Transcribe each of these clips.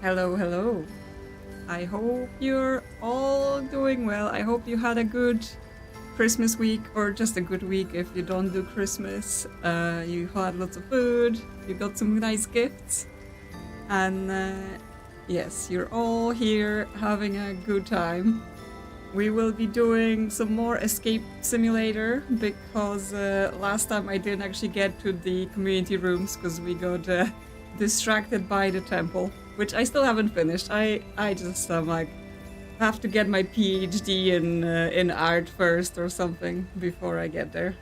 Hello, hello. I hope you're all doing well. I hope you had a good Christmas week or just a good week if you don't do Christmas. You had lots of food, you got some nice gifts, and yes, you're all here having a good time. We will be doing some more Escape Simulator because last time I didn't actually get to the community rooms because we got distracted by the temple, which I still haven't finished. I just like have to get my PhD in art first or something before I get there.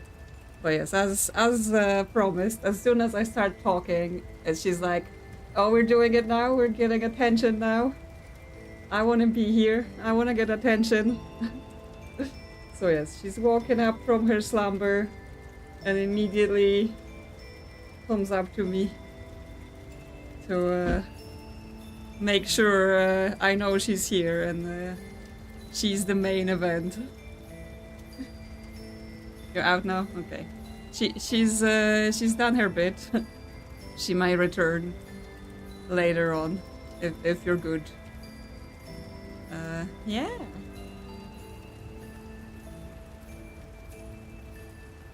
But yes, as promised, as soon as I start talking, she's like, "Oh, we're doing it now. We're getting attention now. I want to be here. I want to get attention." So yes, she's walking up from her slumber and immediately comes up to me to make sure I know she's here and she's the main event. You're out now? Okay. She's done her bit. She might return later on if you're good. Yeah.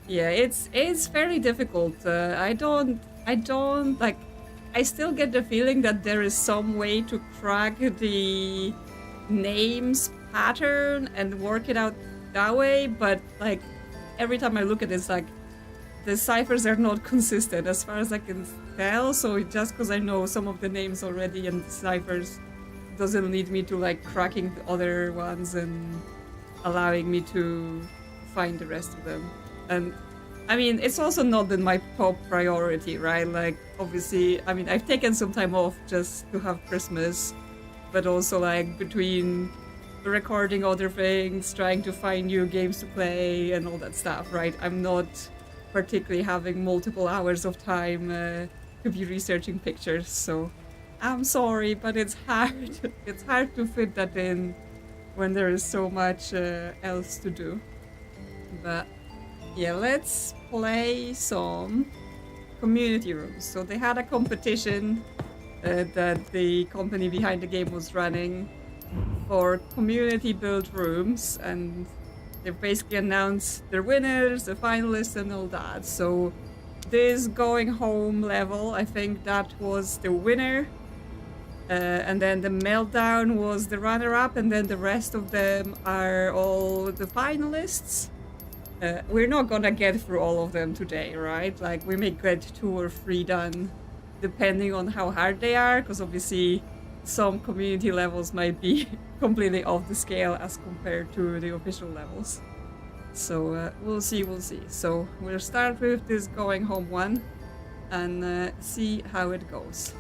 Yeah, it's very difficult. I don't like. I still get the feeling that there is some way to crack the names pattern and work it out that way, but like every time I look at it, it's like the ciphers are not consistent as far as I can tell. So just because I know some of the names already and the ciphers doesn't lead me to like cracking the other ones and allowing me to find the rest of them. And I mean, it's also not in my top priority, right? Like, obviously, I mean, I've taken some time off just to have Christmas, but also like between recording other things, trying to find new games to play and all that stuff, right? I'm not particularly having multiple hours of time to be researching pictures, so I'm sorry, but it's hard. It's hard to fit that in when there is so much else to do. But yeah, let's play some community rooms. So they had a competition that the company behind the game was running for community built rooms, and they basically announced their winners, the finalists, and all that. So this going home level, I think that was the winner. And then the meltdown was the runner-up, and then the rest of them are all the finalists. We're not gonna get through all of them today, right? Like, we may get 2 or 3 done, depending on how hard they are, because obviously some community levels might be completely off the scale as compared to the official levels. So we'll see. So we'll start with this going home one and see how it goes.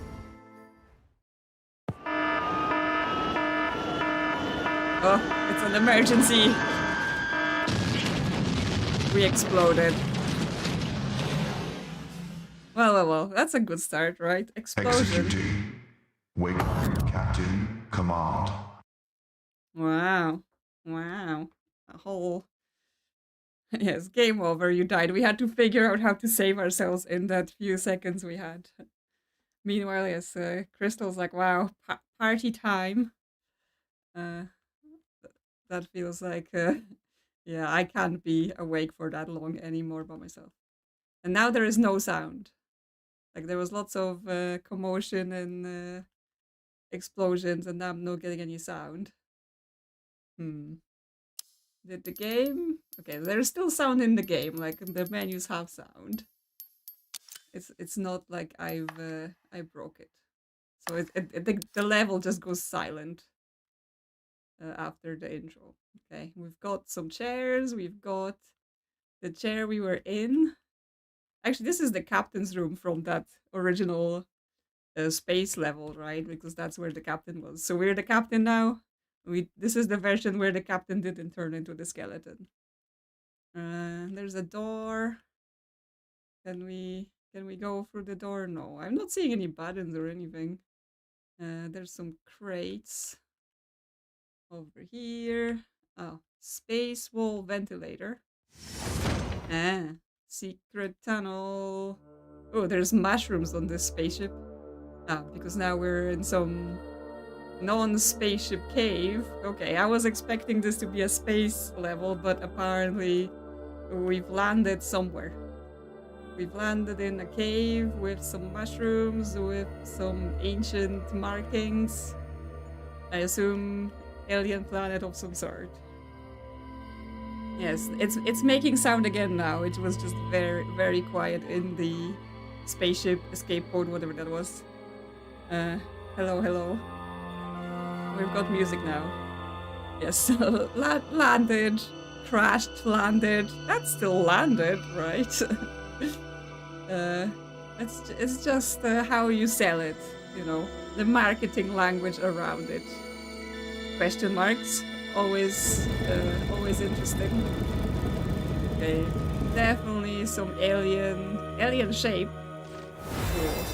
Oh, it's an emergency. We exploded. Well, that's a good start, right? Explosion. Executing. Wake Captain Command. Wow. A whole... Yes, game over, you died. We had to figure out how to save ourselves in that few seconds we had. Meanwhile, yes, Crystal's like, wow, party time. That feels like, yeah, I can't be awake for that long anymore by myself. And now there is no sound. Like, there was lots of commotion and explosions, and now I'm not getting any sound. Did the game... Okay, there's still sound in the game, like the menus have sound. It's not like I broke it. So the level just goes silent after the intro. Okay, we've got some chairs, we've got the chair we were in. Actually, this is the captain's room from that original space level, right? Because that's where the captain was. So we're the captain now. This is the version where the captain didn't turn into the skeleton. There's a door. Can we go through the door? No, I'm not seeing any buttons or anything. There's some crates over here. Oh, space wall ventilator. Secret tunnel. Oh, there's mushrooms on this spaceship. Because now we're in some non-spaceship cave. Okay, I was expecting this to be a space level, but apparently we've landed somewhere. We've landed in a cave with some mushrooms, with some ancient markings. I assume alien planet of some sort. Yes, it's making sound again now. It was just very quiet in the spaceship escape pod, whatever that was. Hello, hello. We've got music now. Yes, landed, crashed, landed. That's still landed, right? uh, it's just how you sell it, you know, the marketing language around it. Question marks, always interesting. Okay, definitely some alien shape. Cool.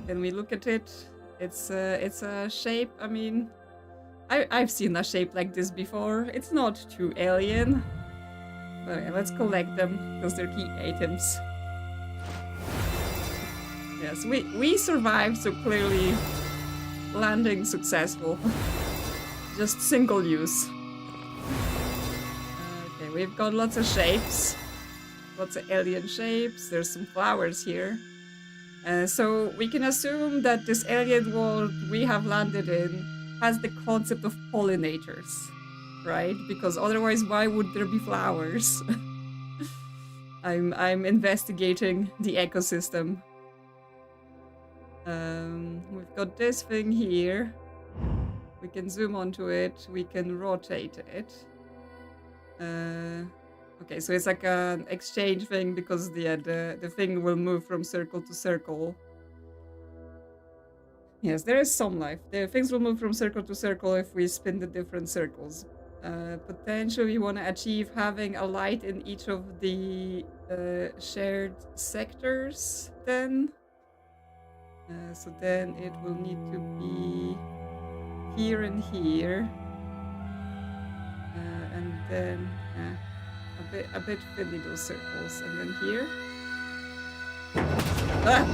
Can we look at it? It's a shape. I mean, I've seen a shape like this before. It's not too alien. Okay, let's collect them because they're key items. Yes, we survived, so clearly landing successful. Just single use. Okay, we've got lots of shapes. Lots of alien shapes. There's some flowers here. So we can assume that this alien world we have landed in has the concept of pollinators, right? Because otherwise, why would there be flowers? I'm investigating the ecosystem. We've got this thing here. We can zoom onto it. We can rotate it. Okay, so it's like an exchange thing because the thing will move from circle to circle. Yes, there is some life. The things will move from circle to circle if we spin the different circles. Potentially, we want to achieve having a light in each of the shared sectors then. So then it will need to be here and here. And then a bit fiddly those circles. And then here. Ah!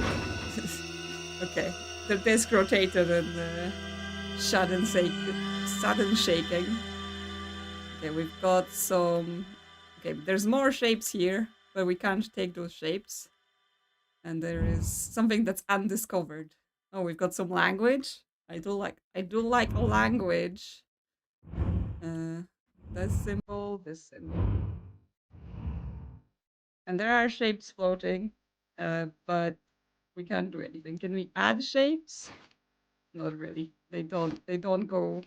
Okay. The disc rotated and sudden shaking. Okay, we've got some... Okay, there's more shapes here, but we can't take those shapes. And there is something that's undiscovered. Oh, we've got some language. I do like a language. This symbol, this symbol. And there are shapes floating, but we can't do anything. Can we add shapes? Not really. They don't go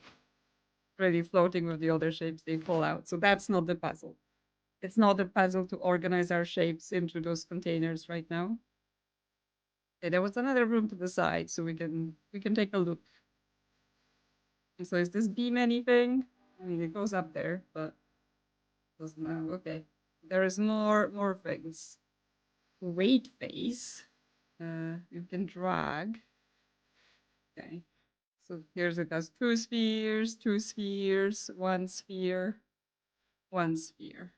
really floating with the other shapes. They fall out. So that's not the puzzle. It's not a puzzle to organize our shapes into those containers right now. Okay, there was another room to the side, so we can take a look. And so is this beam anything? I mean, it goes up there, but doesn't know. Okay, there is more things. Weight base. You can drag. Okay, so here's it has two spheres, one sphere, one sphere,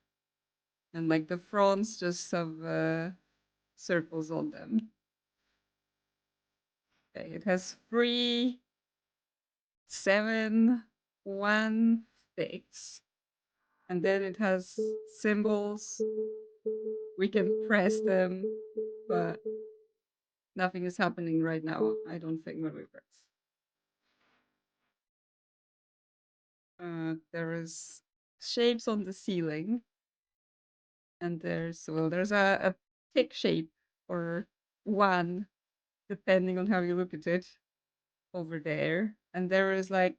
and like the fronts just have circles on them. Okay, it has 3, 7, 1, 6. And then it has symbols. We can press them, but nothing is happening right now. I don't think when we press. There is shapes on the ceiling. And there's a tick shape or 1, depending on how you look at it, over there. And there is like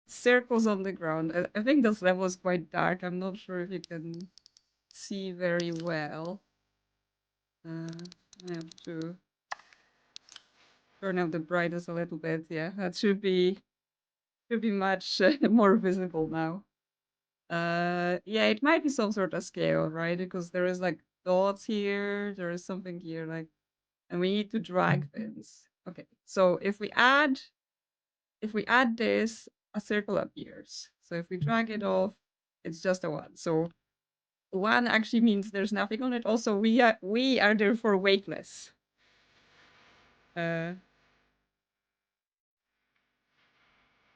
circles on the ground. I think this level is quite dark. I'm not sure if you can see very well. I have to turn up the brightness a little bit. Yeah, that should be much more visible now. Yeah, it might be some sort of scale, right? Because there is like dots here. There is something here, like, and we need to drag things. Okay, so if we add this, a circle appears. So if we drag it off, it's just a 1. So 1 actually means there's nothing on it. Also, we are therefore weightless.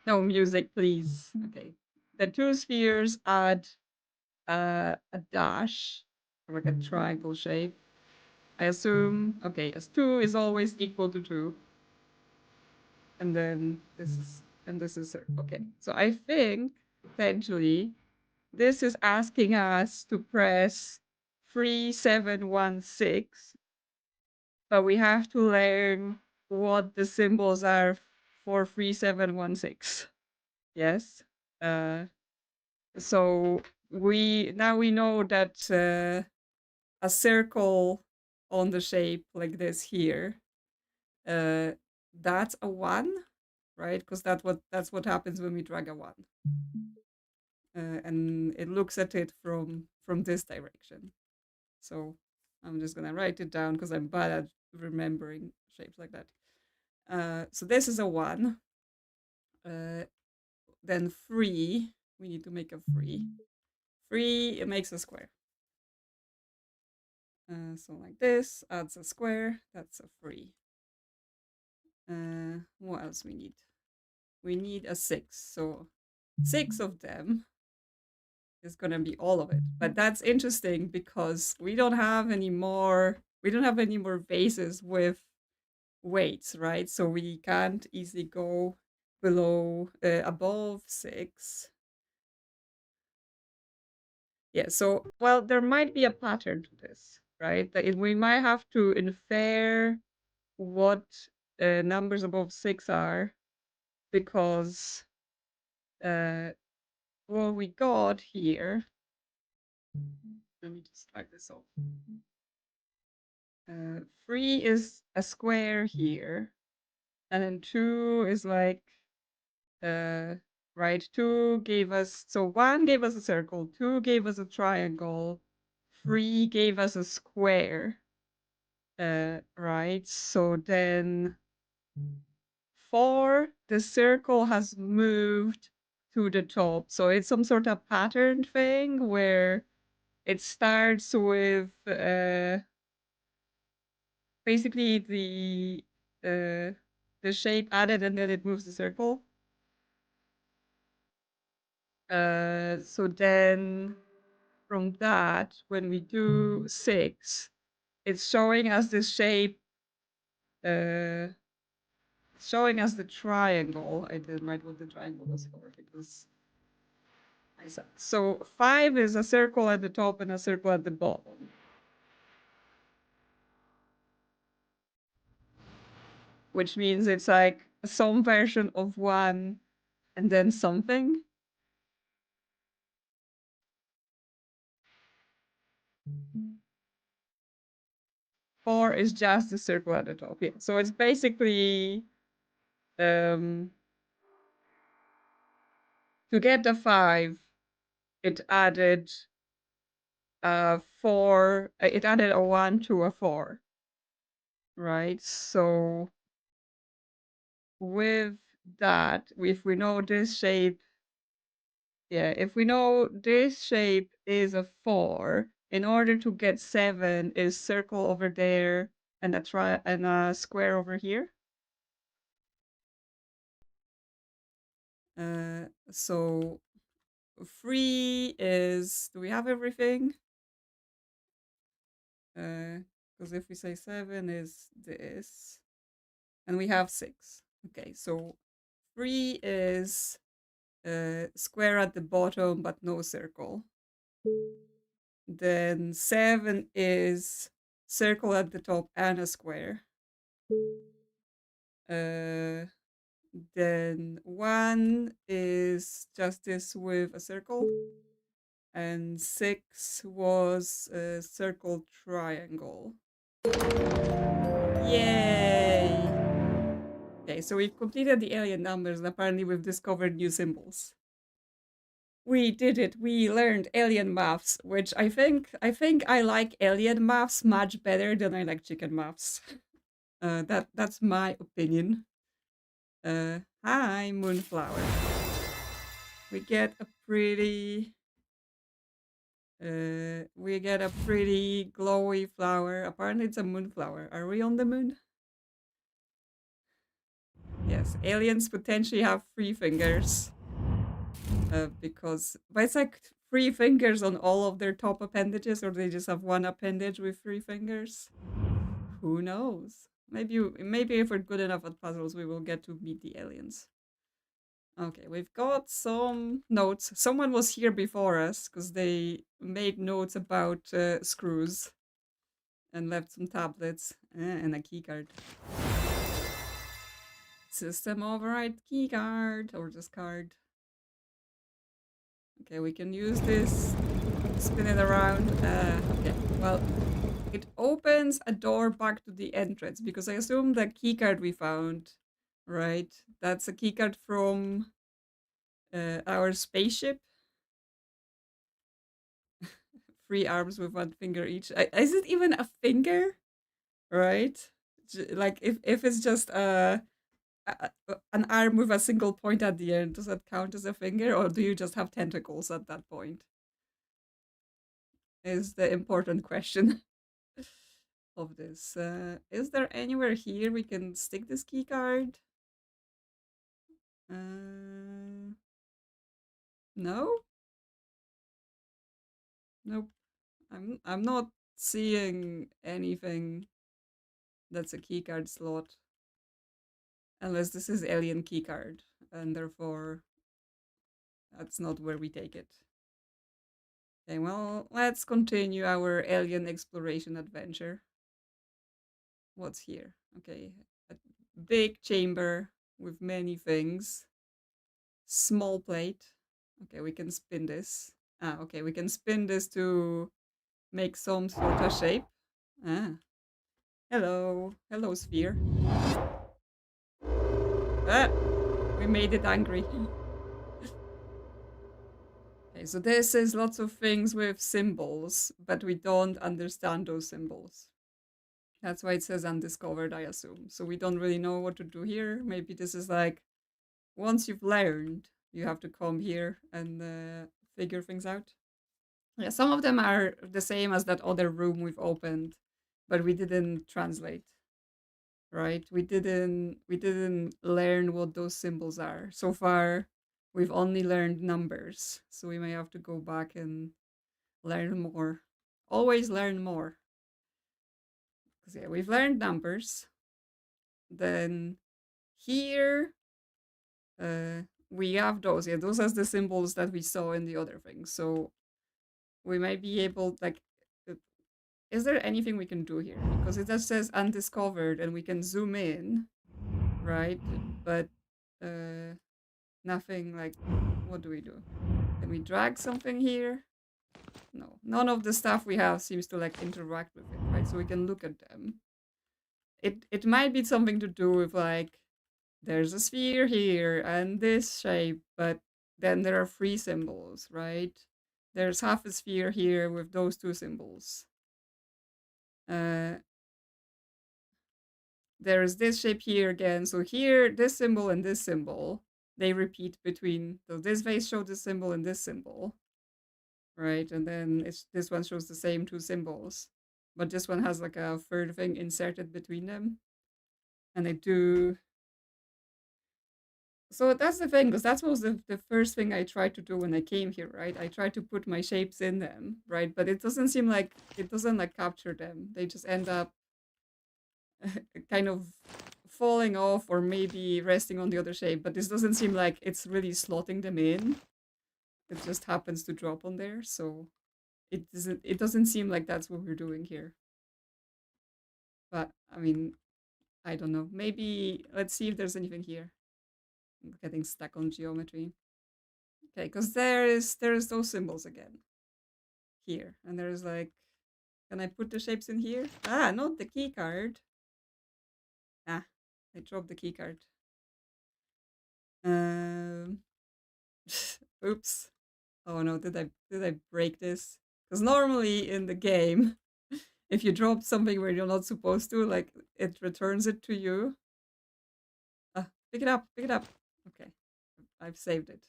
No music, please. Okay. The two spheres add a dash, or like a triangle shape. I assume, okay, as 2 is always equal to 2. And then this is okay. So I think potentially this is asking us to press 3716, but we have to learn what the symbols are for 3716. Yes. Uh, so we know that a circle on the shape like this here, uh, that's a 1, right? Because that's what happens when we drag a 1. And it looks at it from this direction. So I'm just gonna write it down because I'm bad at remembering shapes like that. So this is a 1. Uh, then 3, we need to make a 3. 3, it makes a square. So like this, adds a square, that's a 3. What else we need? We need a 6. So 6 of them is going to be all of it. But that's interesting because we don't have any more bases with weights, right? So we can't easily go below above 6. Yeah, so well, there might be a pattern to this, right? That we might have to infer what numbers above 6 are, because what we got here, let me just type this off. 3 is a square here, and then 2 is like, right, 2 gave us, so 1 gave us a circle, 2 gave us a triangle, 3 gave us a square, right? So then 4, the circle has moved to the top. So it's some sort of pattern thing where it starts with basically the shape added and then it moves the circle. So then from that, when we do 6, it's showing us the shape, uh, showing us the triangle. I didn't write what the triangle was for because I suck. So 5 is a circle at the top and a circle at the bottom. Which means it's like some version of 1 and then something. Four is just the circle at the top. Yeah. So it's basically to get the 5, it added a 4. It added a 1 to a 4, right? So with that, if we know this shape, yeah, if we know this shape is a 4, in order to get 7 is circle over there and a square over here. So 3 is, do we have everything? Because if we say 7 is this, and we have 6. Okay, so 3 is square at the bottom but no circle. Then 7 is circle at the top and a square. Then 1 is just this with a circle. And 6 was a circle triangle. Yay! Okay, so we've completed the alien numbers and apparently we've discovered new symbols. We did it. We learned alien maths, which I think I like alien maths much better than I like chicken maths. That's my opinion. Hi, Moonflower. We get a pretty glowy flower. Apparently it's a moonflower. Are we on the moon? Yeah. yes, aliens potentially have 3 fingers. But it's like 3 fingers on all of their top appendages, or they just have one appendage with 3 fingers. Who knows? Maybe if we're good enough at puzzles, we will get to meet the aliens. Okay, we've got some notes. Someone was here before us because they made notes about screws and left some tablets and a keycard. System override keycard or just card. Okay, we can use this. Spin it around. Okay, well, it opens a door back to the entrance because I assume the keycard we found, right? That's a keycard from our spaceship. 3 arms with 1 finger each. Is it even a finger? Right? Like if it's just an arm with a single point at the end, does that count as a finger, or do you just have tentacles at that point? Is the important question of this. Is there anywhere here we can stick this key card? No? Nope. I'm not seeing anything that's a keycard slot. Unless this is alien keycard, and therefore that's not where we take it. Okay, well, let's continue our alien exploration adventure. What's here? Okay, a big chamber with many things. Small plate. Okay, we can spin this. Okay, we can spin this to make some sort of shape. Ah, hello. Hello, sphere. Ah, we made it angry. Okay, so this is lots of things with symbols, but we don't understand those symbols. That's why it says undiscovered, I assume. So we don't really know what to do here. Maybe this is like, once you've learned, you have to come here and figure things out. Yeah, some of them are the same as that other room we've opened, but we didn't translate, right? We didn't learn what those symbols are. So far, we've only learned numbers, so we may have to go back and learn more. Always learn more. Because yeah, we've learned numbers. Then here, we have those. Yeah, those are the symbols that we saw in the other thing. So we might be able, like, is there anything we can do here? Because it just says undiscovered, and we can zoom in, right? But nothing like, what do we do? Can we drag something here? No, none of the stuff we have seems to like interact with it, right? So we can look at them. It might be something to do with like, there's a sphere here and this shape, but then there are 3 symbols, right? There's half a sphere here with those 2 symbols. There's this shape here again. So here, this symbol and this symbol, they repeat between, so this vase shows this symbol and this symbol, right? And then this one shows the same 2 symbols, but this one has like a third thing inserted between them. And they do. So that's the thing, because that was the first thing I tried to do when I came here, right? I tried to put my shapes in them, right? But it doesn't seem like, it doesn't like capture them. They just end up kind of falling off or maybe resting on the other shape, but this doesn't seem like it's really slotting them in. It just happens to drop on there, so it doesn't seem like that's what we're doing here. But I mean, I don't know. Maybe let's see if there's anything here. I'm getting stuck on geometry. Okay, because there's those symbols again. Here. And there's like, can I put the shapes in here? Ah, not the key card. Ah, I dropped the key card. Oops. Oh no, did I break this? Because normally in the game, if you drop something where you're not supposed to, like, it returns it to you. Pick it up, pick it up. Okay, I've saved it.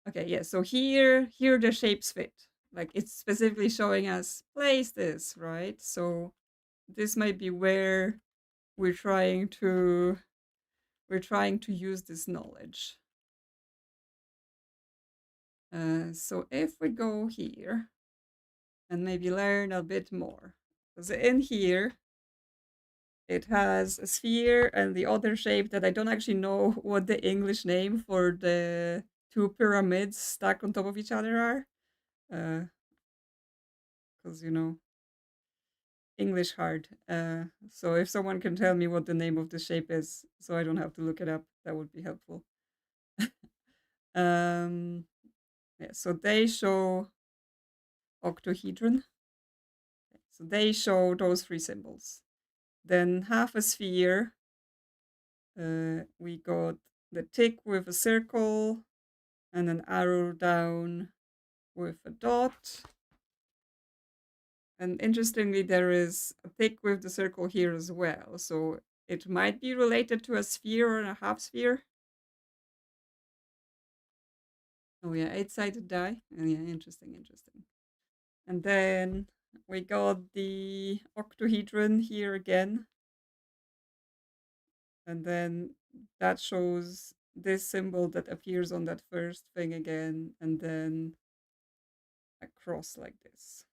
Okay, yeah, so here the shapes fit. Like, it's specifically showing us place this, right? So this might be where we're trying to we're trying to use this knowledge. So if we go here and maybe learn a bit more, because in here it has a sphere and the other shape that I don't actually know what the English name for the two pyramids stacked on top of each other are. Because, English hard. So if someone can tell me what the name of the shape is, so I don't have to look it up, that would be helpful. um, yeah, so they show octahedron. So they show those three symbols. Then half a sphere, we got the tick with a circle and an arrow down with a dot. And interestingly, there is a tick with the circle here as well. So it might be related to a sphere or a half sphere. Oh yeah, 8-sided die. Oh, yeah, interesting, interesting. And then we got the octahedron here again. And then that shows this symbol that appears on that first thing again, and then a cross like this.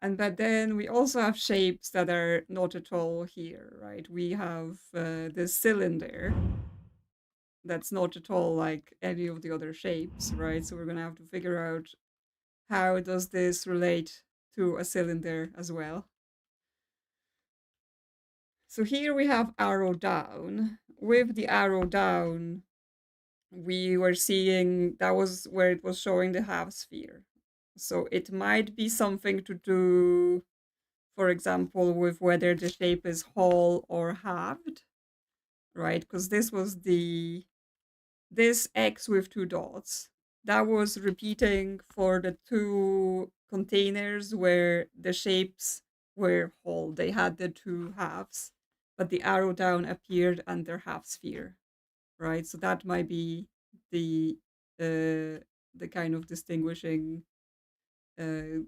And but then we also have shapes that are not at all here, right? We have this cylinder that's not at all like any of the other shapes, right? So we're gonna have to figure out how does this relate to a cylinder as well. So here we have arrow down. With the arrow down, we were seeing that was where it was showing the half sphere. So it might be something to do, for example, with whether the shape is whole or halved, right? Because this was this X with two dots. That was repeating for the two containers where the shapes were whole. They had the two halves, but the arrow down appeared under half sphere, right? So that might be the the kind of distinguishing uh,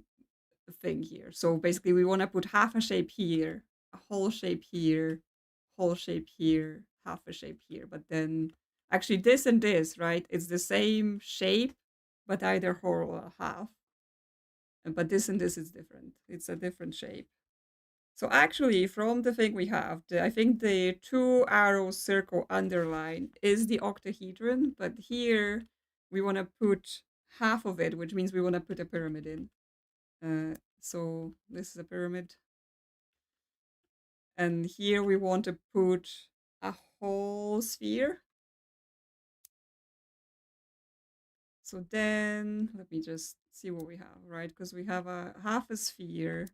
thing here. So basically, we want to put half a shape here, a whole shape here, whole shape here, half a shape here. But then actually, this and this, right? It's the same shape, but either whole or half. But this and this is different. It's a different shape. So actually, from the thing we have, I think the two arrow circle underline is the octahedron, but here we want to put half of it, which means we want to put a pyramid in. So this is a pyramid. And here we want to put a whole sphere. So then let me just see what we have, right? Because we have a half a sphere.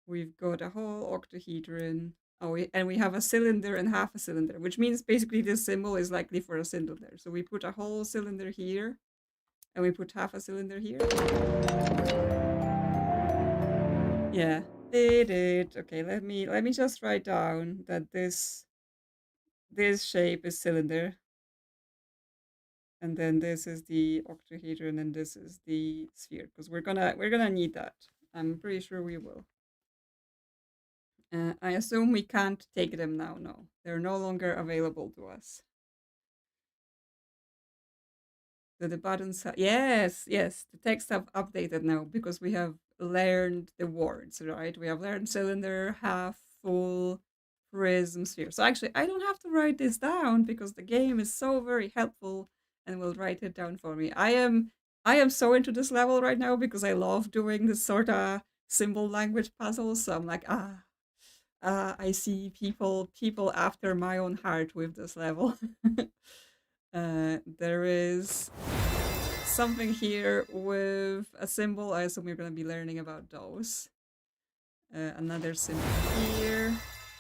We've got a whole octahedron. Oh, and we have a cylinder and half a cylinder, which means basically this symbol is likely for a cylinder. So we put a whole cylinder here, and we put half a cylinder here. Yeah, did it. Okay, let me just write down that this shape is cylinder, and then this is the octahedron, and this is the sphere, because we're gonna need that. I'm pretty sure we will. I assume we can't take them now. No, they're no longer available to us. So the buttons, yes, yes, the text have updated now because we have learned the words, right? We have learned cylinder, half, full, prism, sphere. So actually, I don't have to write this down because the game is so very helpful and will write it down for me. I am so into this level right now because I love doing this sort of symbol language puzzles. So I'm like, I see people after my own heart with this level. There is something here with a symbol. I assume we're going to be learning about those. Another symbol here.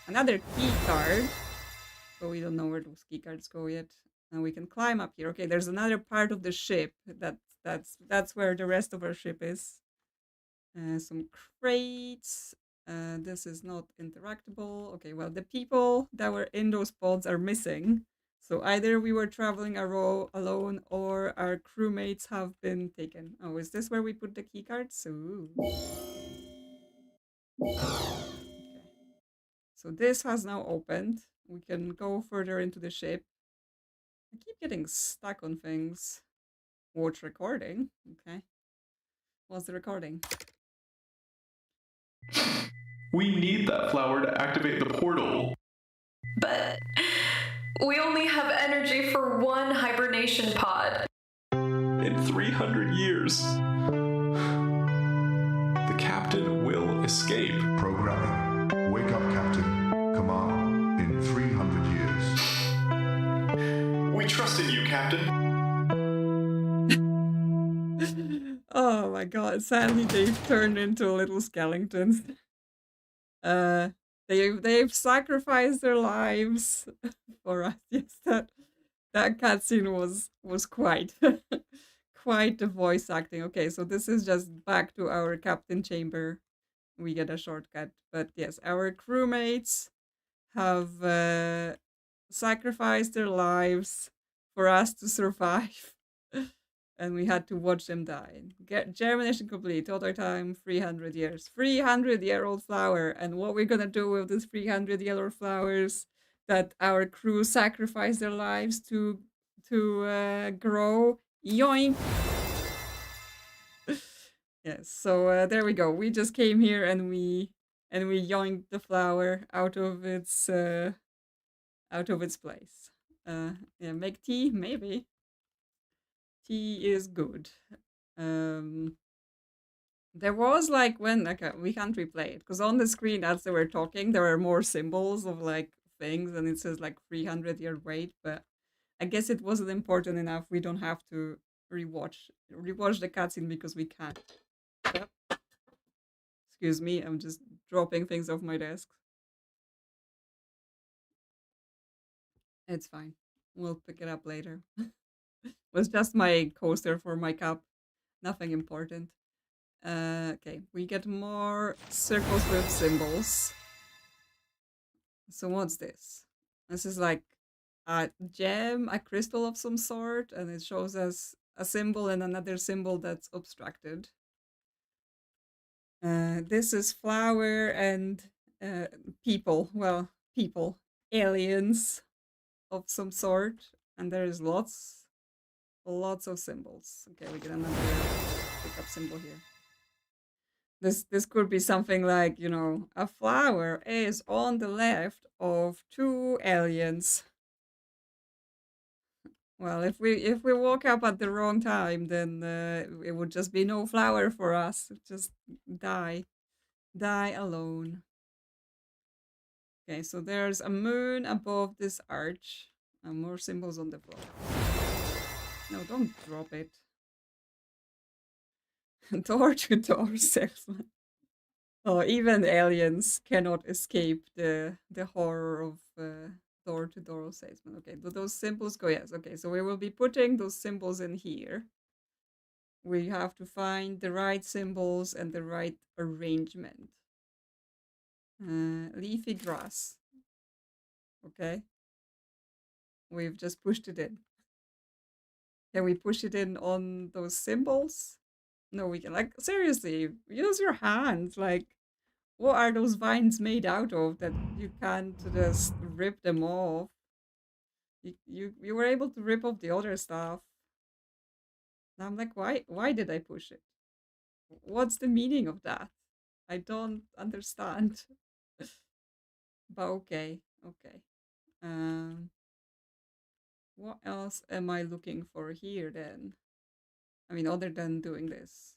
Another key card. But we don't know where those key cards go yet. And we can climb up here. Okay, there's another part of the ship. That's where the rest of our ship is. Some crates. This is not interactable. Okay, well, the people that were in those pods are missing. So either we were traveling alone or our crewmates have been taken. Oh, is this where we put the keycards? Ooh. Okay. So this has now opened. We can go further into the ship. I keep getting stuck on things. Watch recording. Okay. What's the recording? We need that flower to activate the portal. But we only have energy for one hibernation pod. In 300 years, the captain will escape. Programming. Wake up, Captain. Command. In 300 years. We trust in you, Captain. Oh my god, sadly they've turned into little skeletons. Uh they've sacrificed their lives for us. Yes, that cutscene was quite quite the voice acting. Okay, so this is just back to our captain chamber. We get a shortcut. But yes, our crewmates have sacrificed their lives for us to survive. And we had to watch them die. Get germination complete. Total time 300 years. 300-year-old flower. And what we're gonna do with these 300-year-old flowers that our crew sacrificed their lives to grow? Yoink! Yes. So there we go. We just came here and we yoinked the flower out of its place. Yeah, make tea maybe. Tea is good. Um, there was like when okay, we can't replay it because on the screen as they were talking, there were more symbols of like things, and it says like 300-year wait. But I guess it wasn't important enough. We don't have to rewatch the cutscene because we can't. Yep. Excuse me, I'm just dropping things off my desk. It's fine. We'll pick it up later. It was just my coaster for my cup. Nothing important. Okay, we get more circles with symbols. So what's this? This is like a gem, a crystal of some sort, and it shows us a symbol and another symbol that's obstructed. This is flower and people. Well, people, aliens of some sort, and there is lots of symbols. Okay, we get another pickup symbol here. This could be something like, you know, a flower is on the left of two aliens. Well, if we woke up at the wrong time, then it would just be no flower for us. Just die alone. Okay, so there's a moon above this arch, and more symbols on the floor. No, don't drop it. Door to door salesman. Oh, even aliens cannot escape the horror of door to door salesman. Okay, do those symbols go? Yes. Okay, so we will be putting those symbols in here. We have to find the right symbols and the right arrangement. Leafy grass. Okay. We've just pushed it in. Can we push it in on those symbols? No, we can. Like, seriously, use your hands. Like, what are those vines made out of that you can't just rip them off? You were able to rip off the other stuff. And I'm like, why did I push it? What's the meaning of that? I don't understand. But okay. Um, what else am I looking for here then? I mean, other than doing this,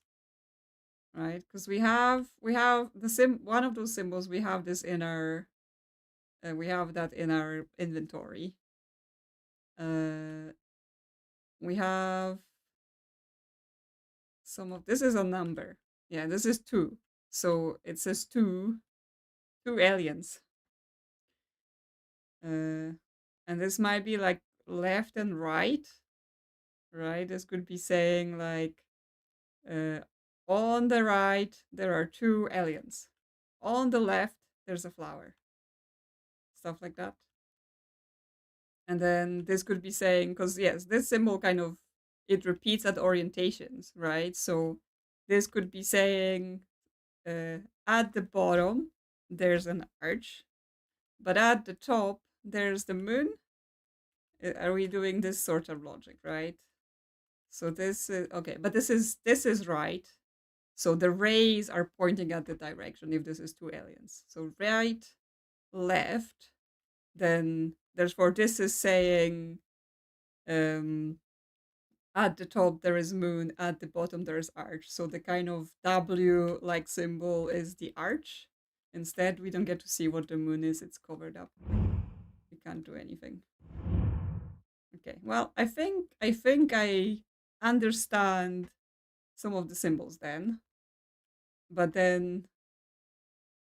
right? Because we have the one of those symbols. We have this in our we have that in our inventory. We have some of this is a number. Yeah, this is 2. So it says two aliens. And this might be like left and right. Right? This could be saying like on the right there are 2 aliens. On the left there's a flower. Stuff like that. And then this could be saying, because yes, this symbol kind of it repeats at orientations, right? So this could be saying at the bottom there's an arch, but at the top there's the moon. Are we doing this sort of logic, right? So this is okay, but this is right. So the rays are pointing at the direction if this is two aliens. So right, left, then therefore this is saying um at the top there is moon, at the bottom there is arch. So the kind of W like symbol is the arch. Instead, we don't get to see what the moon is, it's covered up. We can't do anything. Okay, well, I think I understand some of the symbols then. But then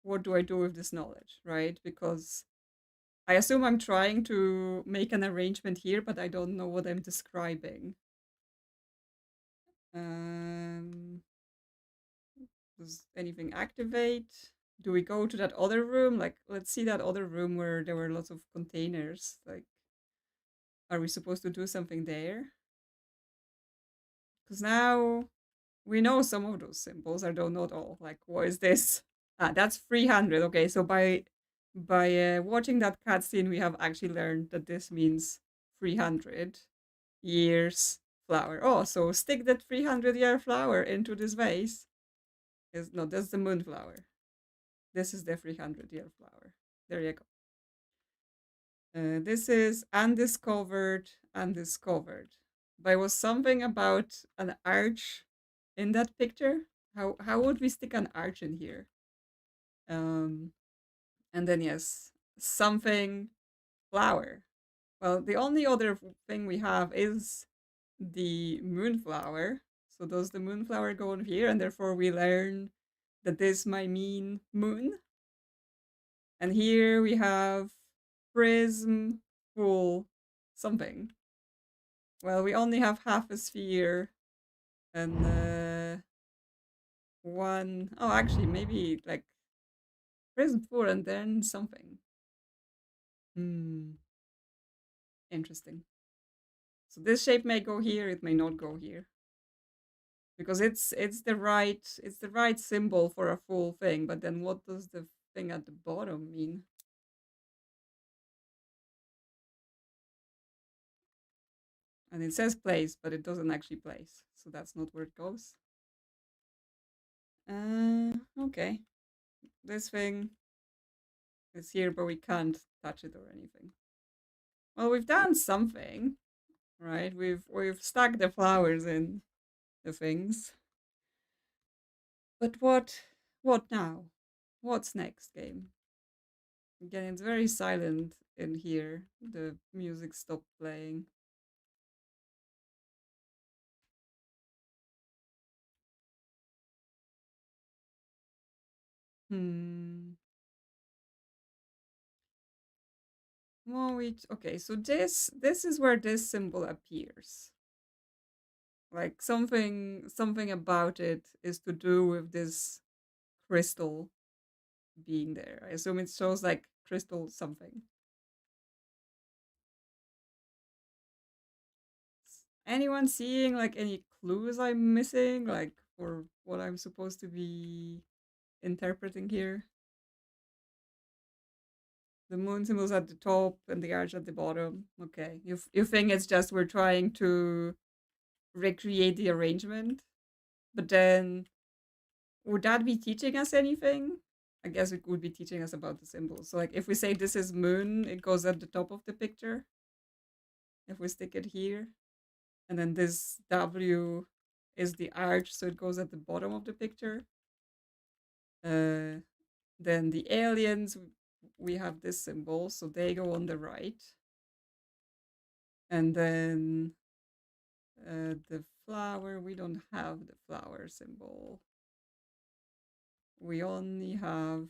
what do I do with this knowledge, right? Because I assume I'm trying to make an arrangement here, but I don't know what I'm describing. Um, does anything activate? Do we go to that other room? Like, let's see that other room where there were lots of containers. Like, are we supposed to do something there? Because now we know some of those symbols. I don't know it all. Like, what is this? Ah, that's 300. Okay, so by watching that cutscene, we have actually learned that this means 300 years flower. Oh, so stick that 300-year flower into this vase. Is no, that's the moonflower. This is the 300-year flower. There you go. This is undiscovered, undiscovered. There was something about an arch in that picture. How would we stick an arch in here? Um, and then yes, something flower. Well, the only other thing we have is the moonflower. So does the moonflower go on here? And therefore we learn that this might mean moon. And here we have prism, full, something. Well, we only have half a sphere and one. Oh, actually, maybe like prism full and then something. Hmm, interesting. So this shape may go here, it may not go here. Because it's the right symbol for a full thing, but then what does the thing at the bottom mean? And it says place, but it doesn't actually place. So that's not where it goes. Okay. This thing is here, but we can't touch it or anything. Well, we've done something, right? We've stuck the flowers in the things. But what now? What's next, game? Again, it's very silent in here. The music stopped playing. Hmm. Well, okay. So this is where this symbol appears. Like something about it is to do with this crystal being there. I assume it shows like crystal something. Anyone seeing like any clues I'm missing, like for what I'm supposed to be interpreting here? The moon symbol's at the top and the arch at the bottom. Okay, you think it's just we're trying to recreate the arrangement, but then would that be teaching us anything? I guess it would be teaching us about the symbols. So like if we say this is moon, it goes at the top of the picture. If we stick it here, and then this W is the arch, so it goes at the bottom of the picture. Then the aliens, we have this symbol, so they go on the right. And then the flower, we don't have the flower symbol. We only have,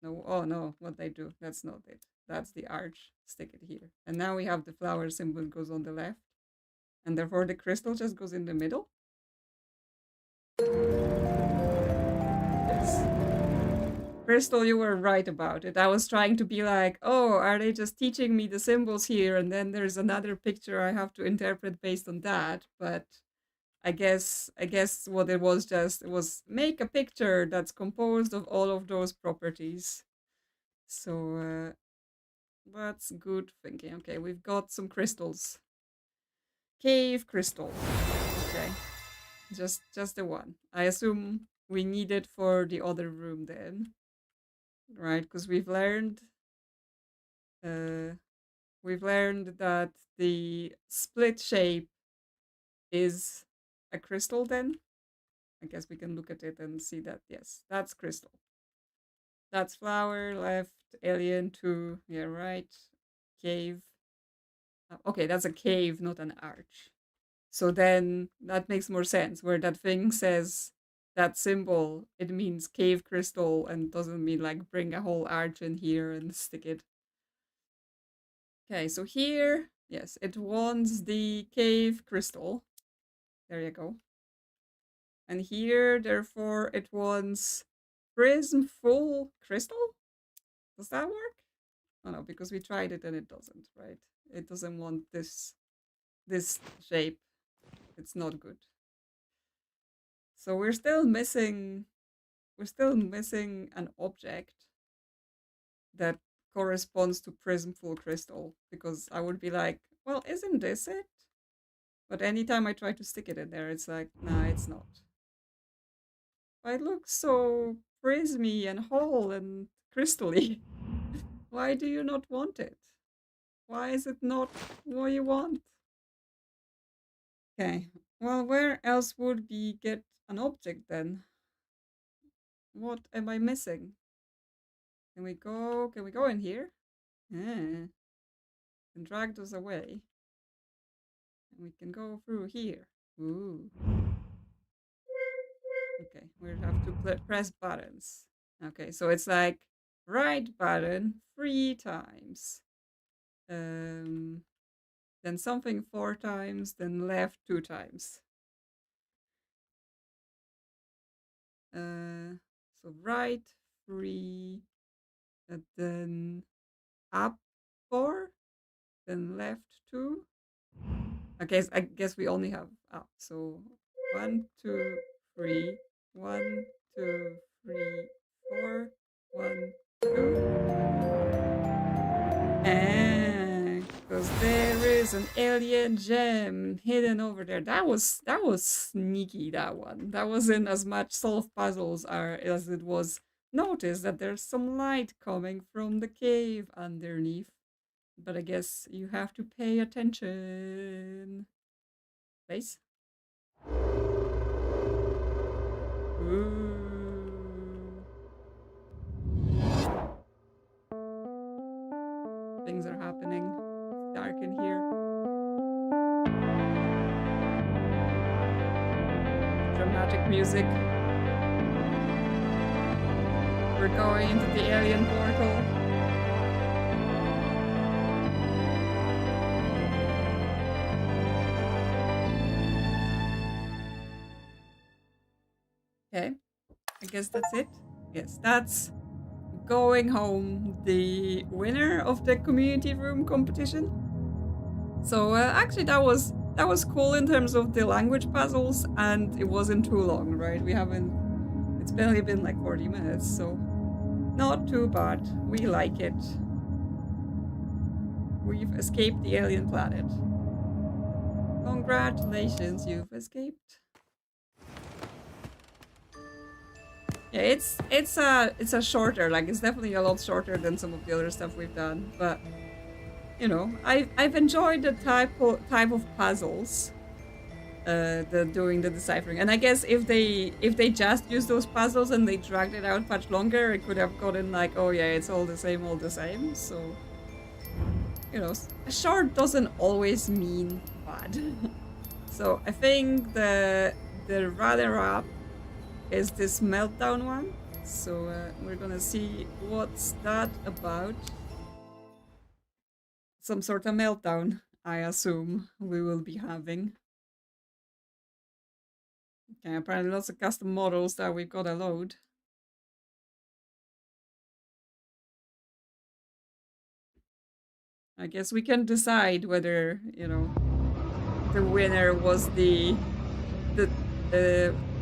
no, oh no, what they do, that's not it. That's the arch, stick it here. And now we have the flower symbol goes on the left. And therefore the crystal just goes in the middle. Yes. Crystal, you were right about it. I was trying to be like, oh, are they just teaching me the symbols here? And then there's another picture I have to interpret based on that. But I guess what it was make a picture that's composed of all of those properties. So that's good thinking. Okay, we've got some crystals. Cave crystal. Okay. Just the one. I assume we need it for the other room then. Right, because uh we've learned that the split shape is a crystal then. I guess we can look at it and see that yes, that's crystal. That's flower, left, alien, 2. Yeah, right. Cave. Okay, that's a cave, not an arch. So then that makes more sense. Where that thing says that symbol, it means cave crystal and doesn't mean like bring a whole arch in here and stick it. Okay, so here, yes, it wants the cave crystal. There you go. And here, therefore, it wants prism full crystal? Does that work? Oh no, because we tried it and it doesn't, right? It doesn't want this shape. It's not good. So we're still missing an object that corresponds to prism full crystal, because I would be like, well, isn't this it? But anytime I try to stick it in there, it's like, nah, it's not. But it looks so prismy and whole and crystally. Why do you not want it? Why is it not what you want? Okay, well, where else would we get an object then? What am I missing? Can we go in here? Yeah. And drag those away. And we can go through here. Ooh. Okay, we have to press buttons. Okay, so it's like right button 3 times. Then something 4 times, then left 2 times. So right 3, and then up 4, then left 2. Okay, I guess we only have up. So 1, 2, 3, 1, 2, 3, 4, 1, 2. And because there is an alien gem hidden over there. That was sneaky, that one. That wasn't as much solved puzzles as it was notice that there's some light coming from the cave underneath. But I guess you have to pay attention. Place. Ooh. Things are happening. It's dark in here. Dramatic music. We're going into the alien portal. Okay, I guess that's it. Yes, that's going home, the winner of the community room competition. So actually that was cool in terms of the language puzzles, and it wasn't too long, right? It's barely been like 40 minutes, so not too bad. We like it. We've escaped the alien planet. Congratulations, you've escaped. Yeah, it's a shorter, like it's definitely a lot shorter than some of the other stuff we've done, but you know, I've enjoyed the type of puzzles, doing the deciphering, and I guess if they just used those puzzles and they dragged it out much longer, it could have gotten like, oh yeah, it's all the same. So you know, short doesn't always mean bad. So I think the runner-up is this meltdown one. So we're gonna see what's that about. Some sort of meltdown, I assume we will be having. Okay, apparently lots of custom models that we've got to load. I guess we can decide whether, you know, the winner was they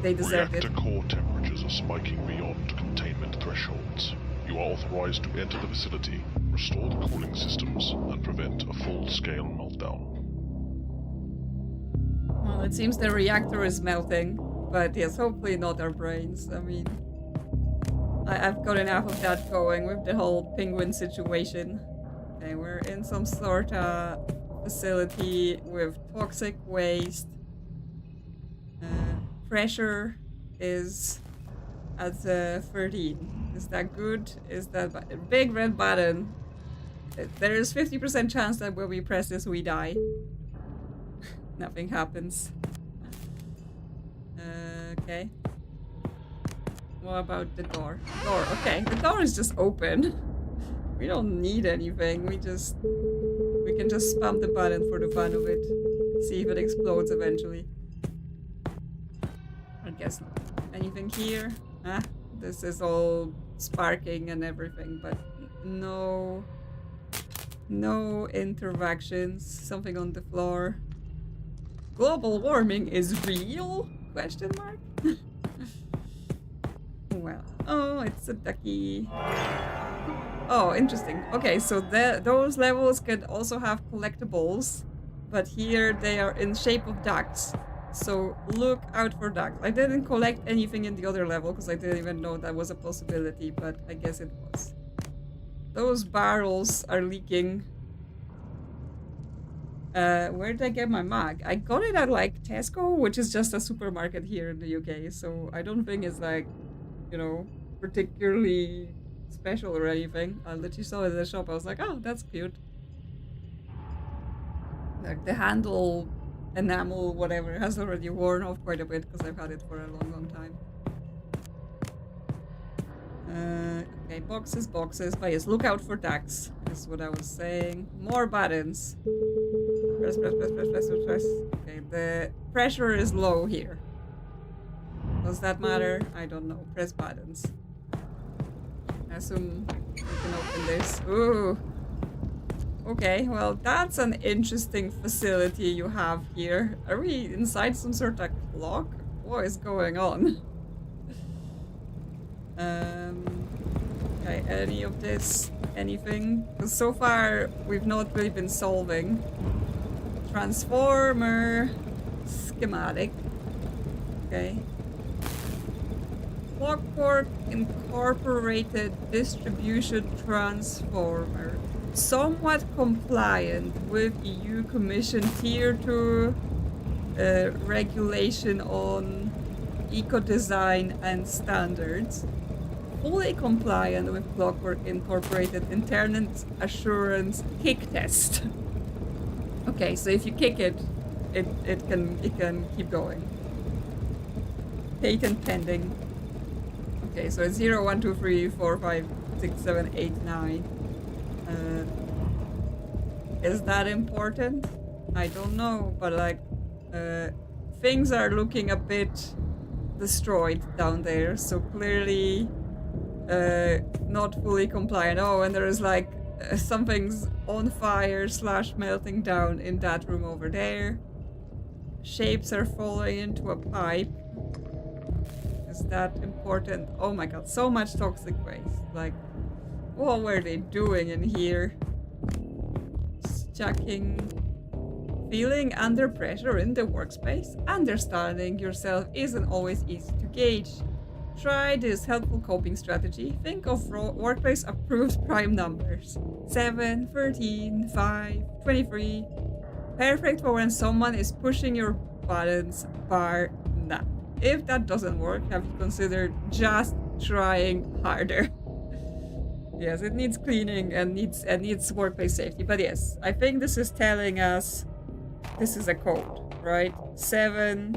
deserved it. Reactor core temperatures are spiking beyond containment thresholds. You are authorized to enter the facility, restore the cooling systems, and prevent a full-scale meltdown. Well, it seems the reactor is melting, but yes, hopefully not our brains. I mean, I've got enough of that going with the whole penguin situation. Okay, we're in some sort of facility with toxic waste. Pressure is at 13. Is that good? Is that a big red button? There is 50% chance that when we press this, we die. Nothing happens. Okay. What about the door? Door, okay. The door is just open. We don't need anything. We can just spam the button for the fun of it. See if it explodes eventually. I guess not. Anything here? Ah, this is all sparking and everything, but no interactions. Something on the floor. Global warming is real? Question mark? Well, oh, it's a ducky. Oh, interesting. Okay, so those levels could also have collectibles, but here they are in shape of ducks. So look out for ducks. I didn't collect anything in the other level because I didn't even know that was a possibility, but I guess it was. Those barrels are leaking. Where did I get my mug? I got it at like Tesco, which is just a supermarket here in the UK, so I don't think it's like, you know, particularly special or anything. I literally saw it in the shop. I was like, oh, that's cute. Like the handle enamel, whatever, has already worn off quite a bit because I've had it for a long time. Okay, boxes, but yes, look out for ducks. Is what I was saying. More buttons. Press. Okay, the pressure is low here. Does that matter? I don't know. Press buttons. I assume we can open this. Ooh. Okay, well, that's an interesting facility you have here. Are we inside some sort of clock? What is going on? Okay, any of this? Anything? Because so far, we've not really been solving. Transformer. Schematic. Okay. Clockwork Incorporated Distribution Transformer. Somewhat compliant with EU Commission Tier 2 regulation on eco-design and standards. Fully compliant with Clockwork Incorporated Internal Assurance Kick Test. Okay, so if you kick it, it can keep going. Patent pending. Okay, so it's 0, 1, 2, 3, 4, 5, 6, 7, 8, 9. Is that important? I don't know, but like, things are looking a bit destroyed down there, so clearly not fully compliant. Oh, and there is like something's on fire / melting down in that room over there. Shapes are falling into a pipe. Is that important? Oh my god, so much toxic waste. Like, what were they doing in here? Checking. Feeling under pressure in the workspace? Understanding yourself isn't always easy to gauge. Try this helpful coping strategy. Think of workplace approved prime numbers. 7, 13, 5, 23. Perfect for when someone is pushing your buttons, bar none. If that doesn't work, have you considered just trying harder? Yes, it needs cleaning and needs workplace safety. But yes, I think this is telling us this is a code, right? 7,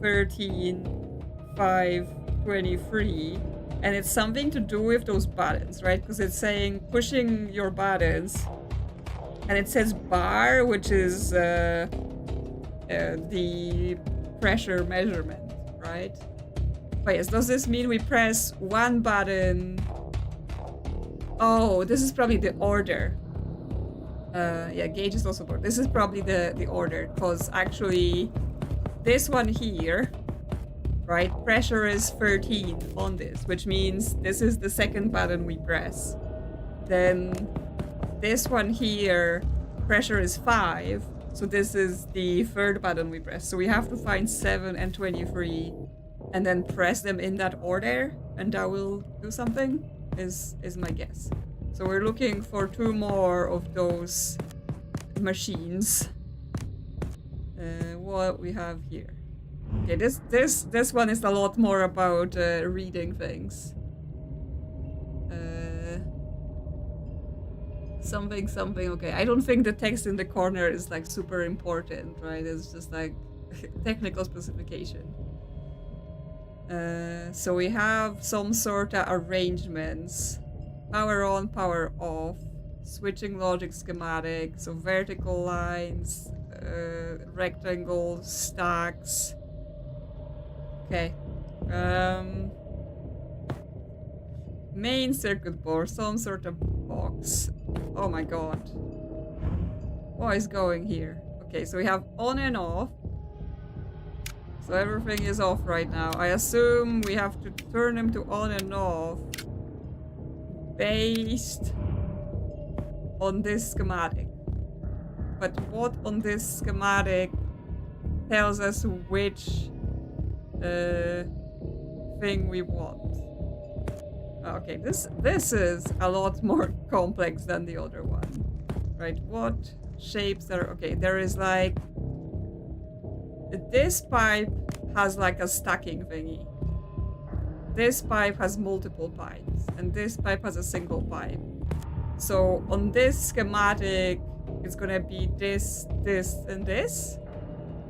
13, 5, 23. And it's something to do with those buttons, right? Because it's saying pushing your buttons. And it says bar, which is the pressure measurement, right? But yes, does this mean we press one button? Oh, this is probably the order. Yeah, gauge is also order. This is probably the order, because actually this one here right? Pressure is 13 on this, which means this is the second button we press. Then this one here, pressure is 5, so this is the third button we press. So we have to find 7 and 23 and then press them in that order, and that will do something, is my guess. So we're looking for 2 more of those machines. What we have here. Okay, this one is a lot more about reading things. Something. Okay, I don't think the text in the corner is like super important, right? It's just like technical specification. So we have some sort of arrangements. Power on, power off. Switching logic schematic. So vertical lines, rectangles, stacks. Okay. Main circuit board, some sort of box. Oh my god. What is going here? Okay, so we have on and off. So everything is off right now. I assume we have to turn them to on and off based on this schematic. But what on this schematic tells us which thing we want? Okay, this is a lot more complex than the other one. Right, what shapes are... Okay, there is like... This pipe has like a stacking thingy. This pipe has multiple pipes. And this pipe has a single pipe. So on this schematic, it's gonna be this, this, and this.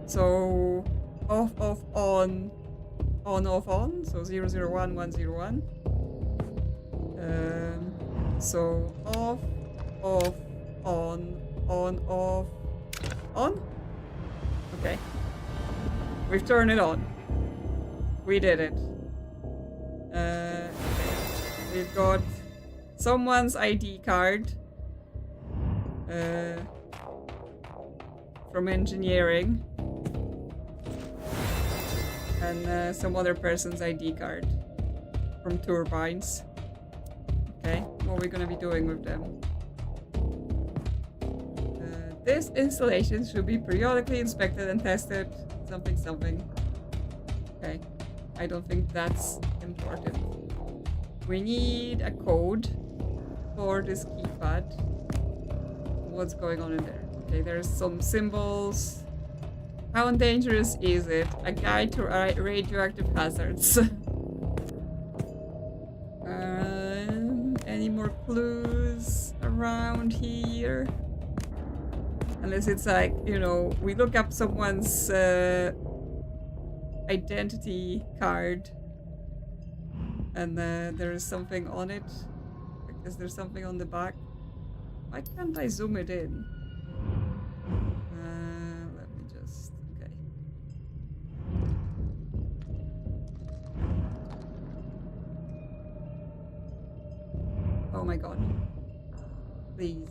So off, off, on, off, on. So 001, 101. So off, off, on, off, on. Okay. We've turned it on. We did it. We've got someone's ID card. From engineering. And some other person's ID card. From turbines. Okay, what are we gonna be doing with them? This installation should be periodically inspected and tested. Something. Okay, I don't think that's important. We need a code for this keypad. What's going on in there? Okay, there's some symbols. How dangerous is it? A guide to radioactive hazards. Any more clues around here? Unless it's like, you know, we look up someone's identity card and there is something on it. Is there something on the back? Why can't I zoom it in? Let me just... Okay. Oh my god. Please.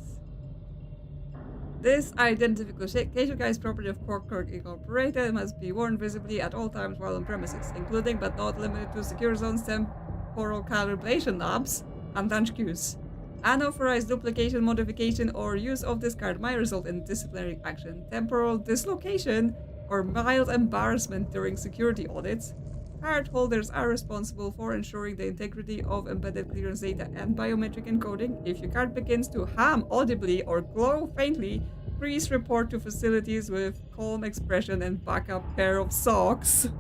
This identification card is property of Cork Incorporated and must be worn visibly at all times while on premises, including but not limited to secure zones, temporal calibration knobs, and punch cues. Unauthorized duplication, modification, or use of this card might result in disciplinary action, temporal dislocation, or mild embarrassment during security audits. Card holders are responsible for ensuring the integrity of embedded clearance data and biometric encoding. If your card begins to hum audibly or glow faintly, please report to facilities with calm expression and backup pair of socks.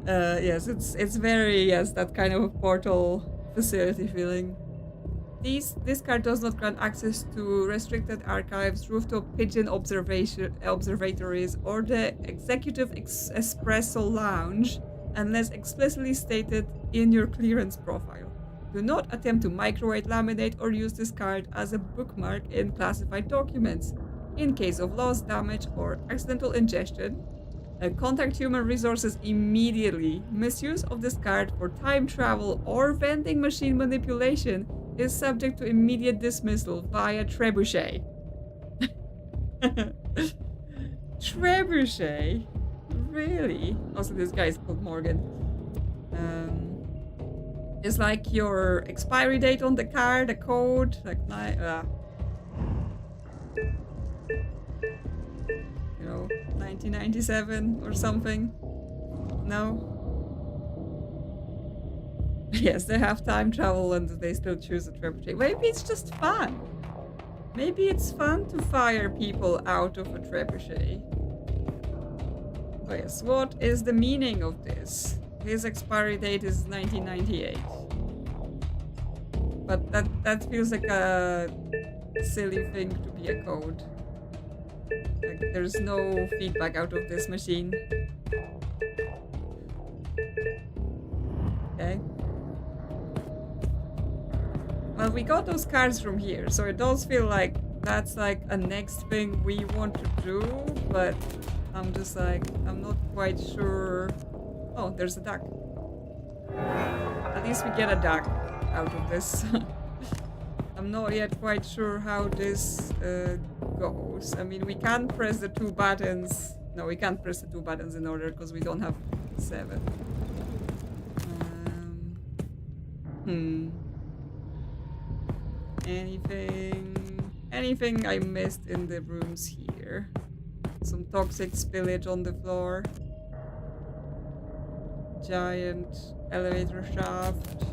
Yes, it's very, yes, that kind of portal facility feeling. This card does not grant access to restricted archives, rooftop pigeon observatories, or the executive espresso lounge, unless explicitly stated in your clearance profile. Do not attempt to microwave, laminate, or use this card as a bookmark in classified documents. In case of loss, damage, or accidental ingestion, contact human resources immediately. Misuse of this card for time travel or vending machine manipulation is subject to immediate dismissal via trebuchet. Trebuchet? really? Also, this guy is called Morgan. It's like your expiry date on the card, the code, like you know, 1997 or something. No. Yes, they have time travel and they still choose a trebuchet. Maybe it's just fun. Maybe it's fun to fire people out of a trebuchet. Oh yes, what is the meaning of this? His expiry date is 1998. But that feels like a silly thing to be a code. Like, there's no feedback out of this machine. Okay. Well, we got those cards from here, so it does feel like that's like a next thing we want to do, but I'm just like, I'm not quite sure. Oh, there's a duck. At least we get a duck out of this. I'm not yet quite sure how this goes. I mean, we can press the two buttons. No, we can't press the two buttons in order because we don't have 7. Anything I missed in the rooms here? Some toxic spillage on the floor. Giant elevator shaft.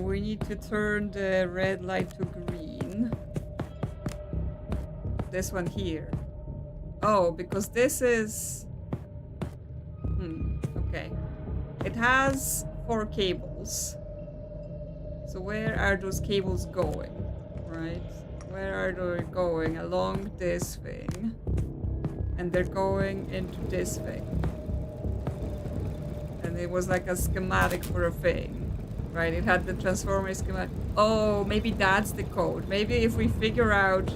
We need to turn the red light to green. This one here. Oh, because this is... okay. It has 4 cables. So where are those cables going? Right? Where are they going? Along this thing. And they're going into this thing. And it was like a schematic for a thing. Right? It had the transformer schematic. Oh, maybe that's the code. Maybe if we figure out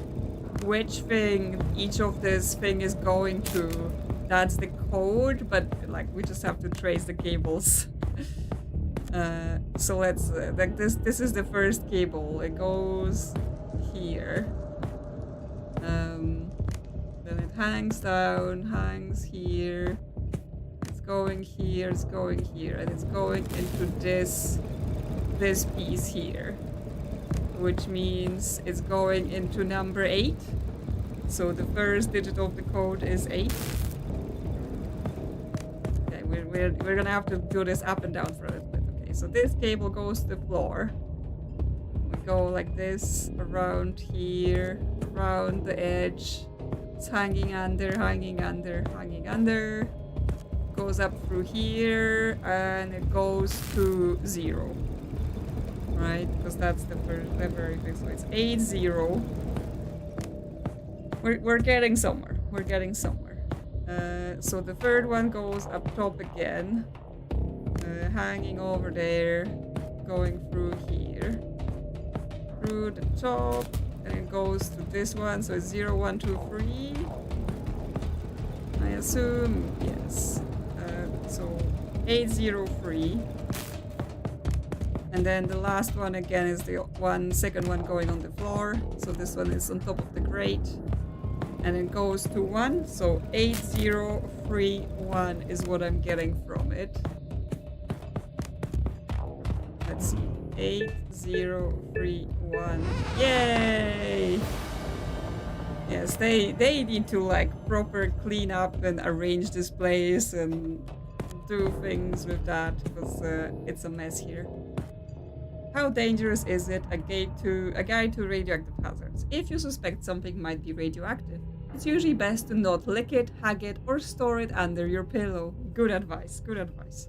which thing each of this thing is going to, that's the code, but like we just have to trace the cables. So let's like this is the first cable. It goes here. Then it hangs down, hangs here. It's going here, it's going here, and it's going into this piece here, which means it's going into number 8. So the first digit of the code is 8. Okay, we're gonna have to do this up and down for a little bit. Okay, so this cable goes to the floor. We go like this around here, around the edge. It's hanging under, hanging under, hanging under. Goes up through here and it goes to 0. Right, because that's the very big. So it's 8, 0. We're getting somewhere. We're getting somewhere. So the third one goes up top again, hanging over there, going through here, through the top, and it goes to this one. So it's 0, 1, 2, 3. I assume yes. So 8, 0, 3. And then the last one again is the second one going on the floor. So this one is on top of the grate. And it goes to 1. So 8, 0, 3, 1 is what I'm getting from it. Let's see. 8, 0, 3, 1. Yay! Yes, they need to like proper clean up and arrange this place and do things with that because it's a mess here. How dangerous is it? A guide to radioactive hazards. If you suspect something might be radioactive, it's usually best to not lick it, hug it, or store it under your pillow. Good advice, good advice.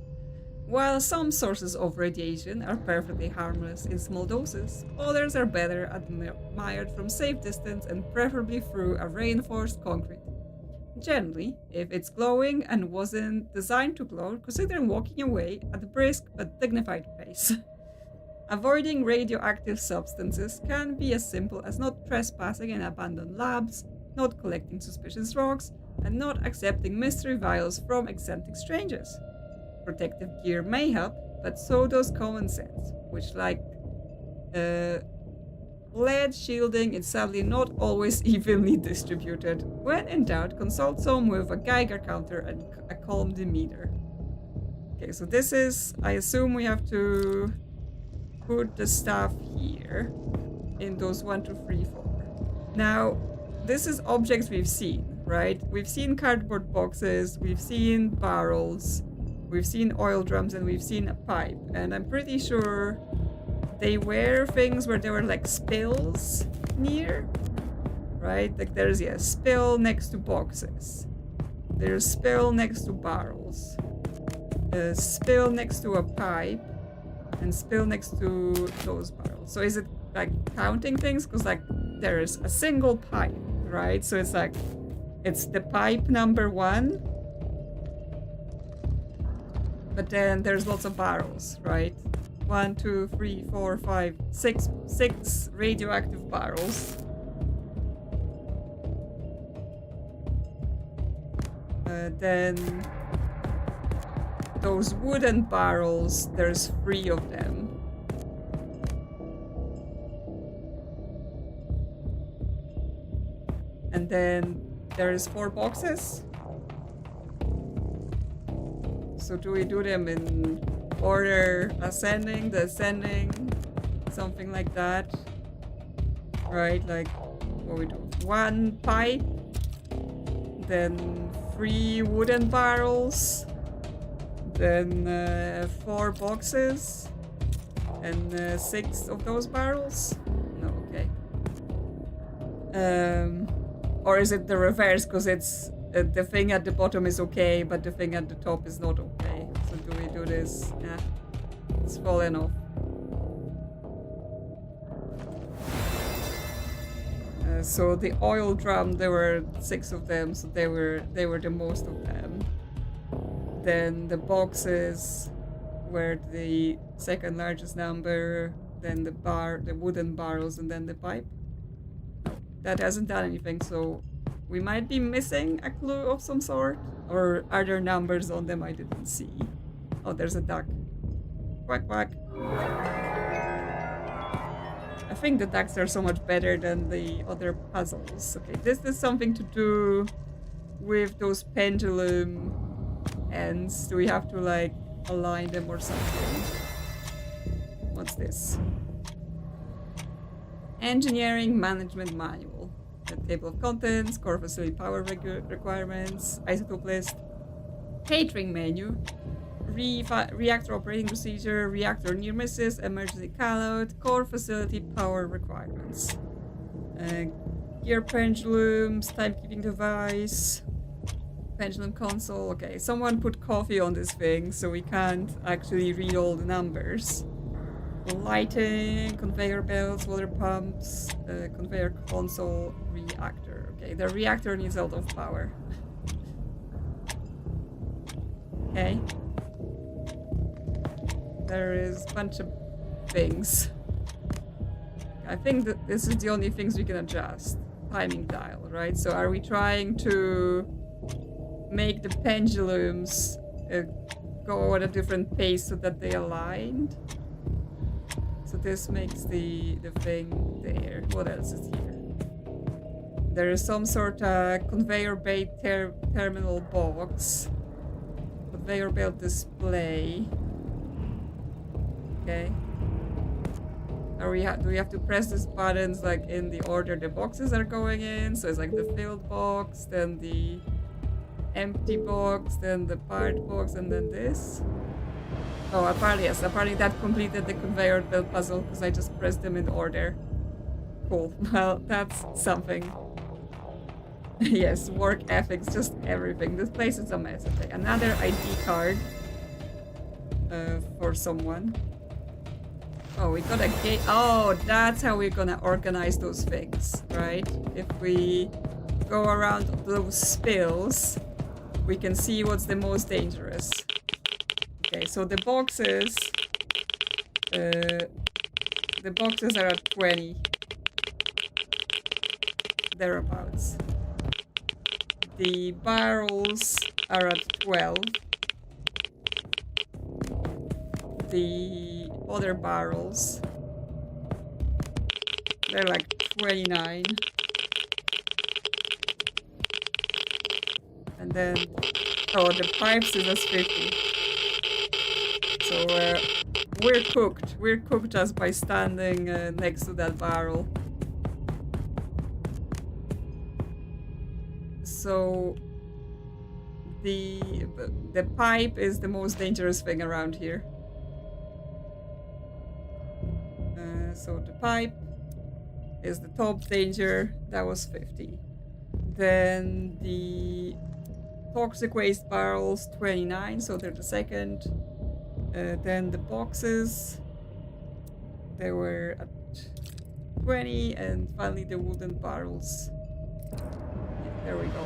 While some sources of radiation are perfectly harmless in small doses, others are better admired from safe distance and preferably through a reinforced concrete. Generally, if it's glowing and wasn't designed to glow, consider walking away at a brisk but dignified pace. Avoiding radioactive substances can be as simple as not trespassing in abandoned labs, not collecting suspicious rocks, and not accepting mystery vials from eccentric strangers. Protective gear may help, but so does common sense, which Lead shielding is sadly not always evenly distributed. When in doubt, consult someone with a Geiger counter and a calm demeanor. Okay, so this is... I assume we have to put the stuff here in those 1, 2, 3, 4. Now, this is objects we've seen, right? We've seen cardboard boxes, we've seen barrels, we've seen oil drums, and we've seen a pipe. And I'm pretty sure they were things where there were like spills near, right? Like there's a spill next to boxes. There's spill next to barrels. A spill next to a pipe. And spill next to those barrels. So is it like counting things? Because like there is a single pipe, right? So it's like, it's the pipe number 1. But then there's lots of barrels, right? 1, 2, 3, 4, 5, 6 radioactive barrels. Then those wooden barrels, there's 3 of them. And then there's 4 boxes. So do we do them in order ascending, descending, something like that? Right, like what we do? 1 pipe, then 3 wooden barrels, then 4 boxes, and 6 of those barrels? No, okay. Or is it the reverse? Because it's the thing at the bottom is okay, but the thing at the top is not okay. So do we do this? Yeah, it's fallen off. So the oil drum, there were 6 of them, so they were the most of them. Then the boxes were the second largest number, then the wooden barrels, and then the pipe. No, that hasn't done anything, so we might be missing a clue of some sort. Or are there numbers on them I didn't see? Oh, there's a duck. Quack, quack. I think the ducks are so much better than the other puzzles. Okay, this is something to do with those pendulum ends. Do we have to like align them or something? What's this? Engineering Management Manual. The table of contents, core facility power requirements, isotope list, catering menu, reactor operating procedure, reactor near misses, emergency callout, core facility power requirements. Gear pendulums, timekeeping device, pendulum console. Okay, someone put coffee on this thing, so we can't actually read all the numbers. Lighting, conveyor belts, water pumps, conveyor console, reactor. Okay, the reactor needs a lot of power. Okay. There is a bunch of things. I think that this is the only things we can adjust. Timing dial, right? So are we trying to make the pendulums go at a different pace so that they aligned? So this makes the thing there. What else is here? There is some sort of conveyor belt terminal box. Conveyor belt display. Okay. Do we have to press these buttons like in the order the boxes are going in? So it's like the filled box, then the empty box, then the part box, and then this. Oh, apparently yes. Apparently that completed the conveyor belt puzzle because I just pressed them in order. Cool. Well, that's something. Yes, work ethics, just everything. This place is a mess. Okay, another ID card for someone. Oh, we got a gate. Oh, that's how we're gonna organize those things, right? If we go around those spills, we can see what's the most dangerous. Okay, so the boxes are at 20. Thereabouts. The barrels are at 12. The other barrels they're like 29. And then, oh, the pipes is as 50. So we're cooked. We're cooked just by standing next to that barrel. So the pipe is the most dangerous thing around here. So the pipe is the top danger. That was 50. Then the toxic waste barrels, 29, so they're the second. Then the boxes, they were at 20, and finally the wooden barrels. Yeah, there we go.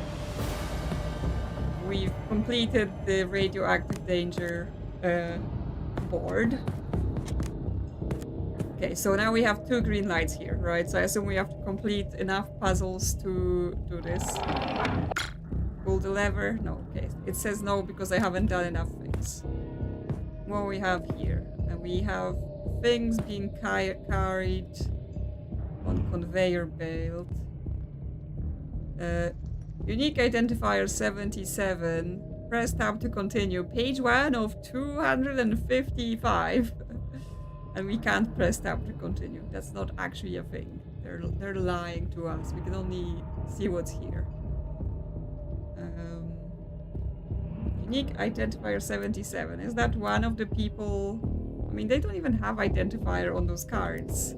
We've completed the radioactive danger board. Okay, so now we have 2 green lights here, right? So I assume we have to complete enough puzzles to do this. Pull the lever? No, okay. It says no because I haven't done enough things. What we have here? And we have things being carried on conveyor belt. Unique identifier 77. Press tab to continue. Page 1 of 255. And we can't press tab to continue. That's not actually a thing. They're lying to us. We can only see what's here. Unique identifier 77. Is that one of the people? I mean, they don't even have identifier on those cards.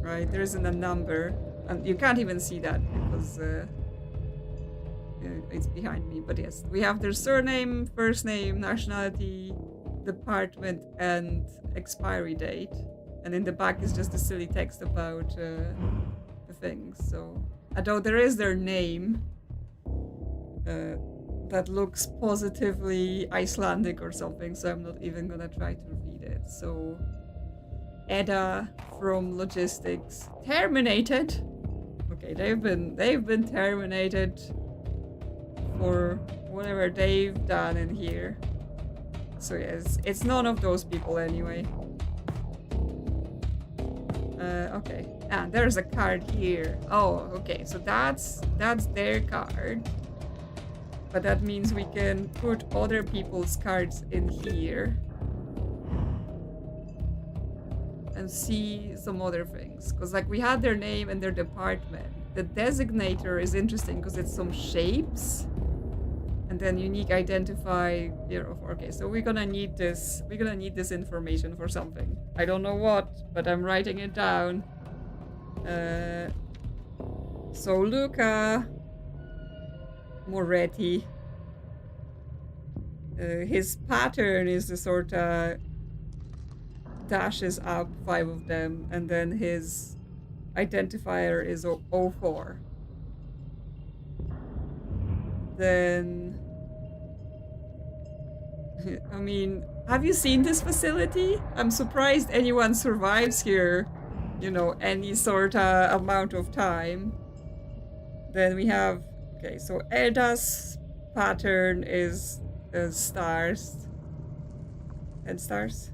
Right? There isn't a number. And you can't even see that because it's behind me. But yes, we have their surname, first name, nationality, department, and expiry date. And in the back is just a silly text about the things. So, although there is their name, that looks positively Icelandic or something, so I'm not even gonna try to read it. So, Edda from logistics terminated. Okay, they've been terminated for whatever they've done in here. So yes, it's none of those people anyway. Okay. Ah, there's a card here. Oh, okay. So that's their card. But that means we can put other people's cards in here. And see some other things. Because like we had their name and their department. The designator is interesting because it's some shapes. And then unique identify 04. Okay, so we're gonna need this. We're gonna need this information for something. I don't know what, but I'm writing it down. So Luca Moretti. His pattern is the sort of dashes up 5 of them, and then his identifier is 04. Then, I mean, have you seen this facility? I'm surprised anyone survives here, you know, any sort of amount of time. Then we have, okay, so Edda's pattern is stars. 10 stars.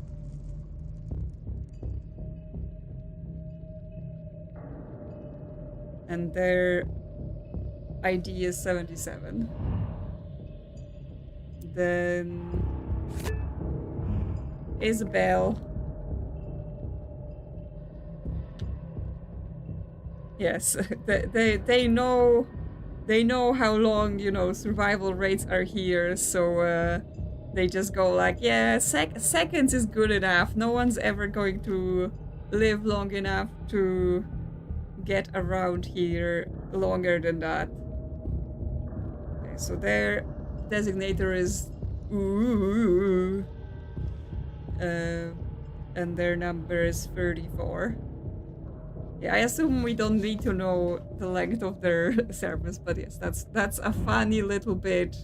And their ID is 77. Then Isabel. Yes, they know how long, you know, survival rates are here, so they just go like, yeah, seconds is good enough. No one's ever going to live long enough to get around here longer than that. Okay, so their designator is ooh, and their number is 34. Yeah, I assume we don't need to know the length of their service, but yes, that's a funny little bit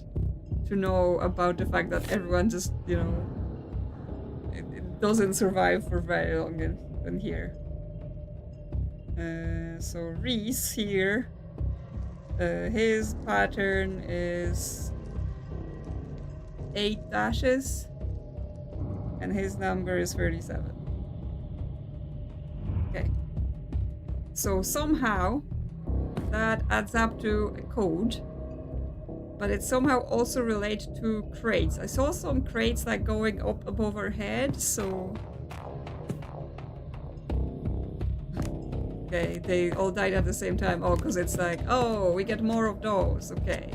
to know about the fact that everyone just, you know, it doesn't survive for very long in here. So Reese here, his pattern is 8 dashes, and his number is 37. Okay. So somehow that adds up to a code, but it somehow also relates to crates. I saw some crates like going up above our head, so... Okay, they all died at the same time. Oh, because it's like, oh, we get more of those. Okay.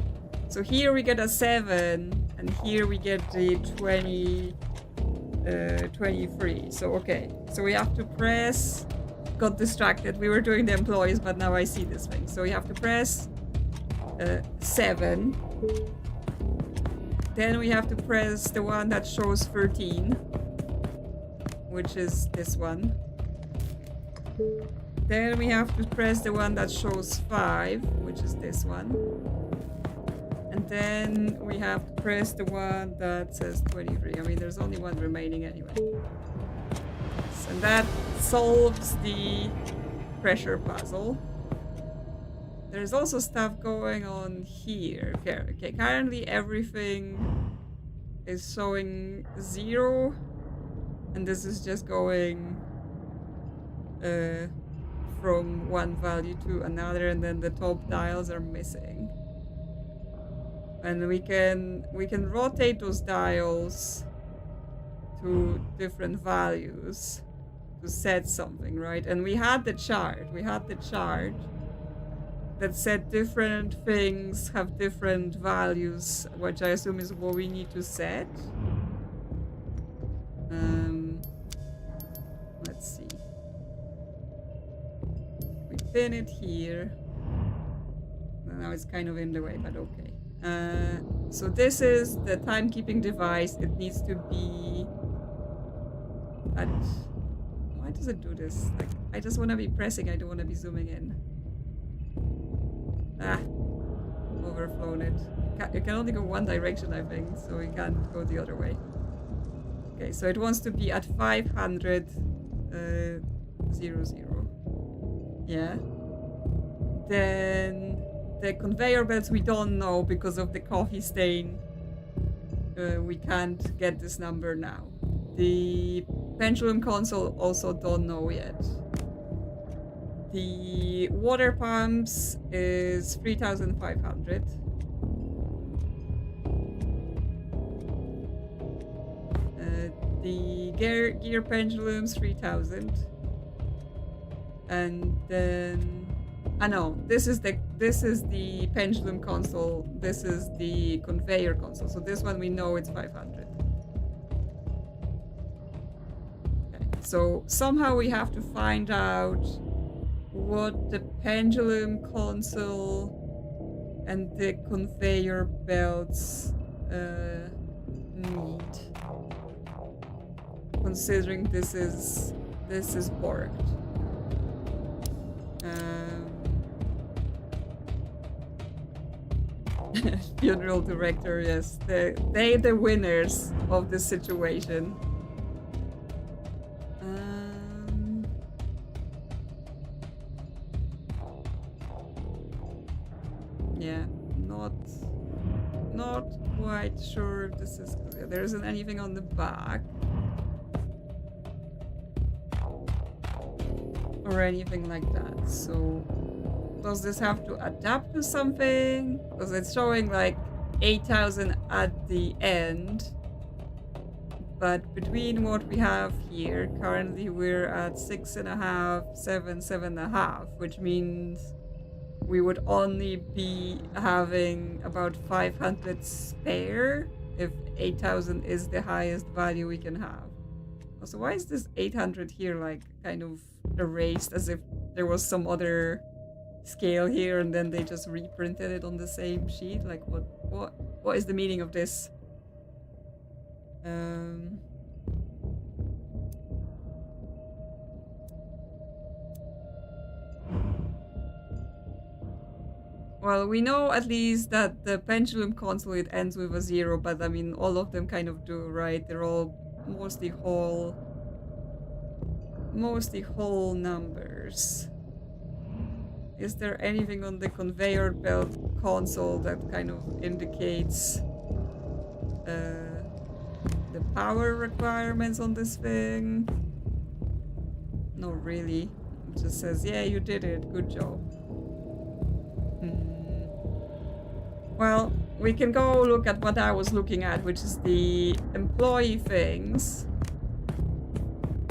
So here we get a 7, and here we get the 23. So, okay. So we have to press... Got distracted. We were doing the employees, but now I see this thing. So we have to press 7. Then we have to press the one that shows 13, which is this one. Then we have to press the one that shows 5, which is this one. And then we have to press the one that says 23. I mean, there's only one remaining anyway. And that solves the pressure puzzle. There's also stuff going on here. Okay, currently everything is showing 0. And this is just going from one value to another, and then the top dials are missing. And we can rotate those dials to different values to set something, right? And we had the chart that said different things have different values, which I assume is what we need to set. Let's see. We pin it here. Now it's kind of in the way, but okay. So this is the timekeeping device. It needs to be at... Why does it do this? Like, I just want to be pressing, I don't want to be zooming in. Ah, overflown it. You can only go one direction, I think, so we can't go the other way. Okay, so it wants to be at 500, 00. Yeah. Then the conveyor belts we don't know because of the coffee stain. We can't get this number now. The pendulum console also don't know yet. The water pumps is 3,500. The gear pendulums 3,000. And then no, this is the pendulum console. This is the conveyor console. So this one we know it's 500. Okay. So somehow we have to find out what the pendulum console and the conveyor belts need. Considering this is borked. Funeral director, yes. They the winners of this situation. Yeah, not quite sure if this is... There isn't anything on the back. Or anything like that, so... Does this have to adapt to something? Because it's showing like 8,000 at the end. But between what we have here, currently we're at 6.5, 7.5, which means we would only be having about 500 spare if 8,000 is the highest value we can have. Also, why is this 800 here like kind of erased as if there was some other scale here and then they just reprinted it on the same sheet? Like what is the meaning of this? Well, we know at least that the pendulum console, it ends with a 0, but I mean all of them kind of do, right? They're all mostly whole numbers. Is there anything on the conveyor belt console that kind of indicates the power requirements on this thing? Not really. just says, yeah, you did it, good job. Well, we can go look at what I was looking at, which is the employee things.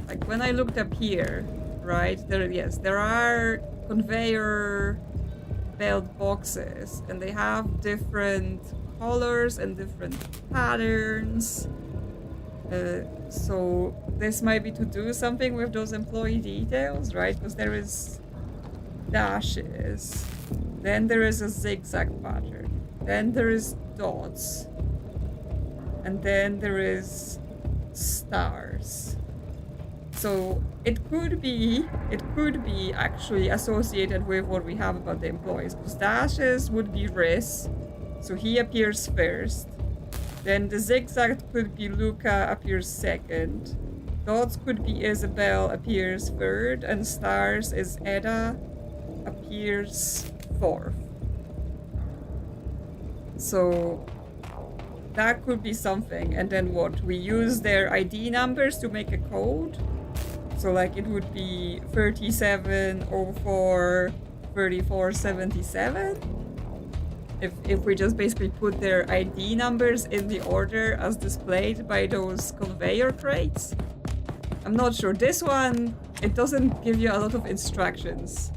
Like when I looked up here, right, there are conveyor belt boxes, and they have different colors and different patterns. So this might be to do something with those employee details, right? Because there is dashes, then there is a zigzag pattern, then there is dots, and then there is stars. So it could be actually associated with what we have about the employees, because dashes would be Riz, so he appears first. Then the zigzag could be Luca, appears second. Dots could be Isabel, appears third, and stars is Edda, appears fourth. So that could be something. And then what? We use their ID numbers to make a code. So like it would be 3704 3477. If we just basically put their ID numbers in the order as displayed by those conveyor crates. I'm not sure. This one, it doesn't give you a lot of instructions.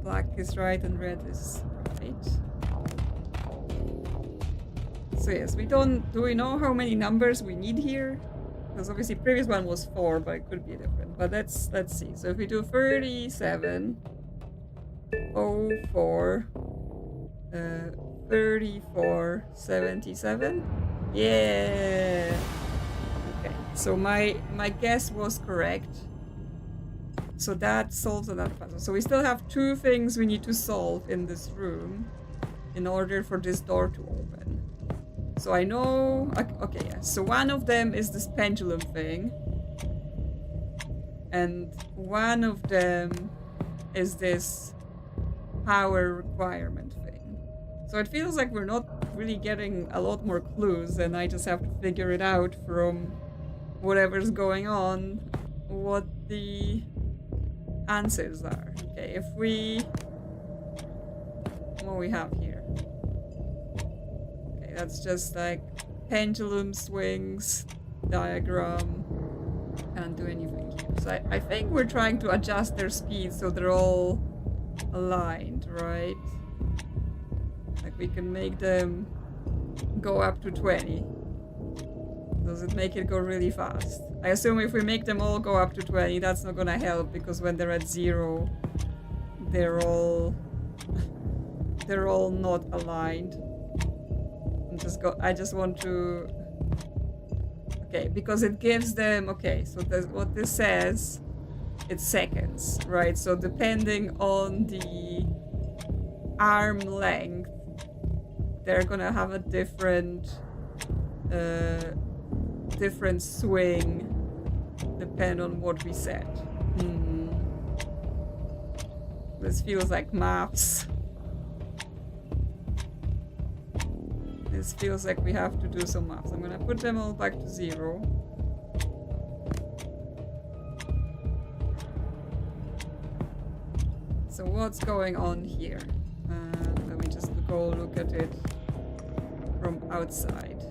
Black is right and red is right. So yes, do we know how many numbers we need here? Because obviously previous one was 4, but it could be different. But let's see. So if we do 37, 04, 34, 77. Yeah. Okay. So my guess was correct. So that solves another puzzle. So we still have 2 things we need to solve in this room in order for this door to open. So I know... Okay, yeah. So one of them is this pendulum thing. And one of them is this power requirement thing. So it feels like we're not really getting a lot more clues, and I just have to figure it out from whatever's going on, what the answers are. Okay, if we... What we have here. That's just like pendulum swings diagram. Can't do anything here. So I think we're trying to adjust their speed so they're all aligned, right? Like we can make them go up to 20. Does it make it go really fast? I assume if we make them all go up to 20, that's not gonna help, because when they're at 0, they're all not aligned. I just want to... Okay, because it gives them... Okay, so what this says, it's seconds, right? So depending on the arm length, they're gonna have a different swing depending on what we set. This feels like maths. This feels like we have to do some maths. I'm gonna put them all back to 0. So what's going on here? Let me just go look at it from outside.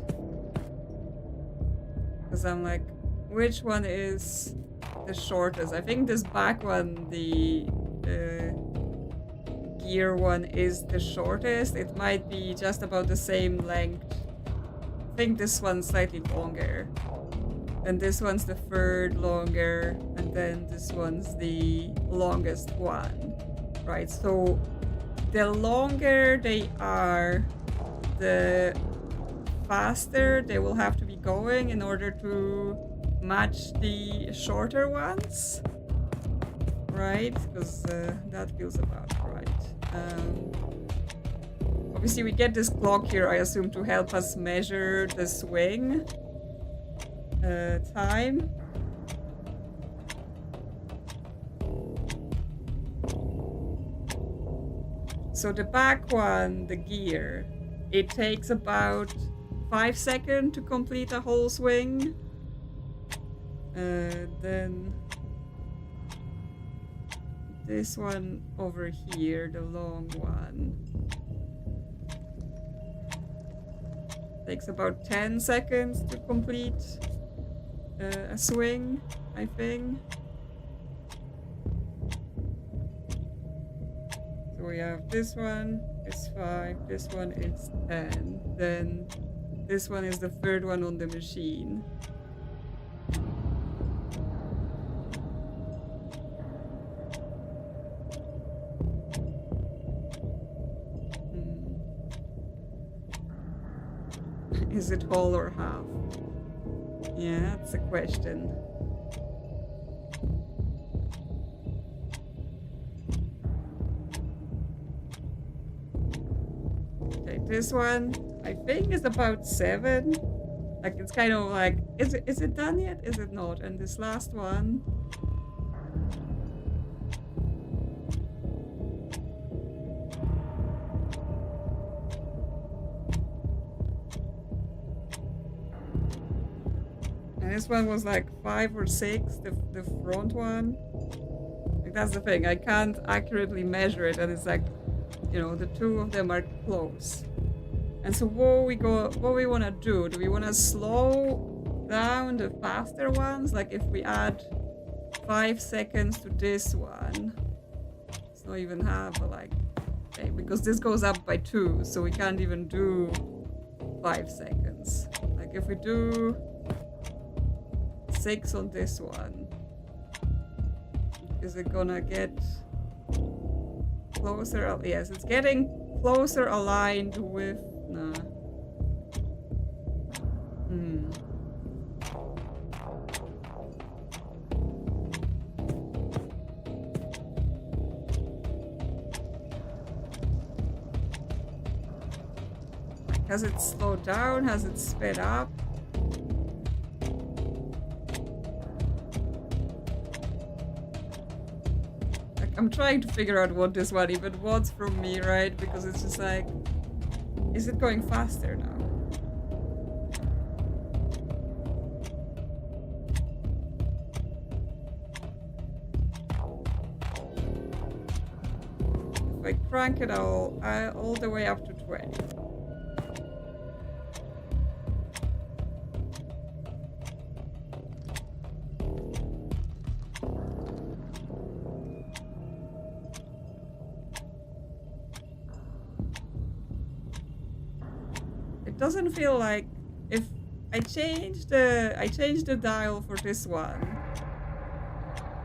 Because I'm like, which one is the shortest? I think this back one, the gear one, is the shortest. It might be just about the same length. I think this one's slightly longer. And this one's the third longer. And then this one's the longest one. Right, so the longer they are, the faster they will have to be going in order to match the shorter ones. Right, because that feels about right. Obviously we get this clock here, I assume, to help us measure the swing time. So the back one, the gear, it takes about 5 seconds to complete a whole swing. Then this one over here, the long one, takes about 10 seconds to complete a swing, I think. So we have this one is 5, this one is 10, then this one is the third one on the machine. Is it whole or half? Yeah, that's a question. Okay, this one I think is about 7. Like it's kind of like, is it done yet? Is it not? And this last one. And this one was like 5 or 6, the front one. Like that's the thing, I can't accurately measure it, and it's like, you know, the two of them are close. And so what we want to do we want to slow down the faster ones? Like if we add 5 seconds to this one, it's not even half, like, okay, because this goes up by 2, so we can't even do 5 seconds. Like if we do 6 on this one, is it gonna get closer? Yes, it's getting closer aligned with. Nah. Has it slowed down? Has it sped up? I'm trying to figure out what this one even wants from me, right? Because it's just like, is it going faster now? If I crank it all the way up to 20. Doesn't feel like, if I change the dial for this one,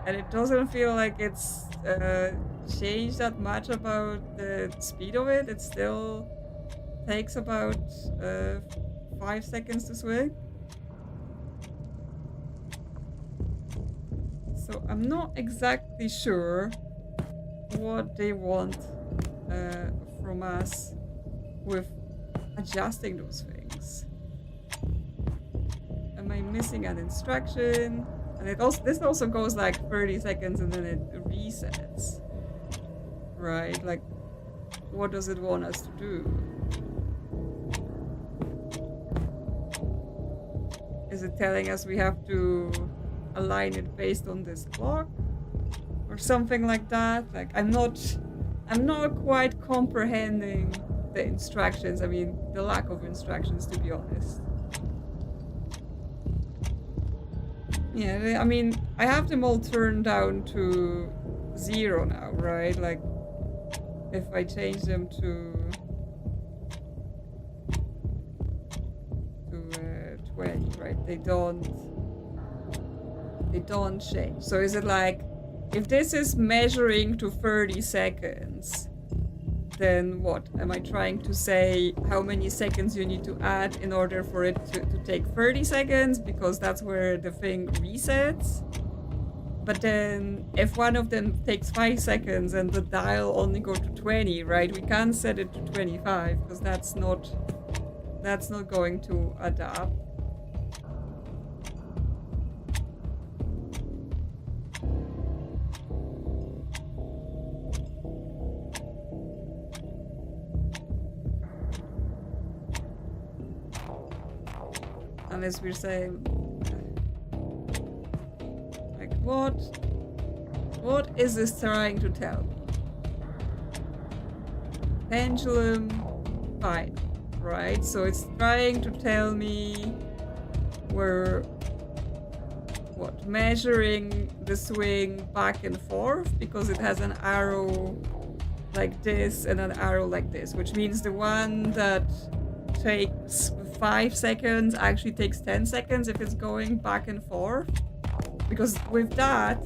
and it doesn't feel like it's changed that much about the speed of it. It still takes about 5 seconds to swing. So I'm not exactly sure what they want from us with adjusting those things. Am I missing an instruction? And this also goes like 30 seconds and then it resets. Right? Like, what does it want us to do? Is it telling us we have to align it based on this clock? Or something like that? Like, I'm not quite comprehending the instructions. I mean, the lack of instructions, to be honest. Yeah, I mean, I have them all turned down to 0 now, right? Like, if I change them to 20, right? They don't change. So is it like, if this is measuring to 30 seconds, then what? Am I trying to say how many seconds you need to add in order for it to take 30 seconds? Because that's where the thing resets. But then if one of them takes 5 seconds and the dial only go to 20, right? We can't set it to 25 because that's not going to adapt. Unless we're saying... Like, what is this trying to tell me? Pendulum, fine, right? So it's trying to tell me we're measuring the swing back and forth because it has an arrow like this and an arrow like this, which means the one that takes 5 seconds actually takes 10 seconds if it's going back and forth. Because with that,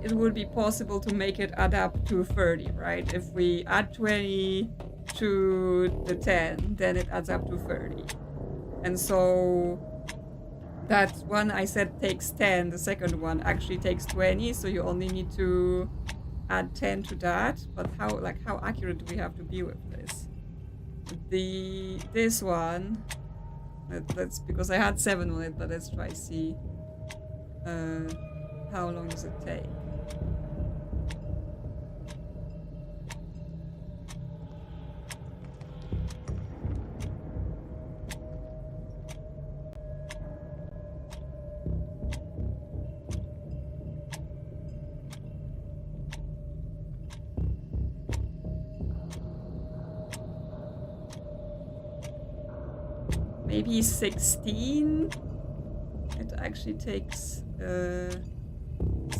it would be possible to make it add up to 30, right? If we add 20 to the 10, then it adds up to 30. And so that one I said takes 10, the second one actually takes 20, so you only need to add 10 to that. But how accurate do we have to be with this? This one, let's because I had 7 on it, but let's try see how long does it take? Maybe 16? It actually takes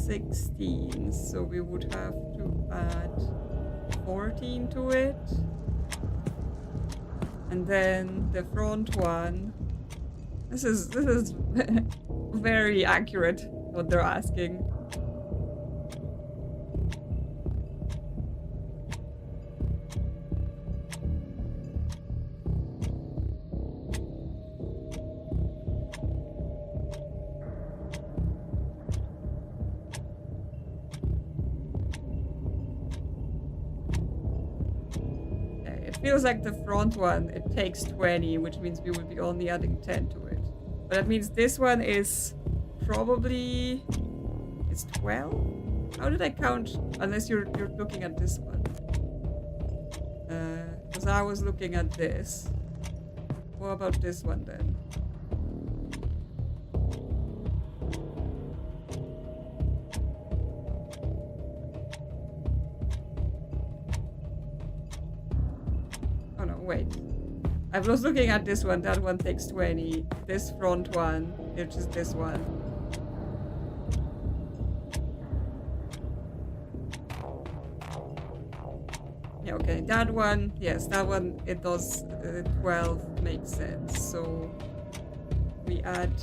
16, so we would have to add 14 to it. And then the front one. This is very accurate what they're asking. Feels like the front one, it takes 20, which means we would be only adding 10 to it. But that means this one is probably... It's 12? How did I count? Unless you're looking at this one. Because I was looking at this. What about this one then? Wait, I was looking at this one. That one takes 20. This front one, which is this one. Yeah, okay. That one, yes, that one, it does 12 makes sense. So we add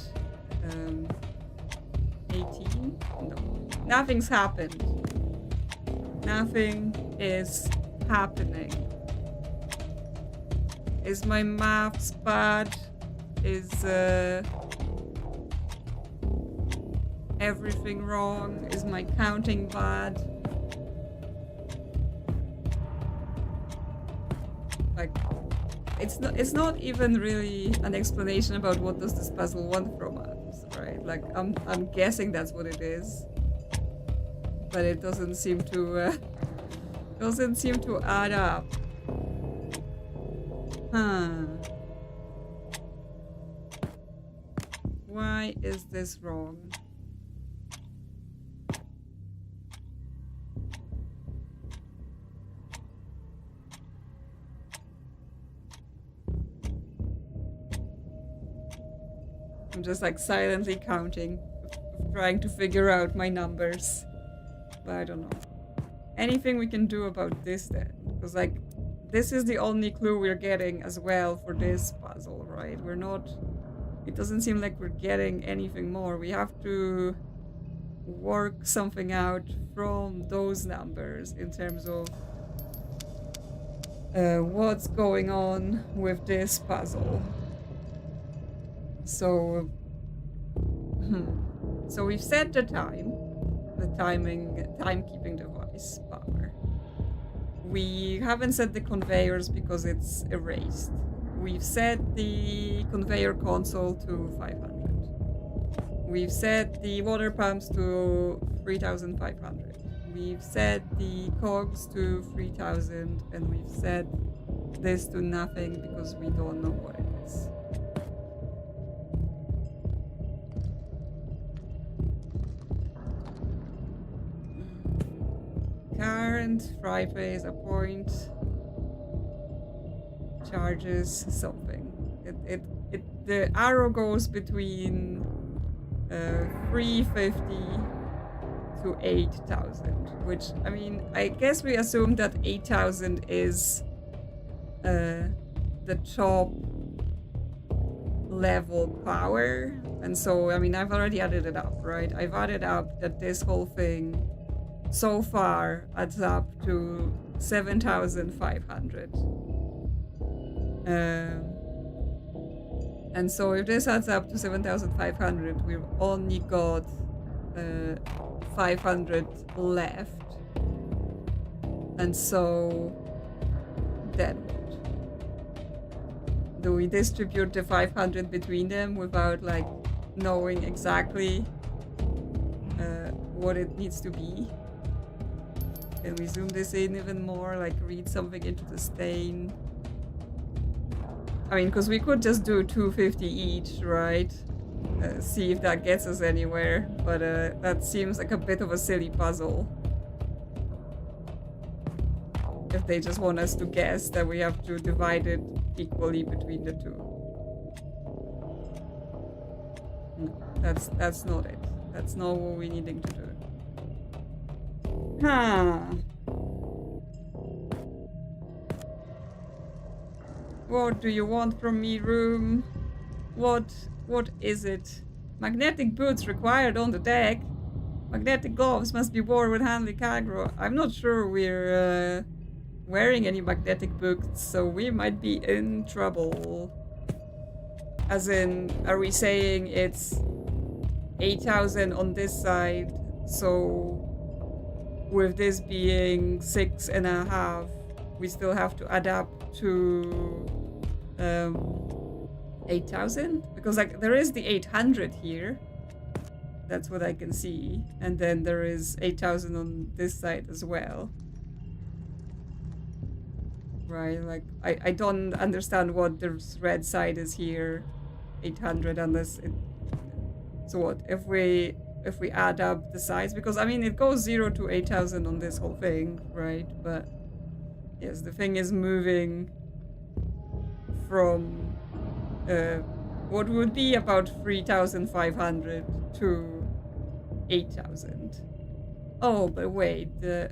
18? No, nothing's happened. Nothing is happening. Is my maths bad? Is everything wrong? Is my counting bad? Like, it's not even really an explanation about what does this puzzle want from us, right? Like, I'm guessing that's what it is, but it doesn't seem to add up. Huh. Why is this wrong? I'm just like silently counting, trying to figure out my numbers. But I don't know. Anything we can do about this then? Because like, this is the only clue we're getting as well for this puzzle, right? We're not... It doesn't seem like we're getting anything more. We have to work something out from those numbers in terms of what's going on with this puzzle. So... So we've set the time. The timekeeping device power. We haven't set the conveyors because it's erased. We've set the conveyor console to 500. We've set the water pumps to 3,500. We've set the cogs to 3,000, and we've set this to nothing because we don't know what it is. Current freight raise a point charges something. The arrow goes between 350 to 8,000, which, I mean, I guess we assume that 8,000 is the top level power. And so, I mean, I've already added it up, right? I've added up that this whole thing so far adds up to 7,500. And so if this adds up to 7,500, we've only got 500 left. And so then what? Do we distribute the 500 between them without like knowing exactly what it needs to be? Can we zoom this in even more, like read something into the stain? I mean, because we could just do 250 each, right? See if that gets us anywhere, but that seems like a bit of a silly puzzle. If they just want us to guess that we have to divide it equally between the two. No, that's not it. That's not what we're needing to do. Huh. What do you want from me, room? What is it? Magnetic boots required on the deck. Magnetic gloves must be worn when handling cargo. I'm not sure we're wearing any magnetic boots, so we might be in trouble. As in, are we saying it's 8,000 on this side, so with this being 6.5, we still have to add up to 8,000? Because like there is the 800 here. That's what I can see. And then there is 8,000 on this side as well. Right, like I don't understand what the red side is here. 800 unless it... So what, if we add up the sides? Because I mean it goes 0 to 8,000 on this whole thing, right? But yes, the thing is moving from what would be about 3,500 to 8,000. Oh, but wait, the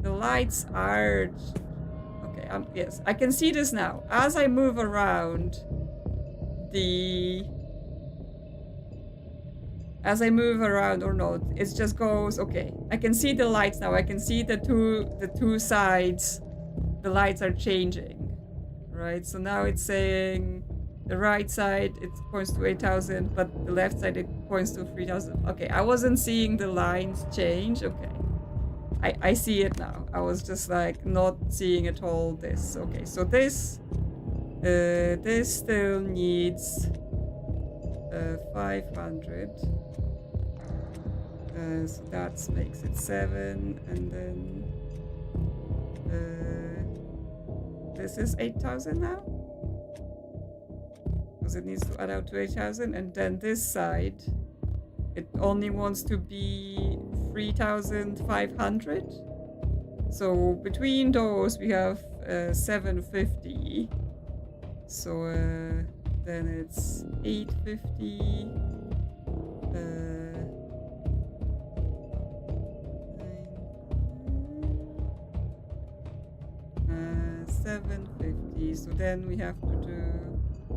lights are... Okay, yes, I can see this now. As I move around, or not, it just goes, okay, I can see the lights now. I can see the two sides, the lights are changing, right? So now it's saying the right side, it points to 8,000, but the left side, it points to 3,000. Okay, I wasn't seeing the lines change. Okay, I see it now. I was just like not seeing at all this. Okay, so this still needs 500. So that makes it 7, and then this is 8,000 now? Because it needs to add out to 8,000, and then this side, it only wants to be 3,500. So between those we have 750. So then it's 850. 750. So then we have to do...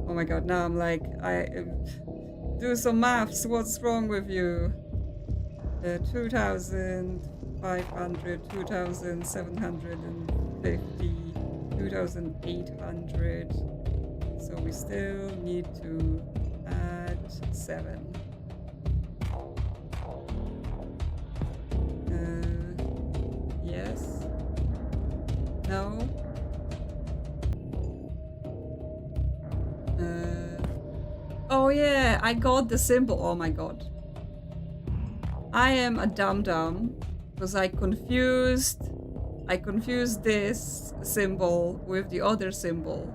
Oh my god, now I'm like, do some maths. What's wrong with you? 2,500, 2,750, 2,800. So we still need to add 7. Yes? No? Oh yeah, I got the symbol. Oh my god. I am a dum-dum because I confused I confused this symbol with the other symbol.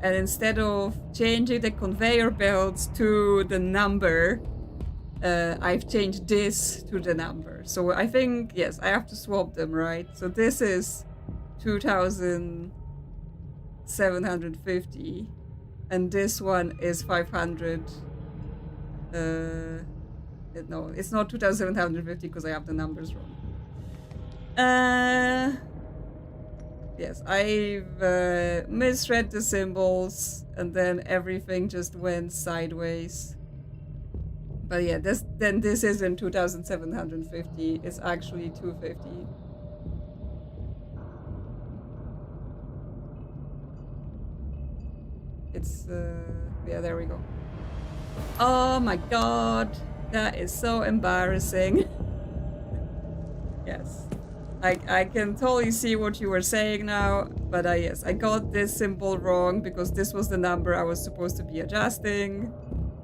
And instead of changing the conveyor belts to the number, I've changed this to the number. So I think, yes, I have to swap them, right? So this is 2,750. And this one is 500. No, it's not 2,750 because I have the numbers wrong. Yes, I've misread the symbols and then everything just went sideways. But yeah, this isn't 2,750, it's actually 250. It's, yeah, there we go. Oh my god, that is so embarrassing. Yes. I can totally see what you were saying now, but yes, I got this symbol wrong because this was the number I was supposed to be adjusting.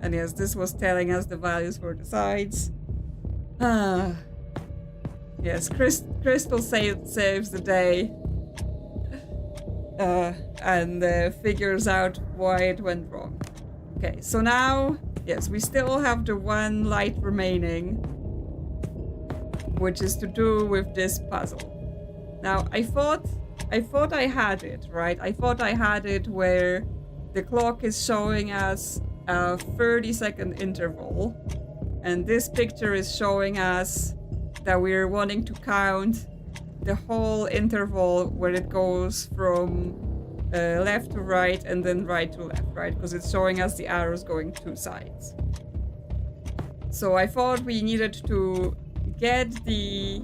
And yes, this was telling us the values for the sides. Yes, Crystal saves the day. And figures out why it went wrong. Okay, so now, yes, we still have the one light remaining, which is to do with this puzzle. Now, I thought I had it, right? I thought I had it where the clock is showing us a 30-second interval, and this picture is showing us that we're wanting to count the whole interval where it goes from left to right and then right to left, right? Because it's showing us the arrows going two sides. So I thought we needed to get the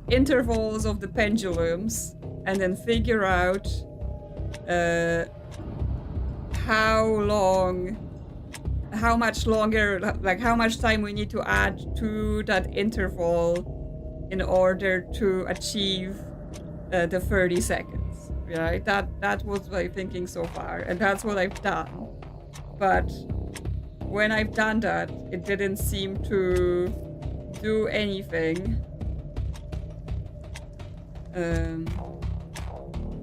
intervals of the pendulums and then figure out how much longer, like how much time we need to add to that interval in order to achieve the 30 seconds, right? That was my thinking so far, and that's what I've done. But when I've done that, it didn't seem to do anything.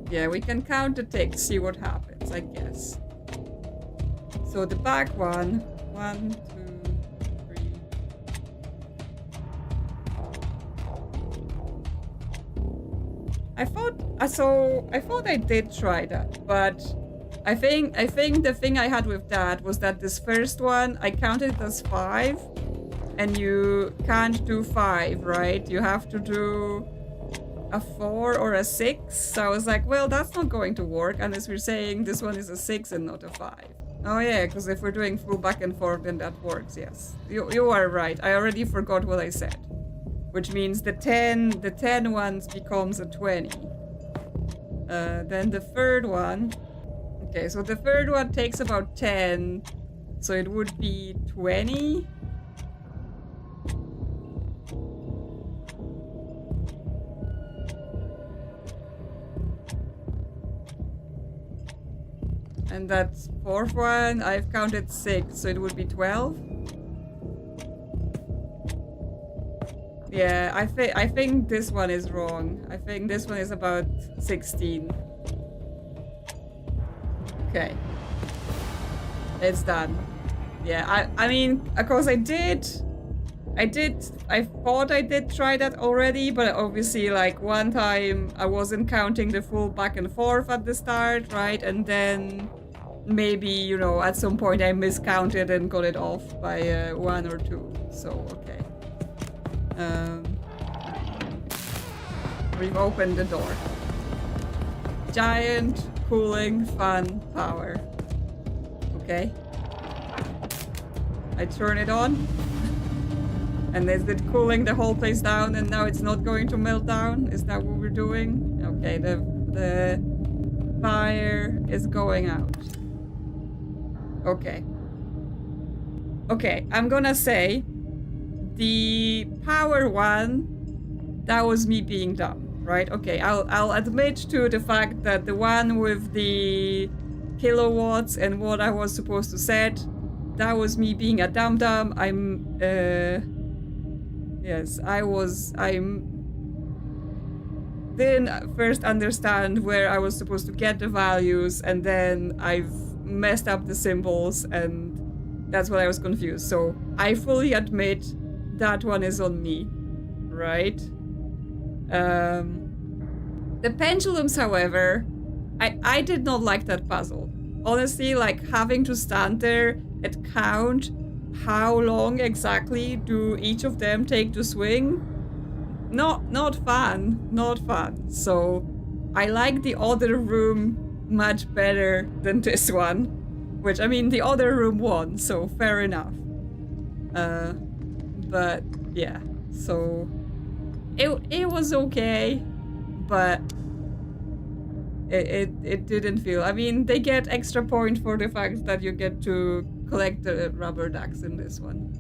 Yeah, we can count the ticks, see what happens, I guess. So the back one, 1, 2, 3. I thought I did try that, but I think the thing I had with that was that this first one I counted it as 5, and you can't do 5, right? You have to do a 4 or a 6. So I was like, well, that's not going to work unless we're saying this one is a 6 and not a 5. Oh yeah, because if we're doing full back and forth, then that works. Yes, you are right. I already forgot what I said, which means the 10 ones becomes a 20. Then the third one. Okay, so the third one takes about 10, so it would be 20. And that fourth one, I've counted 6, so it would be 12. Yeah, I think this one is wrong. I think this one is about 16. Okay. It's done. Yeah, I mean, of course I thought I did try that already, but obviously, like, one time I wasn't counting the full back and forth at the start, right? And then maybe, you know, at some point I miscounted and got it off by 1 or 2. So, okay. We've opened the door. Giant, cooling, fun, power. Okay. I turn it on. And is it cooling the whole place down and now it's not going to melt down? Is that what we're doing? Okay, the fire is going out. Okay. Okay, I'm gonna say the power one, that was me being dumb, right? Okay, I'll admit to the fact that the one with the kilowatts and what I was supposed to set, that was me being a dum-dum. Yes, didn't first understand where I was supposed to get the values, and then I've messed up the symbols, and that's why I was confused. So I fully admit that one is on me, right? The pendulums, however, I did not like that puzzle. Honestly, like having to stand there and count how long exactly do each of them take to swing. Not fun. So I like the other room much better than this one, which, I mean, the other room won, so fair enough. But yeah, so it was okay, but it didn't feel. I mean, they get extra point for the fact that you get to collect the rubber ducks in this one.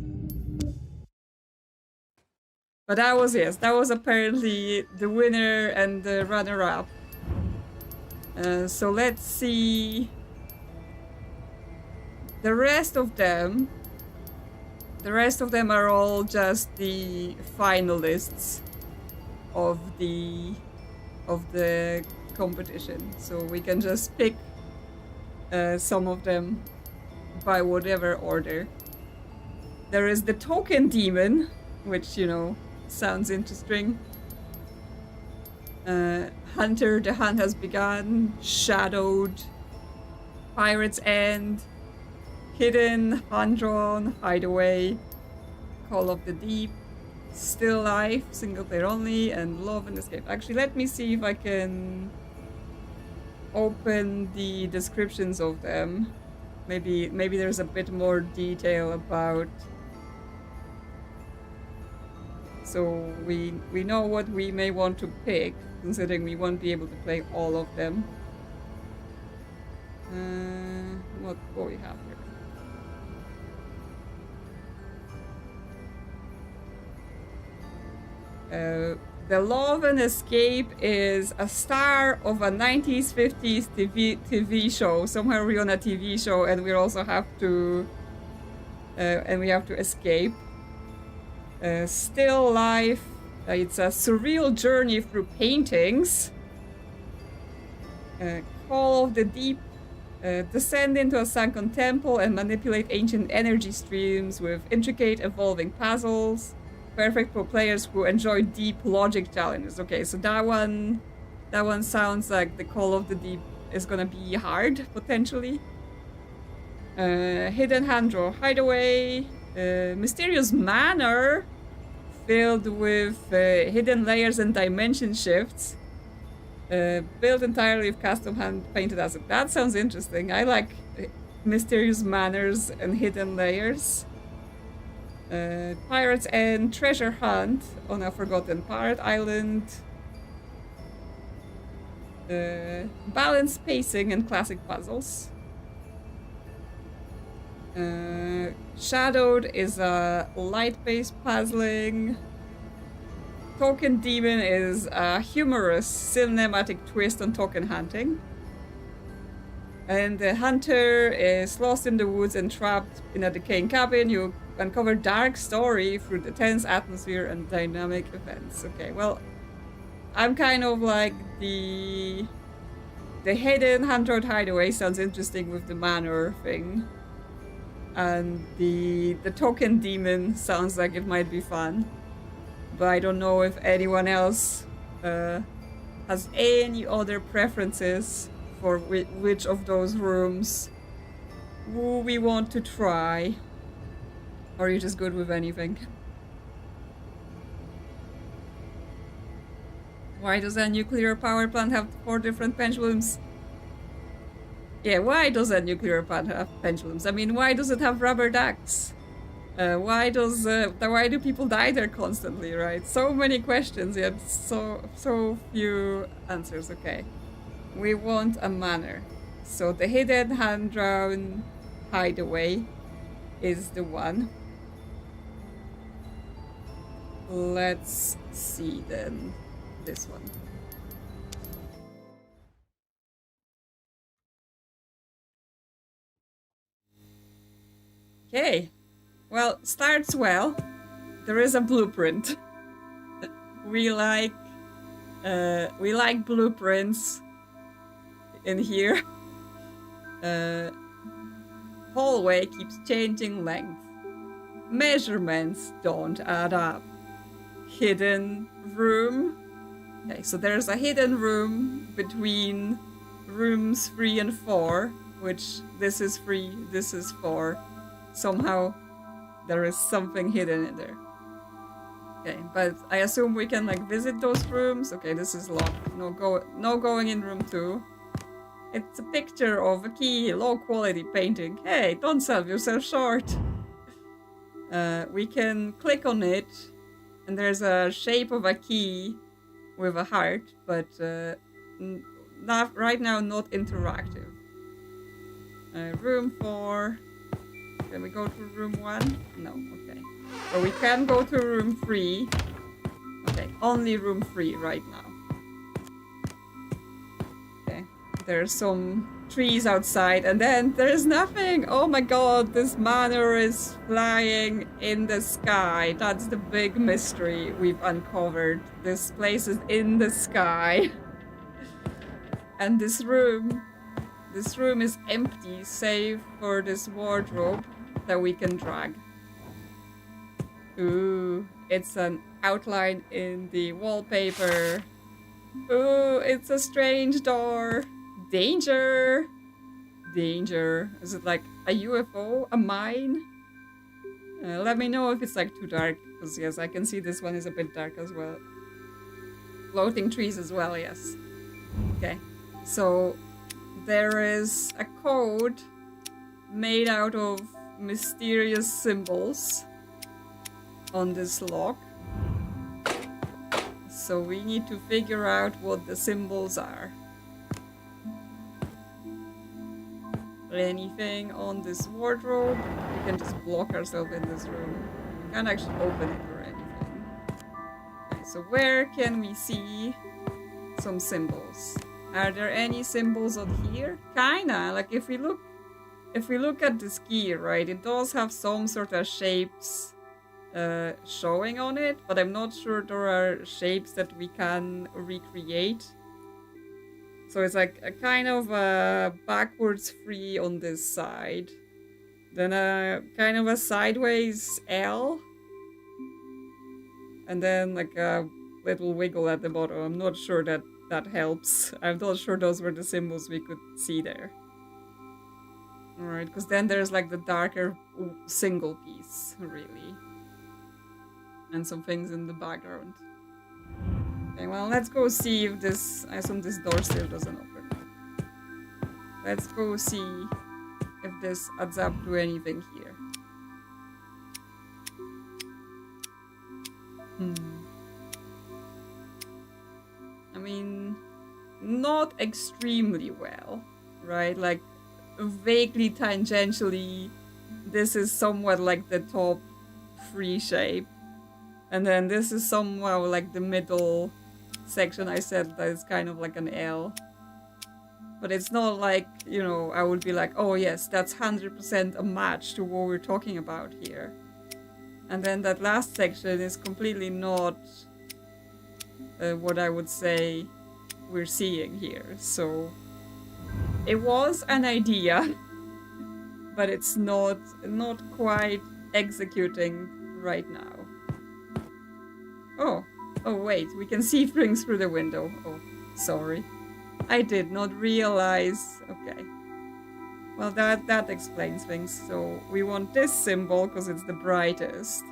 But that was, yes, that was apparently the winner and the runner-up. So let's see the rest of them. The rest of them are all just the finalists of the competition. So we can just pick some of them by whatever order. There is the token demon, which, you know, sounds interesting. Hunter, the hunt has begun. Shadowed, Pirate's End, Hidden, Hand-Drawn, Hideaway, Call of the Deep, Still Life, single player only, and Love and Escape. Actually, let me see if I can open the descriptions of them. Maybe there's a bit more detail about. So we know what we may want to pick, considering we won't be able to play all of them. What do we have here? The Love and Escape is a star of a 90s, 50s TV show. Somewhere we're on a TV show, and we also have to escape. Still Life, it's a surreal journey through paintings. Call of the Deep, descend into a sunken temple and manipulate ancient energy streams with intricate evolving puzzles. Perfect for players who enjoy deep logic challenges. Okay, so that one sounds like the Call of the Deep is gonna be hard, potentially. Hidden Hand-Draw, Hideaway, Mysterious Manor, filled with hidden layers and dimension shifts. Built entirely with custom hand-painted assets. That sounds interesting. I like mysterious manors and hidden layers. Pirates and Treasure Hunt on a Forgotten Pirate Island. Balanced pacing and classic puzzles. Shadowed is a light-based puzzling. Token Demon is a humorous cinematic twist on token hunting. And the Hunter is lost in the woods and trapped in a decaying cabin. You uncover dark story through the tense atmosphere and dynamic events. Okay, well, I'm kind of like the Hidden Hand-Drawn Hideaway sounds interesting with the manor thing. And the Token Demon sounds like it might be fun. But I don't know if anyone else has any other preferences for which of those rooms we want to try. Or are you just good with anything? Why does a nuclear power plant have 4 different pendulums? Yeah, why does a nuclear plant have pendulums? I mean, why does it have rubber ducks? Why do people die there constantly, right? So many questions, yet so few answers. Okay, we want a manor. So the Hidden Hand-Drawn Hideaway is the one. Let's see then this one. Okay. Well, starts well. There is a blueprint. We like We like blueprints in here. Hallway keeps changing length. Measurements don't add up. Hidden room. Okay, so there's a hidden room between rooms 3 and 4, which this is 3, this is 4. Somehow there is something hidden in there. Okay, but I assume we can like visit those rooms. Okay, this is locked. No going in room 2. It's a picture of a key, low quality painting. Hey, don't sell yourself short. We can click on it, and there's a shape of a key with a heart, but not right now, not interactive. Room 4. Can we go to room 1? No, okay. But we can go to room 3. Okay, only room 3 right now. Okay, there's some trees outside, and then there's nothing! Oh my god, this manor is flying in the sky. That's the big mystery we've uncovered. This place is in the sky. And this room is empty, save for this wardrobe that we can drag. Ooh, it's an outline in the wallpaper. Ooh, it's a strange door. Danger! Danger. Is it like a UFO? A mine? Let me know if it's like too dark, because yes, I can see this one is a bit dark as well. Floating trees as well, yes. Okay, so there is a code made out of mysterious symbols on this lock. So we need to figure out what the symbols are. Anything on this wardrobe? We can just block ourselves in this room. We can't actually open it or anything. Okay, so where can we see some symbols? Are there any symbols on here? Kinda, like if we look at this key, right, it does have some sort of shapes showing on it, but I'm not sure there are shapes that we can recreate. So it's like a kind of a backwards 3 on this side. Then a kind of a sideways L. And then like a little wiggle at the bottom. I'm not sure that helps. I'm not sure those were the symbols we could see there. Alright, because then there's like the darker single piece, really. And some things in the background. Okay, well, let's go see if this... I assume this door still doesn't open. Let's go see if this adds up to anything here. I mean, not extremely well, right? Like, vaguely tangentially, this is somewhat like the top 3 shape. And then this is somehow like the middle section I said that is kind of like an L. But it's not like, you know, I would be like, oh yes, that's 100% a match to what we're talking about here. And then that last section is completely not what I would say we're seeing here. So it was an idea, but it's not quite executing right now. Oh wait, we can see things through the window. Oh, sorry. I did not realize. Okay. Well, that explains things. So we want this symbol because it's the brightest.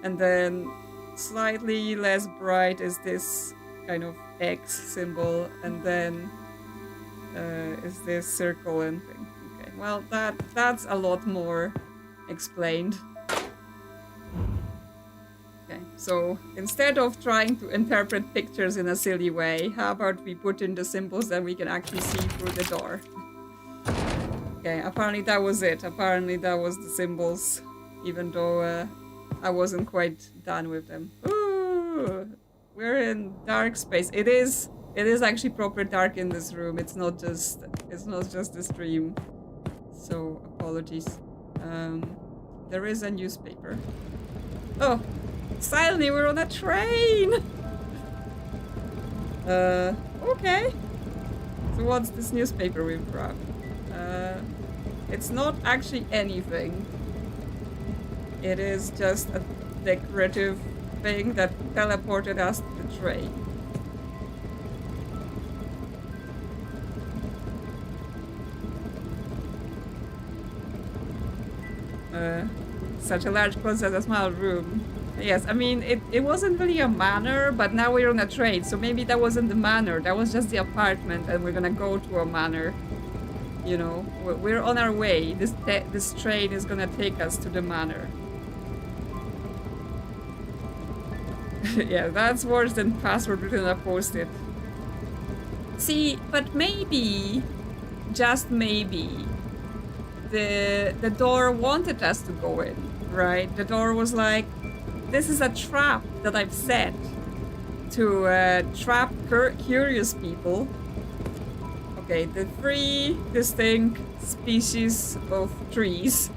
And then slightly less bright is this kind of X symbol. And then is this circle and thing. Okay, well, that's a lot more explained. Okay, so instead of trying to interpret pictures in a silly way, how about we put in the symbols that we can actually see through the door? Okay, apparently that was it. Apparently that was the symbols, even though I wasn't quite done with them. Ooh, we're in dark space. It is actually proper dark in this room. It's not just the stream. So apologies. There is a newspaper. Oh. Suddenly we're on a train! Okay. So what's this newspaper we've grabbed? It's not actually anything. It is just a decorative thing that teleported us to the train. Such a large closet as a small room. Yes, I mean, it wasn't really a manor, but now we're on a train, so maybe that wasn't the manor, that was just the apartment, and we're gonna go to a manor. You know, we're on our way. This train is gonna take us to the manor. Yeah, that's worse than password written on a post-it. See, but maybe, just maybe, the door wanted us to go in, right? The door was like, this is a trap that I've set to trap curious people. Okay, the 3 distinct species of trees.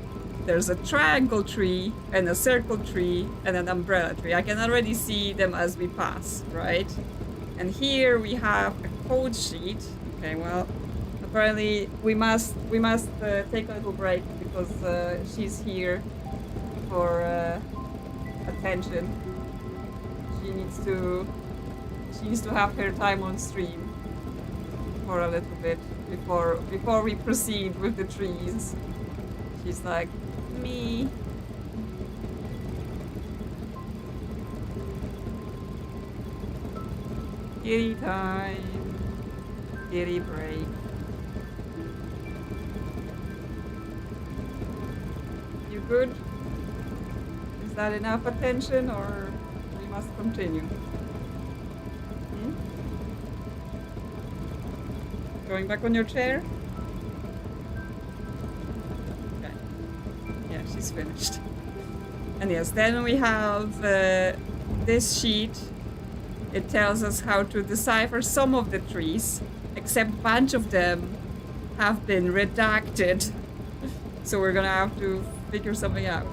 There's a triangle tree, and a circle tree, and an umbrella tree. I can already see them as we pass, right? And here we have a code sheet. Okay, well, apparently we must take a little break because she's here for attention. She needs to have her time on stream for a little bit before we proceed with the trees. She's like, me. Kitty time. Kitty break. You good? Is that enough attention, or we must continue? Going back on your chair? Okay. Yeah, she's finished. And yes, then we have this sheet. It tells us how to decipher some of the trees, except a bunch of them have been redacted. So we're gonna have to figure something out.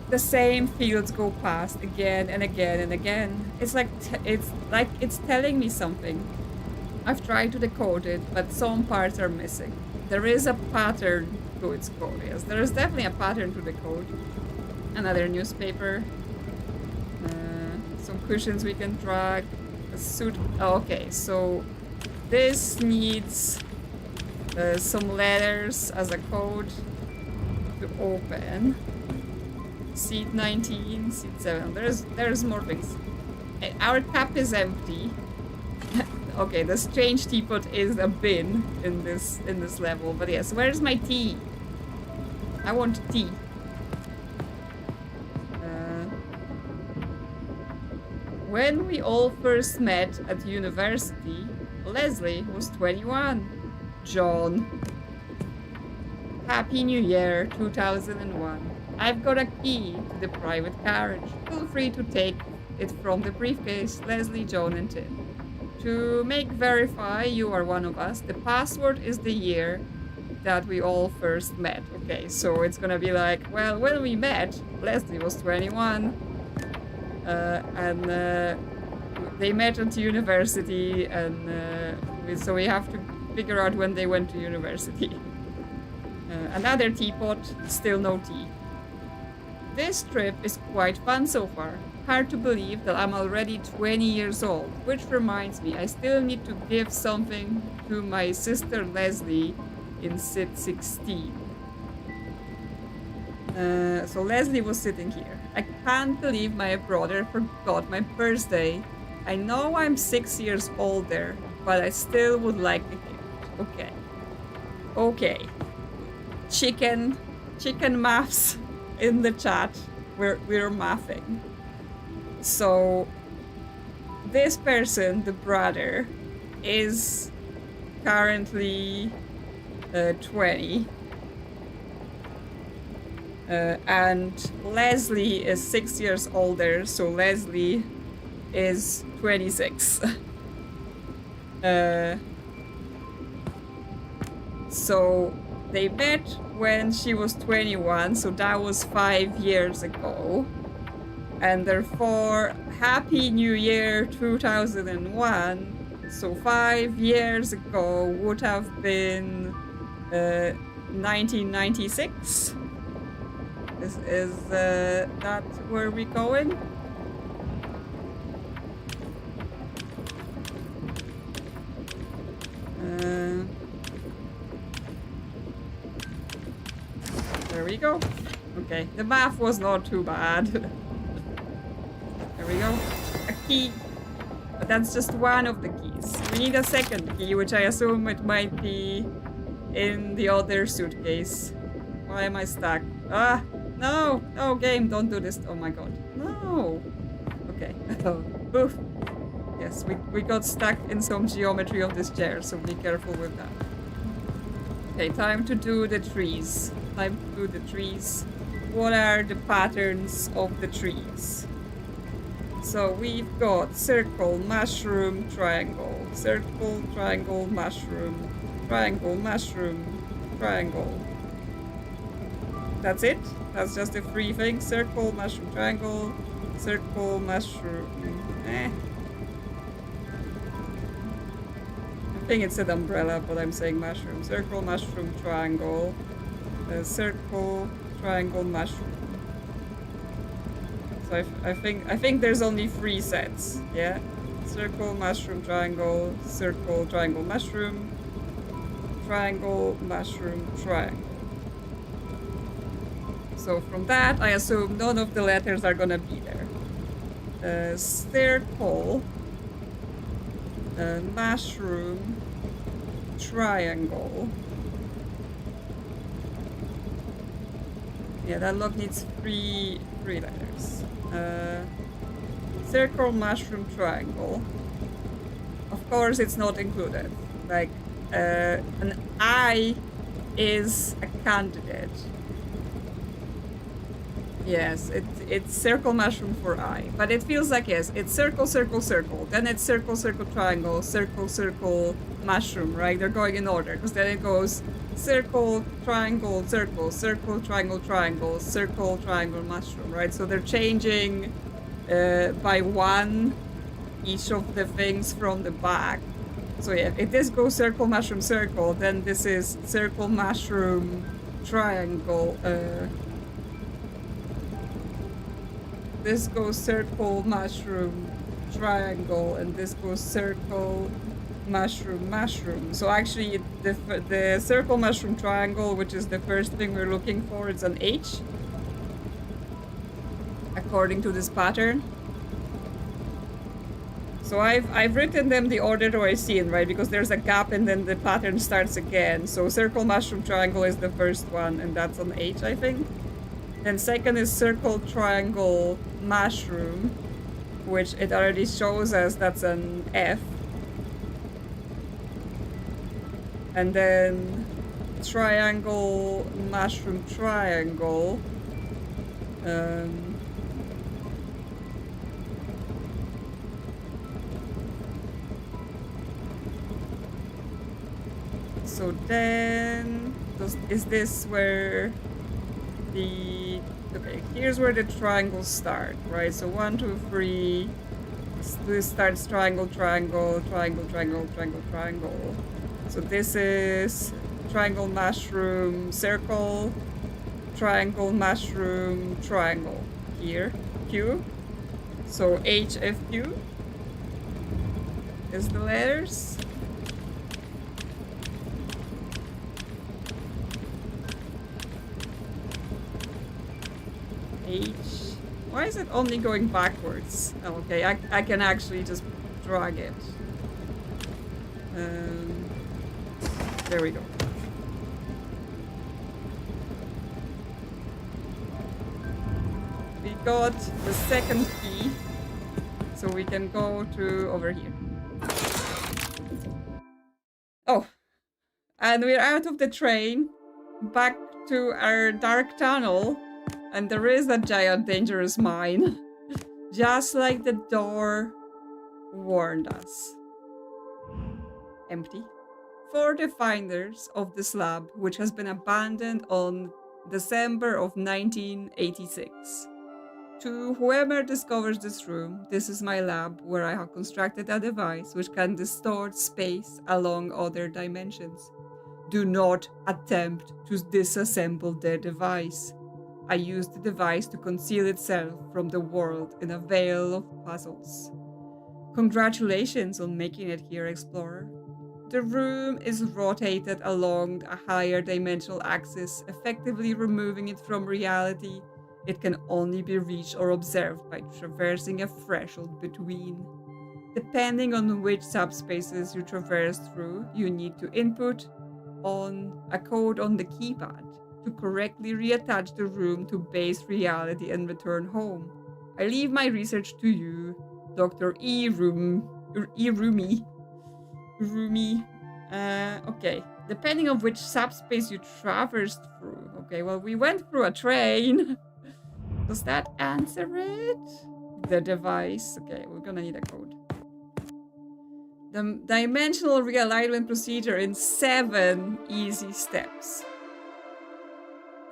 The same fields go past again and again and again. It's like it's telling me something. I've tried to decode it, but some parts are missing. There is a pattern to its code, yes. There is definitely a pattern to the code. Another newspaper. Some cushions we can drag. A suit. Oh, okay, so this needs some letters as a code to open. Seat 19, seat 7. There's more things. Our cup is empty. Okay, the strange teapot is a bin in this level, but yes, where's my tea? I want tea. When we all first met at university, Leslie was 21. John. Happy New Year, 2001. I've got a key to the private carriage. Feel free to take it from the briefcase, Leslie, John, and Tim. To make verify you are one of us, the password is the year that we all first met. Okay, so it's gonna be like, well, when we met, Leslie was 21, and they met at university, and so we have to figure out when they went to university. Another teapot, still no tea. This trip is quite fun so far. Hard to believe that I'm already 20 years old, which reminds me, I still need to give something to my sister Leslie in sit 16. So Leslie was sitting here. I can't believe my brother forgot my birthday. I know I'm 6 years older, but I still would like a gift. Okay. Okay. Chicken maths in the chat. We're mathing. So this person, the brother, is currently 20. And Leslie is 6 years older, so Leslie is 26. So they met when she was 21, so that was 5 years ago. And therefore, Happy New Year 2001. So 5 years ago would have been 1996. Is that where we're going? There we go. Okay, the math was not too bad. There we go. A key. But that's just one of the keys. We need a second key, which I assume it might be in the other suitcase. Why am I stuck? Ah! No! No, game, don't do this. Oh my god. No! Okay. Oof. Yes, we got stuck in some geometry of this chair, so be careful with that. Okay, time to do the trees. Time to do the trees. What are the patterns of the trees? So we've got circle, mushroom, triangle. Circle, triangle, mushroom. Triangle, mushroom, triangle. That's it? That's just the three things? Circle, mushroom, triangle. Circle, mushroom. I think it said umbrella, but I'm saying mushroom. Circle, mushroom, triangle. Circle, triangle, mushroom. So I think there's only 3 sets. Yeah, circle, mushroom, triangle, circle, triangle, mushroom, triangle, mushroom, triangle. So from that, I assume none of the letters are gonna be there. Circle, mushroom, triangle. Yeah, that lock needs three letters. Circle, mushroom, triangle. Of course, it's not included. Like, an I is a candidate. Yes, it's circle, mushroom for I. But it feels like, yes, it's circle, circle, circle. Then it's circle, circle, triangle, circle, circle, mushroom, right? They're going in order. Because then it goes circle, triangle, circle, circle, triangle, triangle, circle, triangle, mushroom, right? So they're changing by 1 each of the things from the back. So yeah, if this goes circle, mushroom, circle, then this is circle, mushroom, triangle. This goes circle, mushroom, triangle, and this goes circle, mushroom, mushroom. So actually, the circle, mushroom, triangle, which is the first thing we're looking for, it's an H, according to this pattern. So I've written them the order that I've seen, right? Because there's a gap and then the pattern starts again. So circle, mushroom, triangle is the first one, and that's an H, I think. Then second is circle, triangle, mushroom, which it already shows us that's an F. And then triangle, mushroom, triangle. So then, is this where the... Okay, here's where the triangles start, right? So 1, 2, 3. This starts triangle, triangle, triangle, triangle, triangle, triangle. So this is triangle, mushroom, circle, triangle, mushroom, triangle. Here, Q. So H, F, Q is the letters. H. Why is it only going backwards? Oh, okay, I can actually just drag it. There we go. We got the second key, so we can go to over here. Oh, and we're out of the train, back to our dark tunnel. And there is that giant dangerous mine. Just like the door warned us. Empty. For the finders of the slab, which has been abandoned on December of 1986. To whoever discovers this room, this is my lab where I have constructed a device which can distort space along other dimensions. Do not attempt to disassemble the device. I used the device to conceal itself from the world in a veil of puzzles. Congratulations on making it here, Explorer. The room is rotated along a higher dimensional axis, effectively removing it from reality. It can only be reached or observed by traversing a threshold between. Depending on which subspaces you traverse through, you need to input on a code on the keypad to correctly reattach the room to base reality and return home. I leave my research to you, Dr. Rumi. Okay. Depending on which subspace you traversed through. Okay, well, we went through a train. Does that answer it? The device. Okay, we're gonna need a code. The dimensional realignment procedure in 7 easy steps.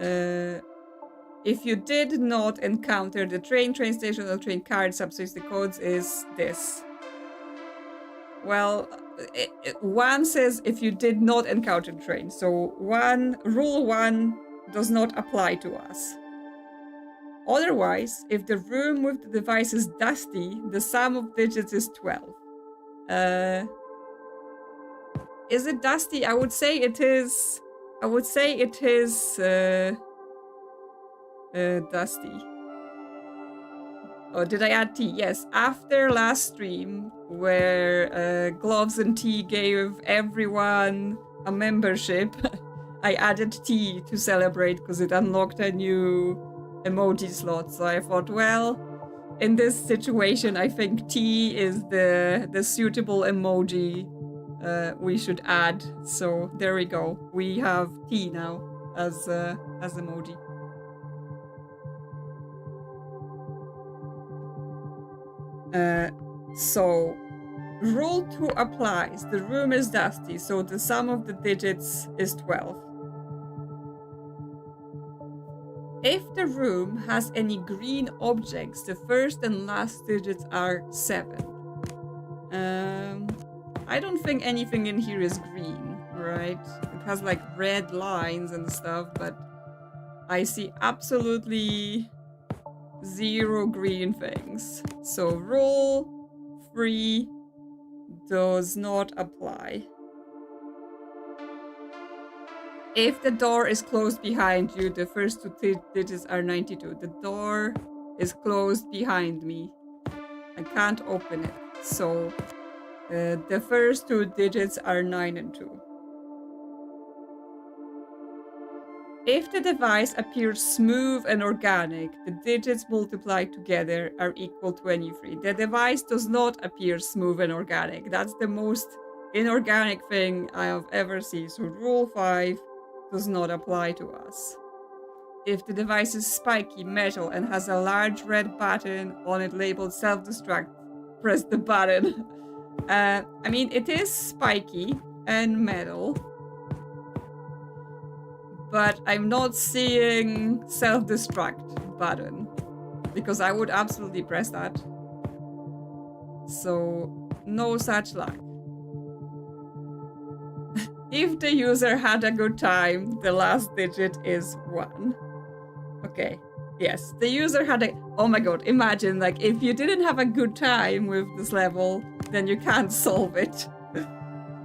If you did not encounter the train station, or train car subspace, the codes is this. Well, one says if you did not encounter the train. So rule 1 does not apply to us. Otherwise, if the room with the device is dusty, the sum of digits is 12. Is it dusty? I would say it is dusty. Oh, did I add tea? Yes. After last stream, where Gloves and Tea gave everyone a membership, I added tea to celebrate because it unlocked a new emoji slot. So I thought, well, in this situation, I think tea is the suitable emoji we should add. So there we go. We have tea now as emoji. So rule 2 applies. The room is dusty, so the sum of the digits is 12. If the room has any green objects, the first and last digits are 7. I don't think anything in here is green, right? It has like red lines and stuff, but I see absolutely 0 green things. So rule 3 does not apply. If the door is closed behind you, the first 2 digits are 92. The door is closed behind me. I can't open it. So the first 2 digits are 9 and 2. If the device appears smooth and organic, the digits multiplied together are equal to 23. The device does not appear smooth and organic. That's the most inorganic thing I have ever seen. So rule 5 does not apply to us. If the device is spiky, metal, and has a large red button on it labeled self-destruct, press the button. I mean, it is spiky and metal, but I'm not seeing self-destruct button because I would absolutely press that. So no such luck. If the user had a good time, the last digit is 1. Okay, yes, the user had a... Oh my god, imagine, like, if you didn't have a good time with this level, then you can't solve it.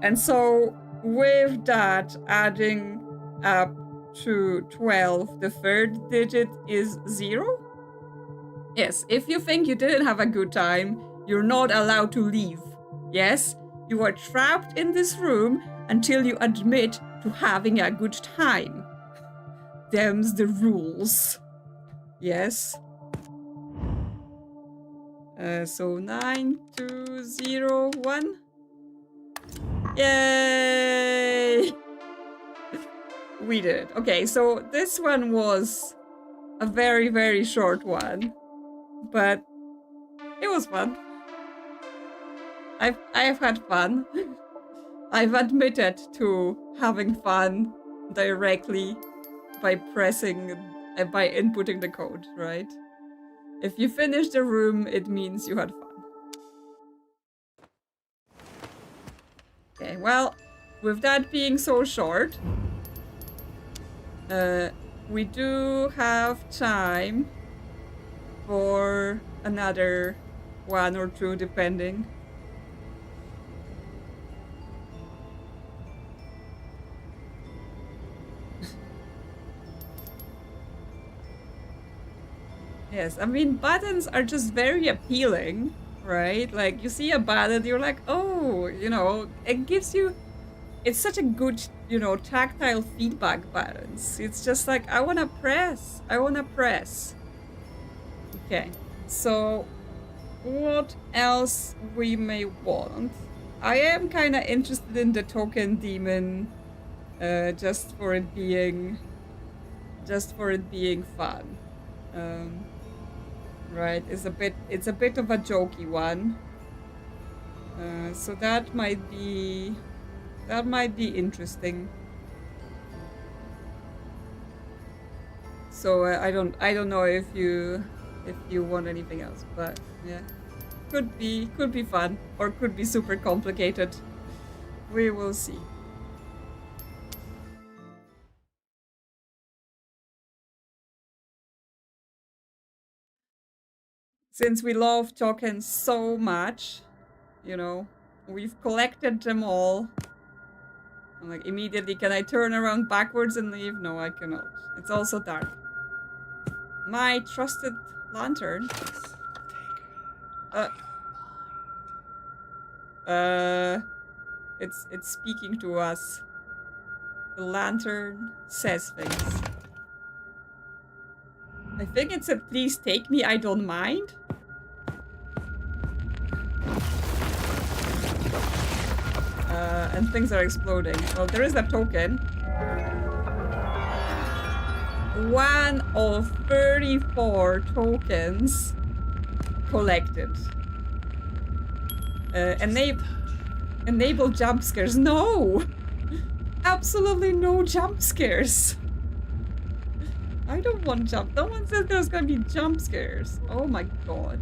And so, with that, adding up to 12, the third digit is 0? Yes, if you think you didn't have a good time, you're not allowed to leave. Yes, you are trapped in this room until you admit to having a good time. Them's the rules. Yes. So 9201. Yay! We did. Okay, so this one was a very, very short one, but it was fun. I've had fun. I've admitted to having fun directly by inputting the code, right? If you finish the room, it means you had fun. Okay, well, with that being so short, we do have time for another one or two, depending. Yes, I mean, buttons are just very appealing, right? Like, you see a button, you're like, oh, you know, it gives you... It's such a good, you know, tactile feedback buttons. It's just like, I want to press. I want to press. Okay, so what else we may want? I am kind of interested in the token demon, just for it being fun. Right, it's a bit of a jokey one. So that might be interesting. So I don't know if you want anything else, but yeah, could be fun or could be super complicated. We will see. Since we love tokens so much, you know, we've collected them all. I'm like, immediately, can I turn around backwards and leave? No, I cannot. It's also dark. My trusted lantern. It's speaking to us. The lantern says things. I think it said, please take me, I don't mind. And things are exploding. Well, there is a token. 1 of 34 tokens collected. Enable jump scares. No! Absolutely no jump scares. I don't want jump. No one said there's gonna be jump scares. Oh my god.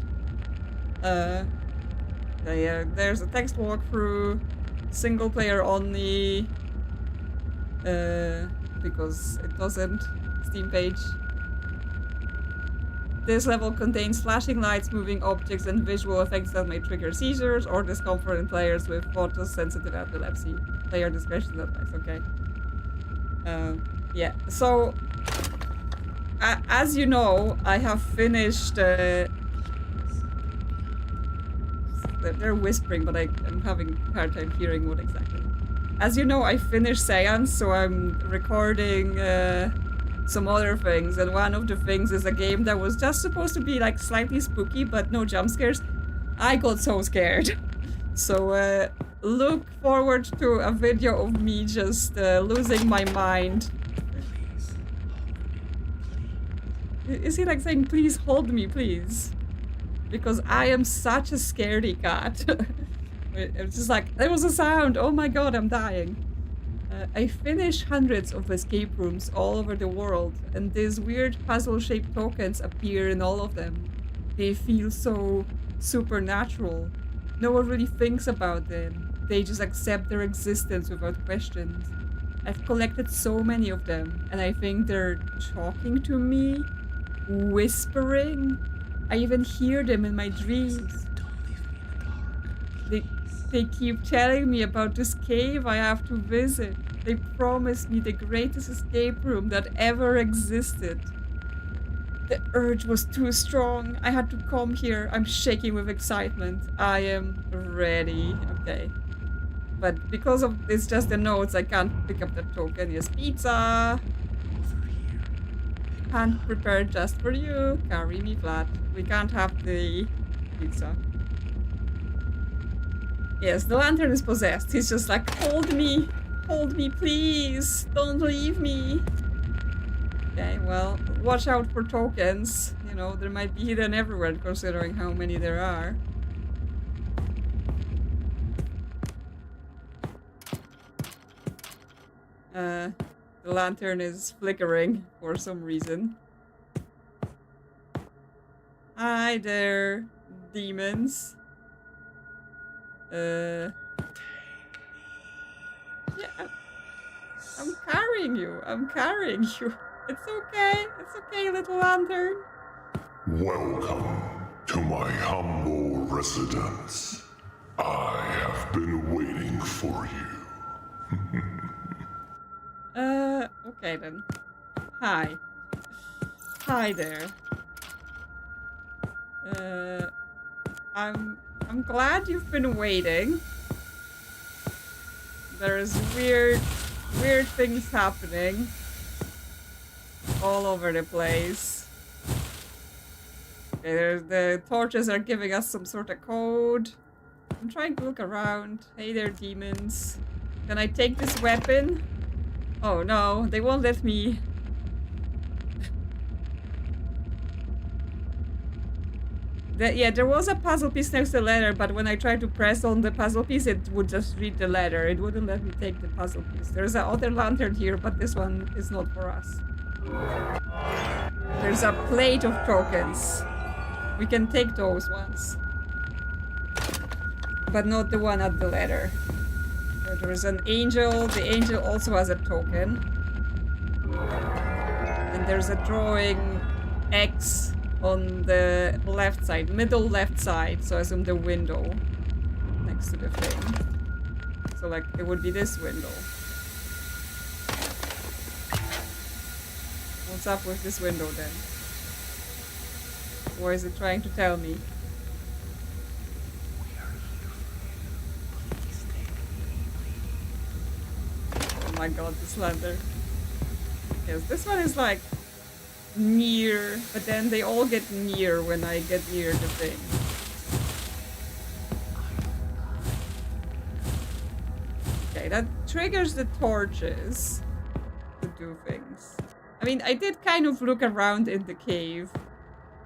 There's a text walkthrough. Single player only. Because it doesn't. Steam page. This level contains flashing lights, moving objects, and visual effects that may trigger seizures or discomfort in players with photosensitive epilepsy. Player discretion advice, okay. Yeah, so... as you know, I have finished... they're whispering, but I'm having a hard time hearing what exactly. As you know, I finished Seance, so I'm recording... some other things, and one of the things is a game that was just supposed to be like slightly spooky but no jump scares. I got so scared. So look forward to a video of me just losing my mind. Is he like saying, please hold me, please? Because I am such a scaredy cat. It's just like, there was a sound, oh my god, I'm dying. I finished hundreds of escape rooms all over the world, and these weird puzzle-shaped tokens appear in all of them. They feel so supernatural. No one really thinks about them. They just accept their existence without questions. I've collected so many of them, and I think they're talking to me, whispering. I even hear them in my dreams. They keep telling me about this cave I have to visit. They promised me the greatest escape room that ever existed. The urge was too strong. I had to come here. I'm shaking with excitement. I am ready. Okay. But because of it's just the notes, I can't pick up the token. Yes, pizza. Hand prepared just for you. Carry me flat. We can't have the pizza. Yes, the lantern is possessed. He's just like, hold me, please, don't leave me. Okay, well, watch out for tokens. You know, there might be hidden everywhere considering how many there are. The lantern is flickering for some reason. Hi there, demons. Yeah, I'm carrying you. I'm carrying you. It's okay. It's okay, little lantern. Welcome to my humble residence. I have been waiting for you. Okay then. Hi. Hi there. I'm glad you've been waiting. There's weird things happening all over the place. Okay, the torches are giving us some sort of code. I'm trying to look around. Hey there, demons. Can I take this weapon? Oh no, they won't let me. Yeah, there was a puzzle piece next to the letter, but when I tried to press on the puzzle piece, it would just read the letter. It wouldn't let me take the puzzle piece. There's another lantern here, but this one is not for us. There's a plate of tokens. We can take those ones. But not the one at the letter. There's an angel. The angel also has a token. And there's a drawing X on the left side, middle left side, so I assume the window next to the thing. So like it would be this window. What's up with this window then? What is it trying to tell me? Oh my god, this lantern. Yes, this one is like near, but then they all get near when I get near the thing. Okay, that triggers the torches to do things. I mean, I did kind of look around in the cave,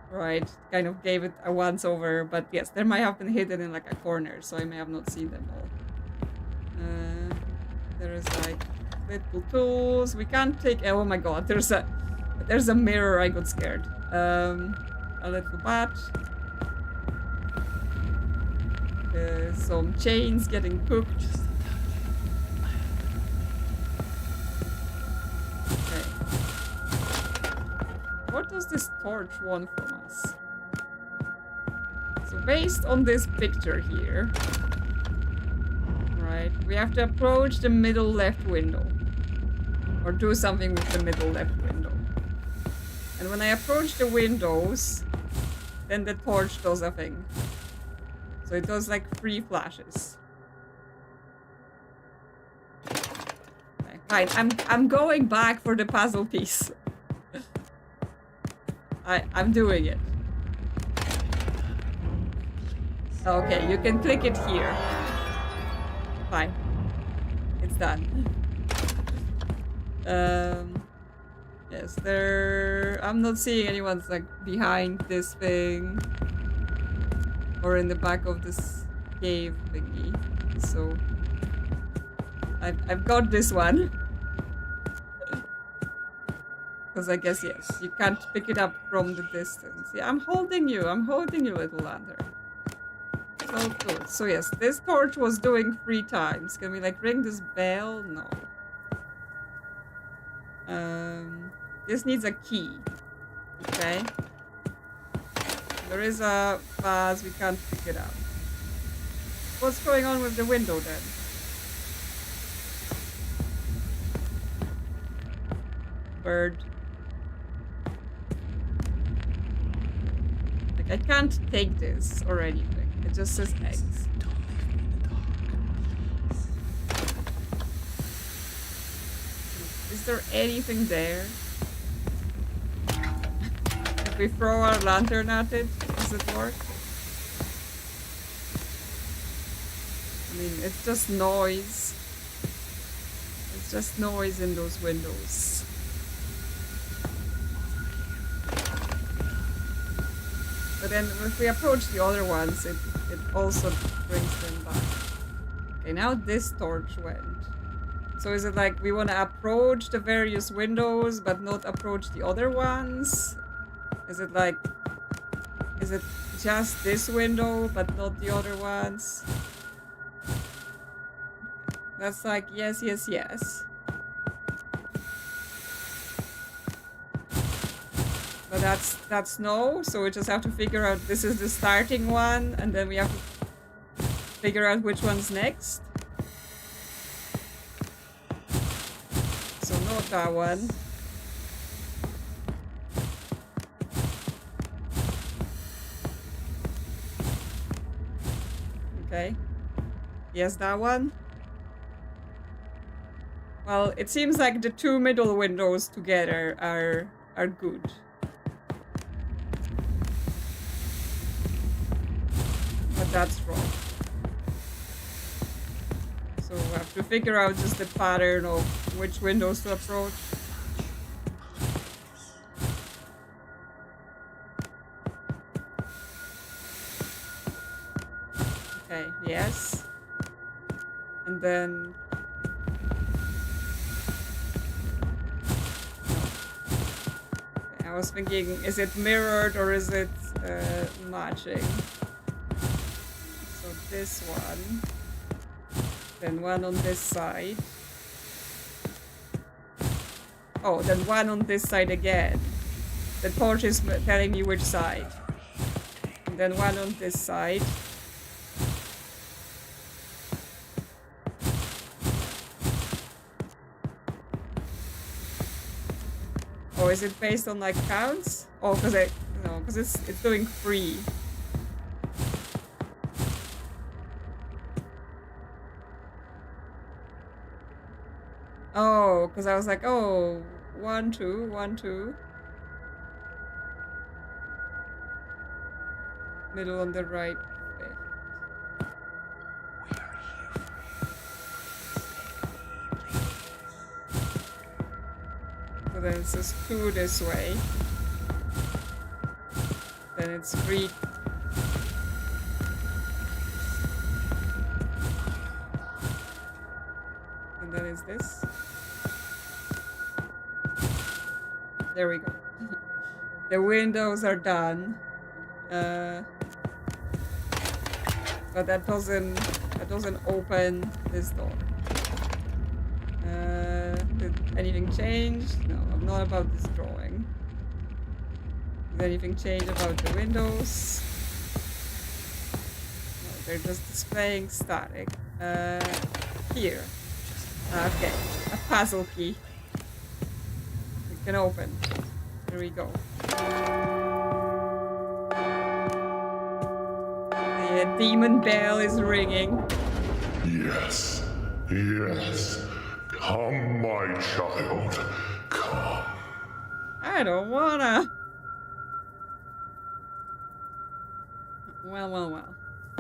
right? Kind of gave it a once over, but yes, there might have been hidden in like a corner, so I may have not seen them all. There is like little tools. We can't take. Oh my god, there's a mirror. I got scared. A little bat. Some chains getting cooked. Okay. What does this torch want from us? So based on this picture here, right, we have to approach the middle left window. Or do something with the middle left window. And when I approach the windows, then the torch does a thing. So it does like 3 flashes. Okay, fine. I'm going back for the puzzle piece. I'm doing it. Okay, you can click it here. Fine. It's done. Yes, I'm not seeing anyone's like behind this thing or in the back of this cave thingy. So I've got this one. Because I guess yes, you can't pick it up from the distance. Yeah, I'm holding you, little lantern. So good. So yes, this torch was doing 3 times. Can we like ring this bell? No. This needs a key. Okay. There is a vase, we can't pick it up. What's going on with the window then? Bird. Like, I can't take this or anything. It just says eggs. Is there anything there? If we throw our lantern at it, does it work? I mean, it's just noise. It's just noise in those windows. But then if we approach the other ones, it also brings them back. Okay, now this torch went. So is it like we want to approach the various windows but not approach the other ones? Is it is it just this window, but not the other ones? That's like, yes, yes, yes. But that's no, so we just have to figure out this is the starting one, and then we have to figure out which one's next. So not that one. Okay. Yes, that one. Well, it seems like the two middle windows together are good. But that's wrong. So we have to figure out just the pattern of which windows to approach. Okay, yes. And then... Okay, I was thinking, is it mirrored or is it matching? So this one. Then one on this side. Oh, then one on this side again. The torch is telling me which side. And then one on this side. Oh, is it based on like counts? Oh, because it's doing 3. Oh, because I was like, oh, 1, 2, 1, 2. Middle on the right. Okay. So then it's just 2 this way. Then it's 3. And then it's this. There we go. The windows are done. But that doesn't open this door. Did anything change? No, not about this drawing. Did anything change about the windows? No, they're just displaying static. Here. Okay, a puzzle key. It can open. There we go. The demon bell is ringing. Yes, yes. Come, my child. Come. I don't wanna. Well.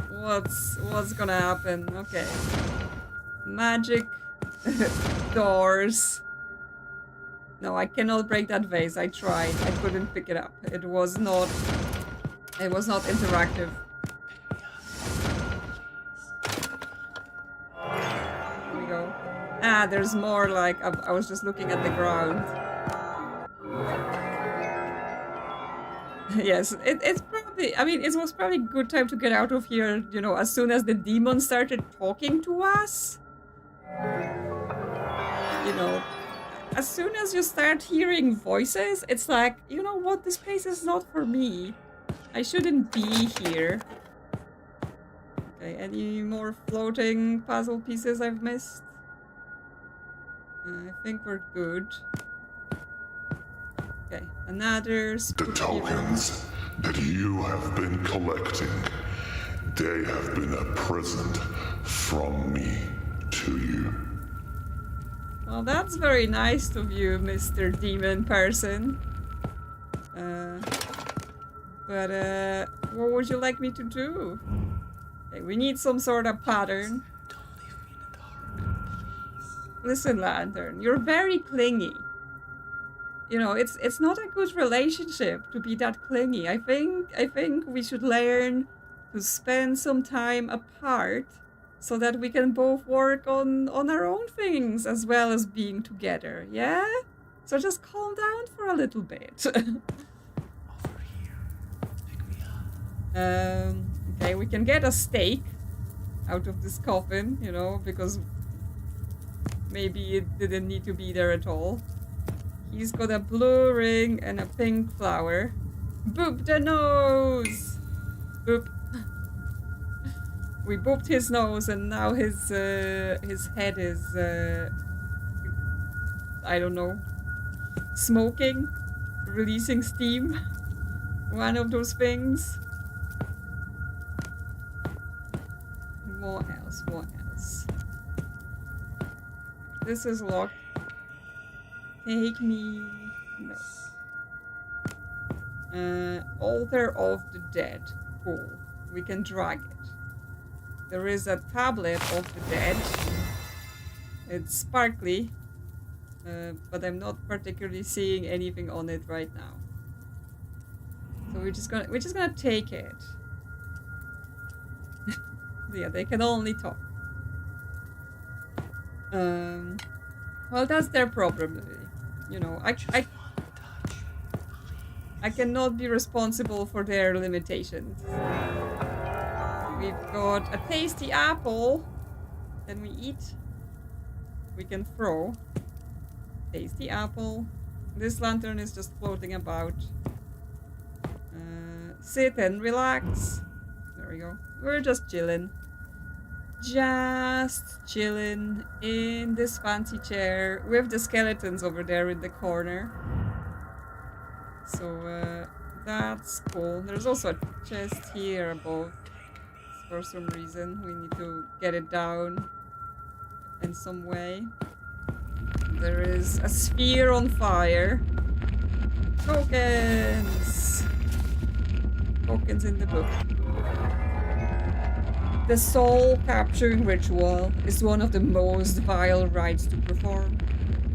What's gonna happen? Okay. Magic doors. No, I cannot break that vase. I tried. I couldn't pick it up. It was not interactive. Here we go. Ah, there's more like I was just looking at the ground. Yes, it's probably, I mean, it was probably a good time to get out of here, you know, as soon as the demon started talking to us. You know, as soon as you start hearing voices, it's like, you know what, this place is not for me. I shouldn't be here. Okay, any more floating puzzle pieces I've missed? I think we're good. Okay, another The tokens that you have been collecting, they have been a present from me to you. Well, that's very nice of you, Mr. Demon Person. But what would you like me to do? Okay, we need some sort of pattern. Don't leave me in the dark, please. Listen, Lantern, you're very clingy. You know, it's not a good relationship to be that clingy. I think we should learn to spend some time apart so that we can both work on our own things as well as being together, yeah? So just calm down for a little bit. Over here. Pick me up. Okay, we can get a steak out of this coffin, you know, because maybe it didn't need to be there at all. He's got a blue ring and a pink flower. Boop the nose! Boop. We booped his nose and now his head is, I don't know, smoking, releasing steam. One of those things. What else? What else? This is locked. Take me. No. Altar of the Dead. Cool. We can drag it. There is a tablet of the dead. It's sparkly. But I'm not particularly seeing anything on it right now. So we're just gonna take it. Yeah, they can only talk. Well, that's their problem, really. You know, I cannot be responsible for their limitations. We've got a tasty apple. Can we eat? We can throw. Tasty apple. This lantern is just floating about. Sit and relax. There we go. We're just chilling. Just chilling in this fancy chair with the skeletons over there in the corner. So that's cool. There's also a chest here above. For some reason we need to get it down in some way. There is a sphere on fire. Tokens! Tokens in the book. The soul capturing ritual is one of the most vile rites to perform.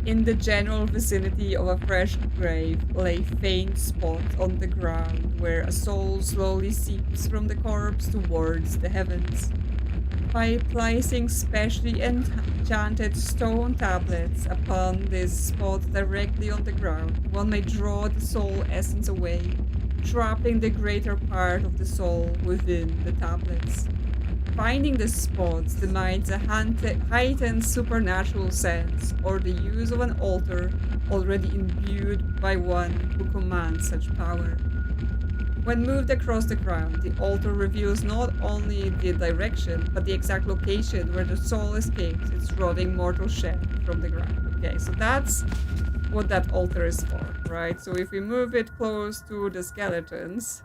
In the general vicinity of a fresh grave lay faint spots on the ground where a soul slowly seeps from the corpse towards the heavens. By placing specially enchanted stone tablets upon these spots directly on the ground, one may draw the soul essence away, trapping the greater part of the soul within the tablets. Finding the spots demands a heightened supernatural sense or the use of an altar already imbued by one who commands such power. When moved across the ground, the altar reveals not only the direction, but the exact location where the soul escapes its rotting mortal shell from the ground. Okay, so that's what that altar is for, right? So if we move it close to the skeletons,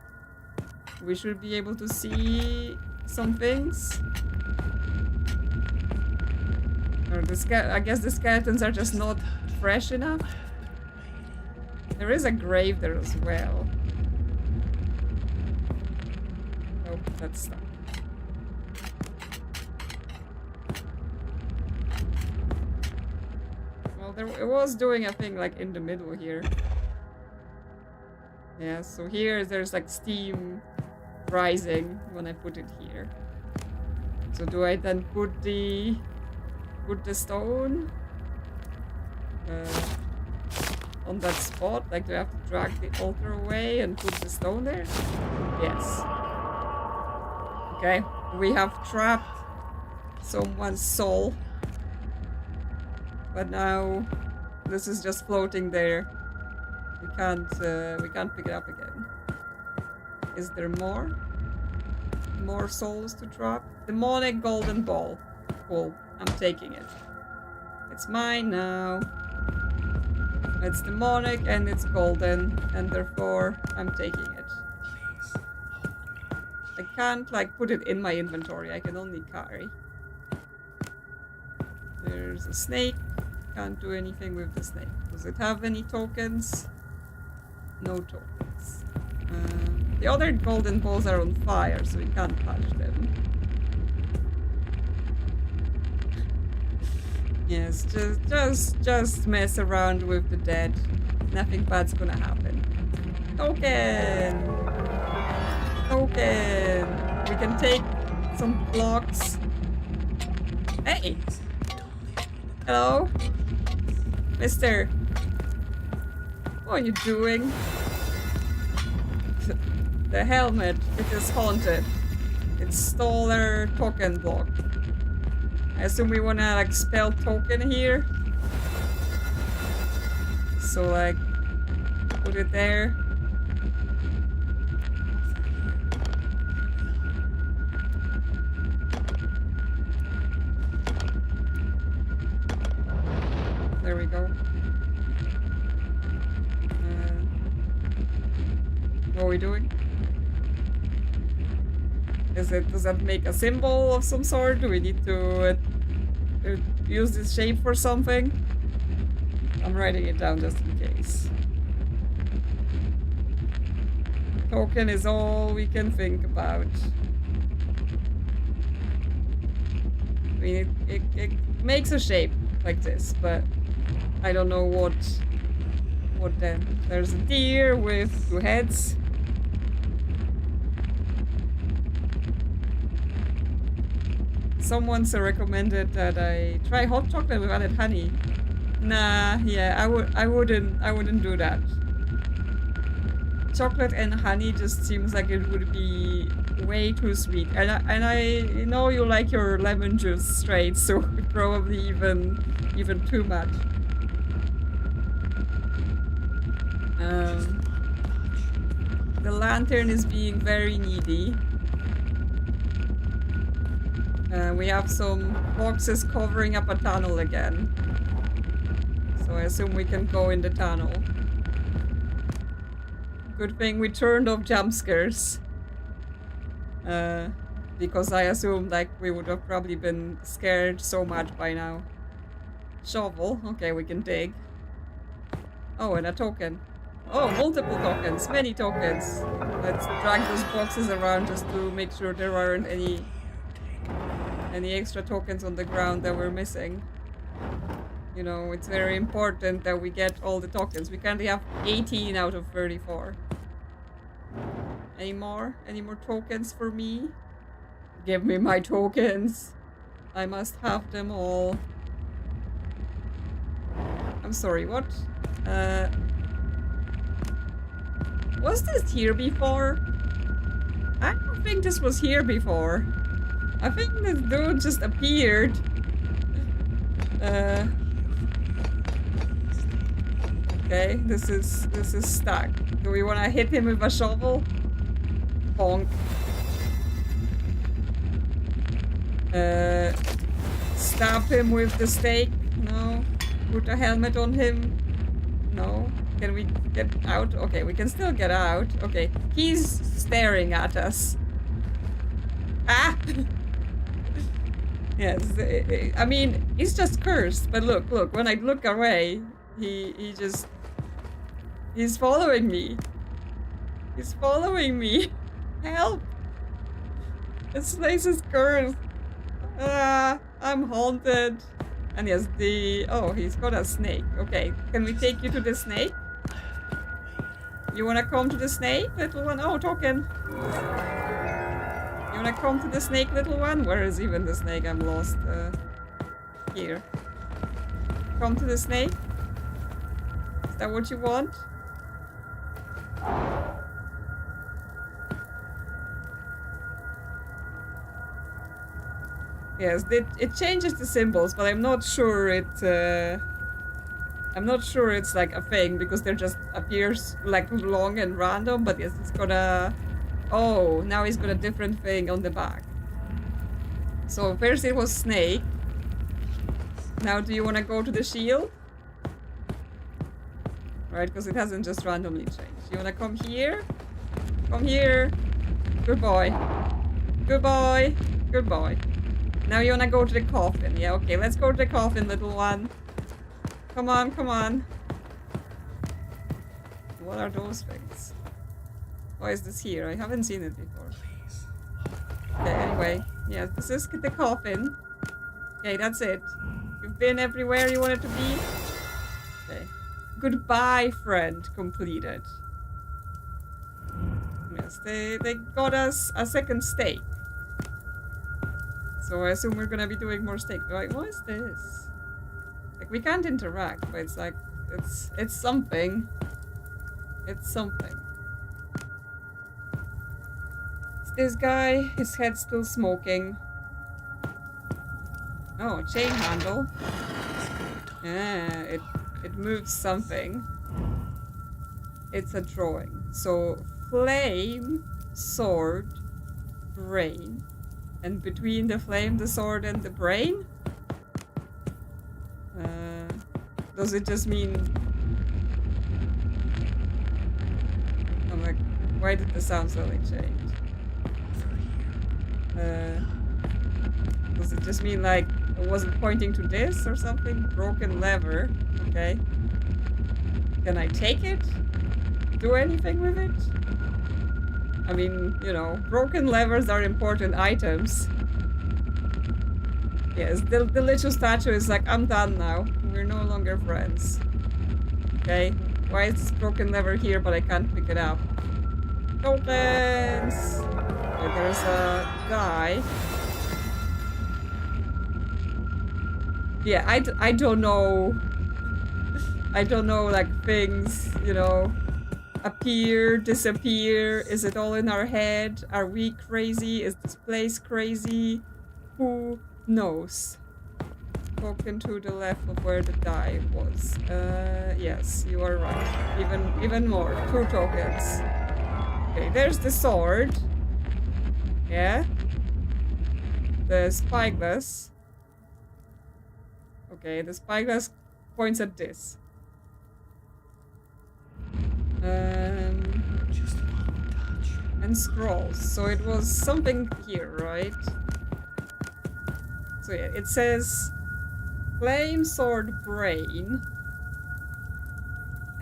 we should be able to see some things. Or I guess the skeletons are just not fresh enough. There is a grave there as well. Oh, that's stuck. Well, it was doing a thing like in the middle here. Yeah, so here there's like steam rising when I put it here. So do I then put the stone on that spot? Like, do I have to drag the altar away and put the stone there? Yes. Okay, we have trapped someone's soul, but now this is just floating there. We can't pick it up again. Is there more? More souls to drop? Demonic golden ball. Cool. I'm taking it. It's mine now. It's demonic and it's golden, and therefore I'm taking it. I can't like put it in my inventory. I can only carry. There's a snake. Can't do anything with the snake. Does it have any tokens? No tokens. The other golden balls are on fire, so we can't touch them. Yes, just mess around with the dead. Nothing bad's gonna happen. Token! Token! We can take some blocks. Hey! Hello? Mister! What are you doing? The helmet, it is haunted. It stole our token block. I assume we wanna like spell token here. So like put it there. There we go. What are we doing? Does that make a symbol of some sort? Do we need to use this shape for something? I'm writing it down just in case. Token is all we can think about. I mean, it makes a shape like this, but I don't know what then. There's a deer with 2 heads. Someone recommended that I try hot chocolate with added honey. Nah, yeah, I wouldn't do that. Chocolate and honey just seems like it would be way too sweet. And I know you like your lemon juice straight, so probably even too much. The lantern is being very needy. We have some boxes covering up a tunnel again. So I assume we can go in the tunnel. Good thing we turned off jump scares. Because I assumed like we would have probably been scared so much by now. Shovel. Okay, we can dig. Oh, and a token. Oh, multiple tokens. Many tokens. Let's drag those boxes around just to make sure there aren't any extra tokens on the ground that we're missing. You know, it's very important that we get all the tokens. We can't have 18 out of 34. Any more? Any more tokens for me? Give me my tokens. I must have them all. I'm sorry, what? Was this here before? I don't think this was here before. I think this dude just appeared. Okay, this is stuck. Do we want to hit him with a shovel? Bonk. Stab him with the stake? No. Put a helmet on him? No. Can we get out? Okay, we can still get out. Okay, he's staring at us. Ah! Yes, I mean, he's just cursed, but look, when I look away, he's following me. He's following me. Help! This place is cursed. Ah, I'm haunted. And yes, oh, he's got a snake. Okay, can we take you to the snake? You wanna come to the snake, little one? Oh, token. You wanna come to the snake, little one? Where is even the snake? I'm lost. Here. Come to the snake? Is that what you want? Yes, it changes the symbols, but I'm not sure it's like a thing because there just appears like long and random, but yes, it's got a... Oh, now he's got a different thing on the back. So first it was snake. Now do you want to go to the shield? Right, because it hasn't just randomly changed. You want to come here? Come here. Good boy. Good boy. Good boy. Now you want to go to the coffin. Yeah, okay, let's go to the coffin, little one. Come on, come on. What are those things? Why is this here? I haven't seen it before. Okay, anyway. Yeah, this is the coffin. Okay, that's it. You've been everywhere you wanted to be? Okay. Goodbye, friend. Completed. Yes, they got us a second stake. So I assume we're gonna be doing more stake. Like, what is this? Like, we can't interact, but it's like, it's something. It's something. It's this guy. His head's still smoking. Oh, chain handle. Yeah, it moves something. It's a drawing. So, flame, sword, brain. And between the flame, the sword, and the brain? Does it just mean... I'm like, why did the sound suddenly change? Does it just mean like, it wasn't pointing to this or something? Broken lever. Okay. Can I take it? Do anything with it? I mean, you know, broken levers are important items. Yes, the little statue is like, I'm done now. We're no longer friends. Okay? Why is this broken lever here but I can't pick it up? Tokens! Oh, there's a guy. Yeah, I don't know. I don't know, like, things, you know, appear, disappear. Is it all in our head? Are we crazy? Is this place crazy? Who knows? Token to the left of where the die was. Yes, you are right. Even more. 2 tokens. Okay, there's the sword. Yeah. The spyglass. Okay, the spyglass points at this. Just one touch. And scrolls. So it was something here, right? So yeah, it says flame, sword, brain.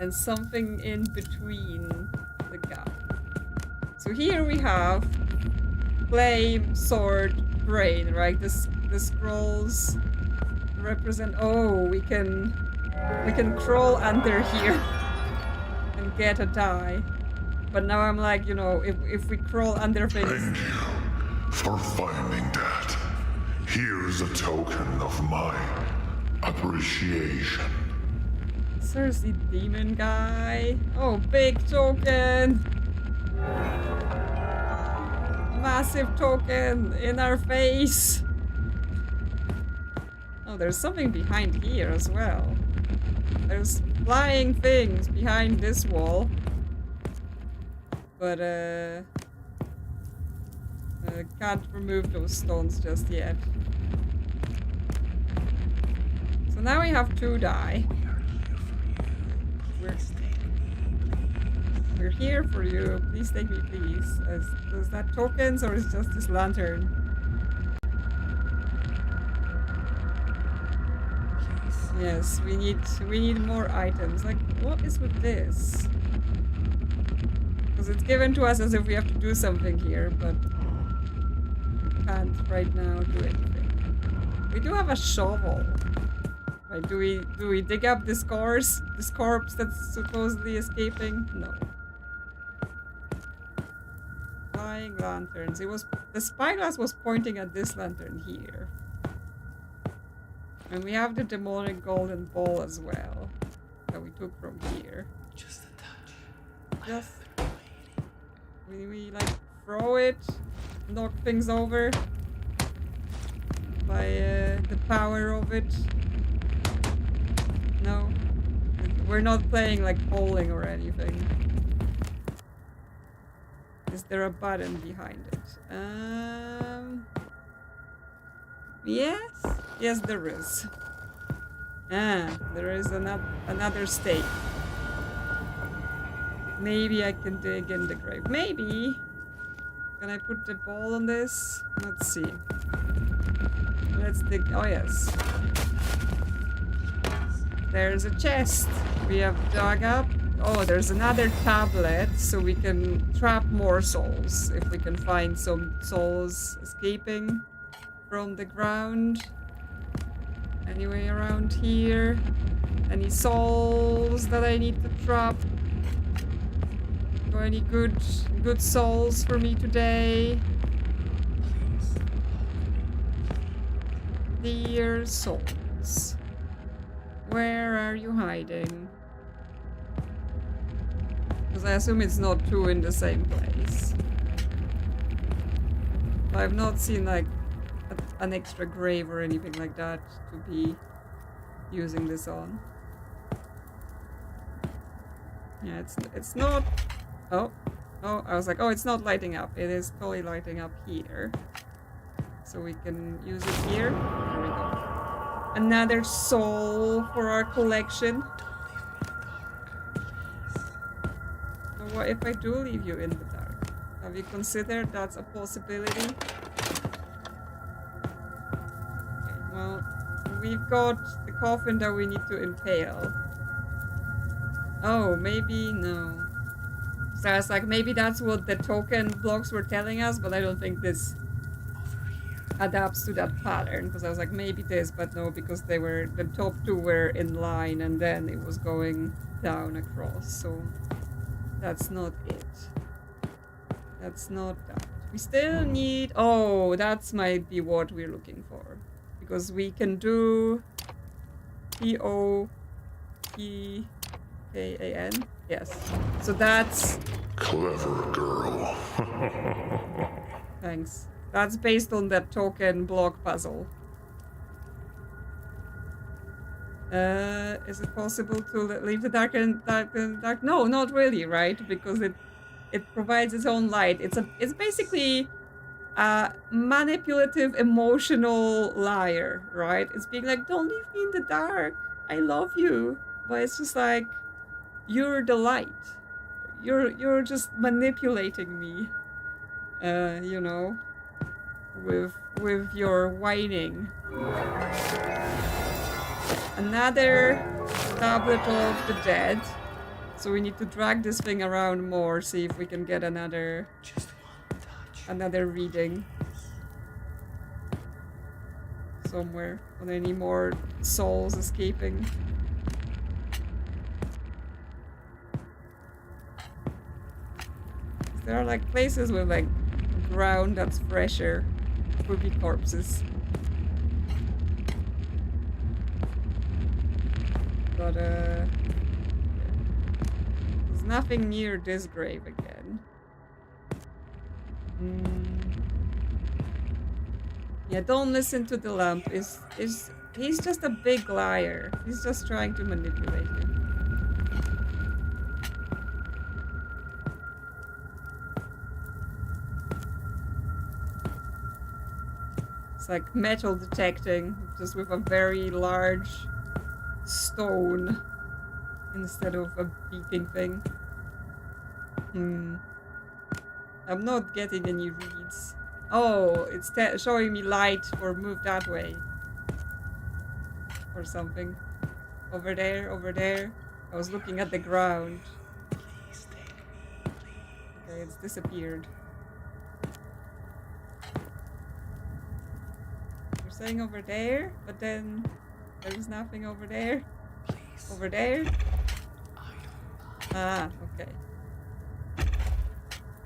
And something in between the gap. So here we have flame, sword, brain, right? The scrolls represent... Oh, we can crawl under here and get a die. But now I'm like, you know, if we crawl under things... Thank you for finding that. Here's a token of my appreciation. Seriously, demon guy. Oh, big token. Massive token in our face. Oh, there's something behind here as well. There's flying things behind this wall. But, can't remove those stones just yet. So now we have 2 die. We're here for you. Please take me, please. Is that tokens or is just this lantern? Yes, we need more items. Like, what is with this? Because it's given to us as if we have to do something here, but we can't right now do anything. We do have a shovel. Right, do we dig up this corpse that's supposedly escaping? No. Flying lanterns. The spyglass was pointing at this lantern here. And we have the demonic golden ball as well that we took from here. Just a touch. Just we like throw it, knock things over by the power of it. No, we're not playing like bowling or anything. Is there a button behind it? Yes, there is. There is another stake. Maybe I can dig in the grave. Maybe. Can I put the ball on this? Let's see. Let's dig. Oh yes. There's a chest. We have dug up. Oh, there's another tablet, so we can trap more souls if we can find some souls escaping from the ground. Anyway, around here. Any souls that I need to trap? Or any good souls for me today? Dear souls. Where are you hiding? Because I assume it's not 2 in the same place. I've not seen like an extra grave or anything like that to be using this on. Yeah, it's not. Oh, I was like, oh, it's not lighting up. It is totally lighting up here. So we can use it here. There we go. Another soul for our collection. So what if I do leave you in the dark? Have you considered that's a possibility? Okay, well, we've got the coffin that we need to impale. Oh, maybe no. So I was like, maybe that's what the token blocks were telling us, but I don't think this adapts to that pattern, because I was like, maybe this, but no, because they were, the top two were in line and then it was going down across, so that's not it. That's not that. We still need, oh, that might be what we're looking for, because we can do P-O-P-K-A-N, yes, so that's Clever girl. thanks. That's based on that token block puzzle. Is it possible to leave the dark? No, not really, right? Because it provides its own light. It's basically a manipulative, emotional liar, right? It's being like, don't leave me in the dark. I love you, but it's just like, you're the light. You're just manipulating me. You know. With your whining. Another tablet of the dead. So we need to drag this thing around more, see if we can get another reading somewhere. On any more souls escaping. There are like places with like ground that's fresher. Could be corpses. But there's nothing near this grave again. Yeah, don't listen to the lamp. He's just a big liar. He's just trying to manipulate you. It's like metal detecting, just with a very large stone instead of a beeping thing. I'm not getting any reads. Oh, it's showing me light for move that way. Or something. Over there, over there. I was looking at the ground. Okay, it's disappeared. Saying over there, but then there's nothing over there. Over there? Ah, okay.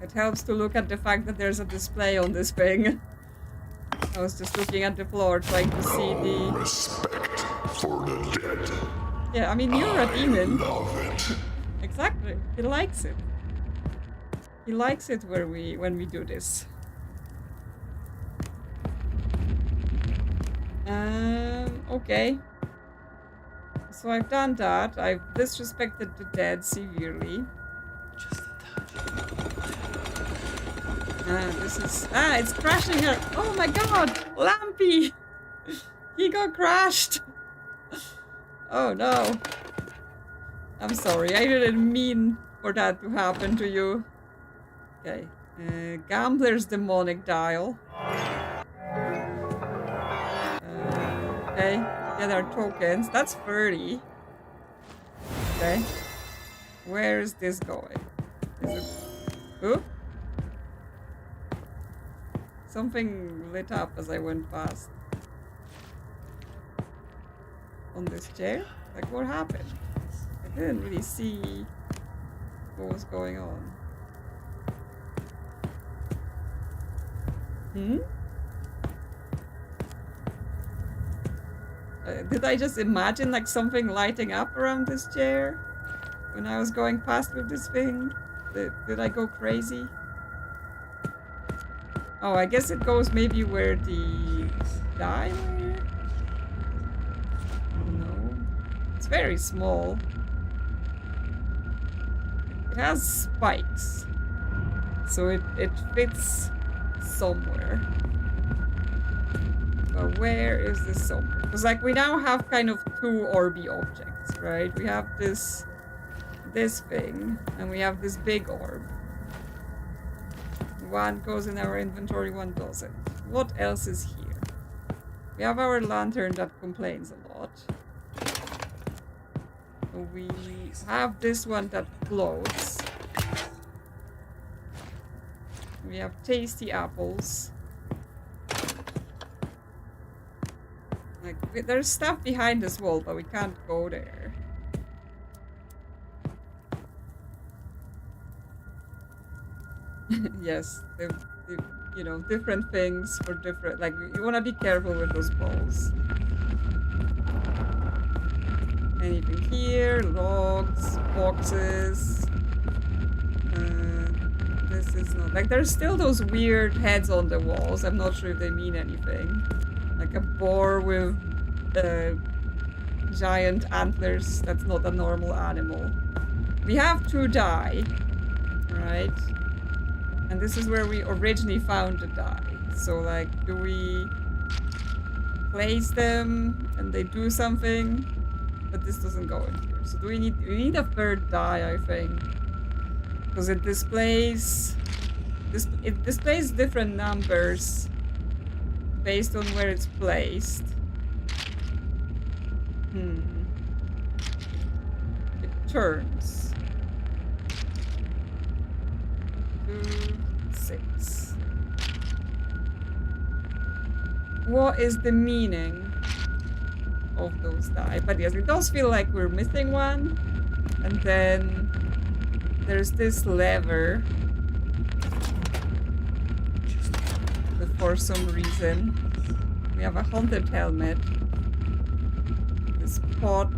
It helps to look at the fact that there's a display on this thing. I was just looking at the floor trying to see the... Respect for the dead. Yeah, I mean, you're a demon. Love it. Exactly. He likes it. He likes it when we do this. Okay. So I've done that. I've disrespected the dead severely. Just a touch. This is... it's crashing her. Oh my god! Lampy! He got crashed! Oh no. I'm sorry. I didn't mean for that to happen to you. Okay. Gambler's demonic dial. Okay, get our tokens. That's 30. Okay. Where is this going? Is it... Ooh? Something lit up as I went past. On this chair? Like, what happened? I didn't really see what was going on. Did I just imagine like something lighting up around this chair when I was going past with this thing? Did I go crazy? Oh, I guess it goes maybe where the die were? No. It's very small. It has spikes. So it fits somewhere. But where is this somewhere? Because like we now have kind of two orby objects, right? We have this thing, and we have this big orb. One goes in our inventory, one doesn't. What else is here? We have our lantern that complains a lot. We have this one that floats. We have tasty apples. Like, there's stuff behind this wall, but we can't go there. Yes, you know, different things for different... Like, you want to be careful with those balls. Anything here? Logs, boxes. This is not... Like, there's still those weird heads on the walls. I'm not sure if they mean anything. Like a boar with giant antlers. That's not a normal animal. We have two die, right? And this is where we originally found the die. So, like, do we place them and they do something? But this doesn't go in here. So do we need a third die, I think. Because it displays different numbers based on where it's placed. It turns. 2, 6. What is the meaning of those die? But yes, it does feel like we're missing one. And then there's this lever. But for some reason, we have a haunted helmet. This pot.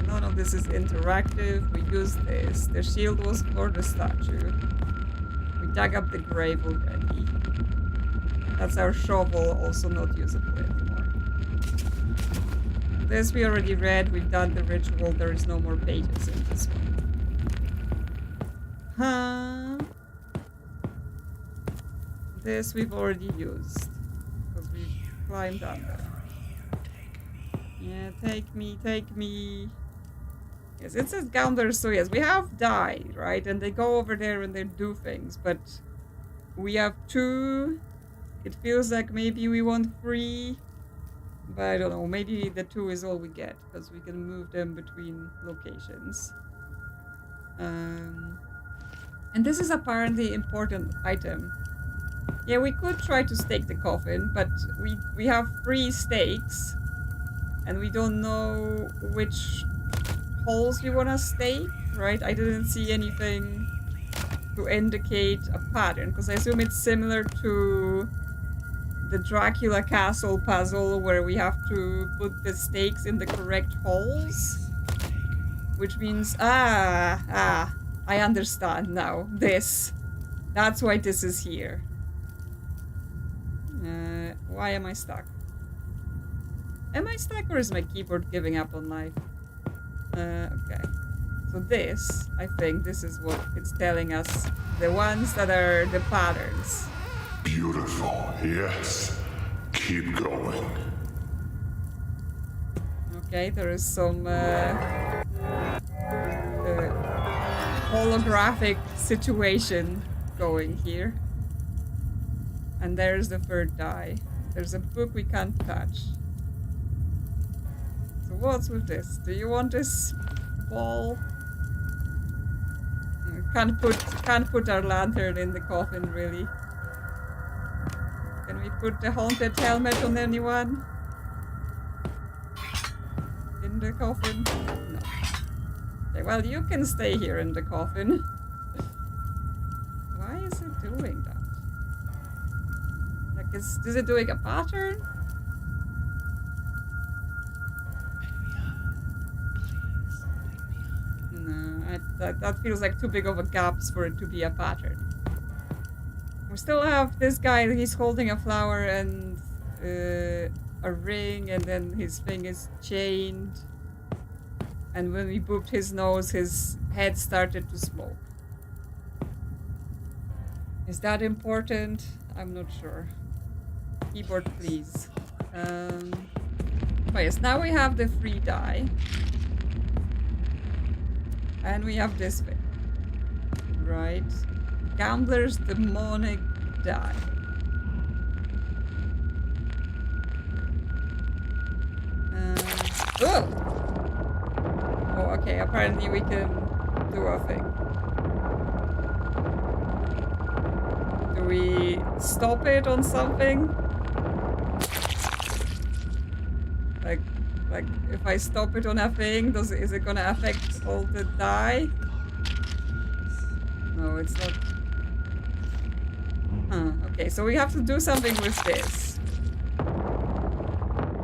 None of this is interactive. We use this. The shield was for the statue. We dug up the grave already. That's our shovel, also not usable anymore. This we already read. We've done the ritual. There is no more pages in this one. Huh? This we've already used. Because we've climbed under. Yeah, take me, take me. Yes, it says down there, so yes, we have die, right? And they go over there and they do things, but we have 2. It feels like maybe we want 3, but I don't know, maybe the 2 is all we get, because we can move them between locations. And this is apparently important item. Yeah, we could try to stake the coffin, but we have 3 stakes. And we don't know which holes we want to stake, right? I didn't see anything to indicate a pattern, because I assume it's similar to the Dracula Castle puzzle, where we have to put the stakes in the correct holes. Which means, I understand now. That's why this is here. Why am I stuck? Am I stuck, or is my keyboard giving up on life? Okay. So this, I think, this is what it's telling us. The ones that are the patterns. Beautiful, yes. Keep going. Okay, there is some holographic situation going here. And there's the third die. There's a book we can't touch. So what's with this? Do you want this ball? Can't put our lantern in the coffin, really. Can we put the haunted helmet on anyone? In the coffin? No. Okay, well, you can stay here in the coffin. Why is it doing that? Like, is it doing a pattern? No, that feels like too big of a gaps for it to be a pattern. We still have this guy, he's holding a flower and a ring, and then his thing is chained. And when we booped his nose, his head started to smoke. Is that important? I'm not sure. Keyboard, please. Oh yes, now we have the 3 die. And we have this thing. Right. Gambler's demonic die. Oh! Oh, okay, apparently we can do a thing. Do we stop it on something? Like if I stop it on a thing, is it gonna affect all the die? No, it's not. Huh, okay, so we have to do something with this.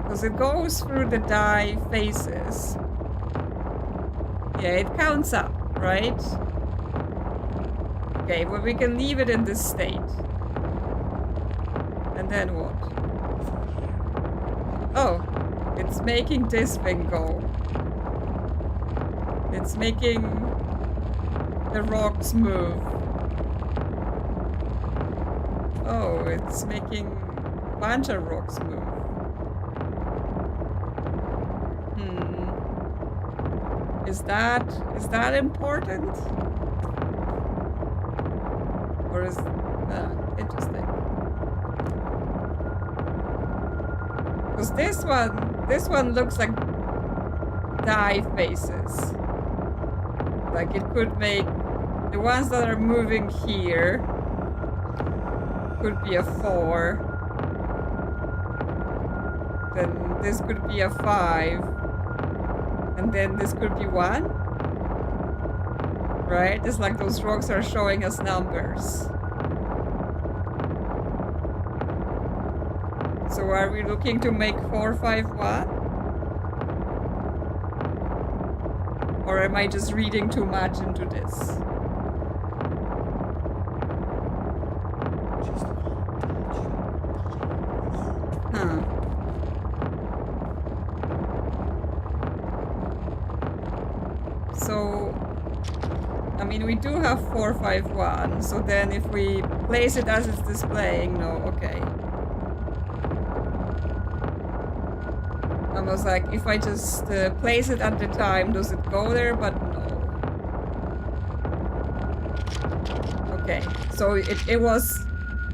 Because it goes through the die phases. Yeah, it counts up, right? Okay, well we can leave it in this state. And then what? Oh, it's making this thing go. It's making the rocks move. Oh, it's making a bunch of rocks move. Is that important? Or is interesting? Because this one looks like die faces. Like it could make the ones that are moving here could be a 4. Then this could be a 5. And then this could be 1. Right? It's like those rocks are showing us numbers. So are we looking to make 4, 5, 1? Or am I just reading too much into this? Just one touch. Huh. So, I mean, we do have 4, 5, 1. So then if we place it as it's displaying, no, okay. I was like, if I just place it at the time, does it go there? But no. Okay, so it was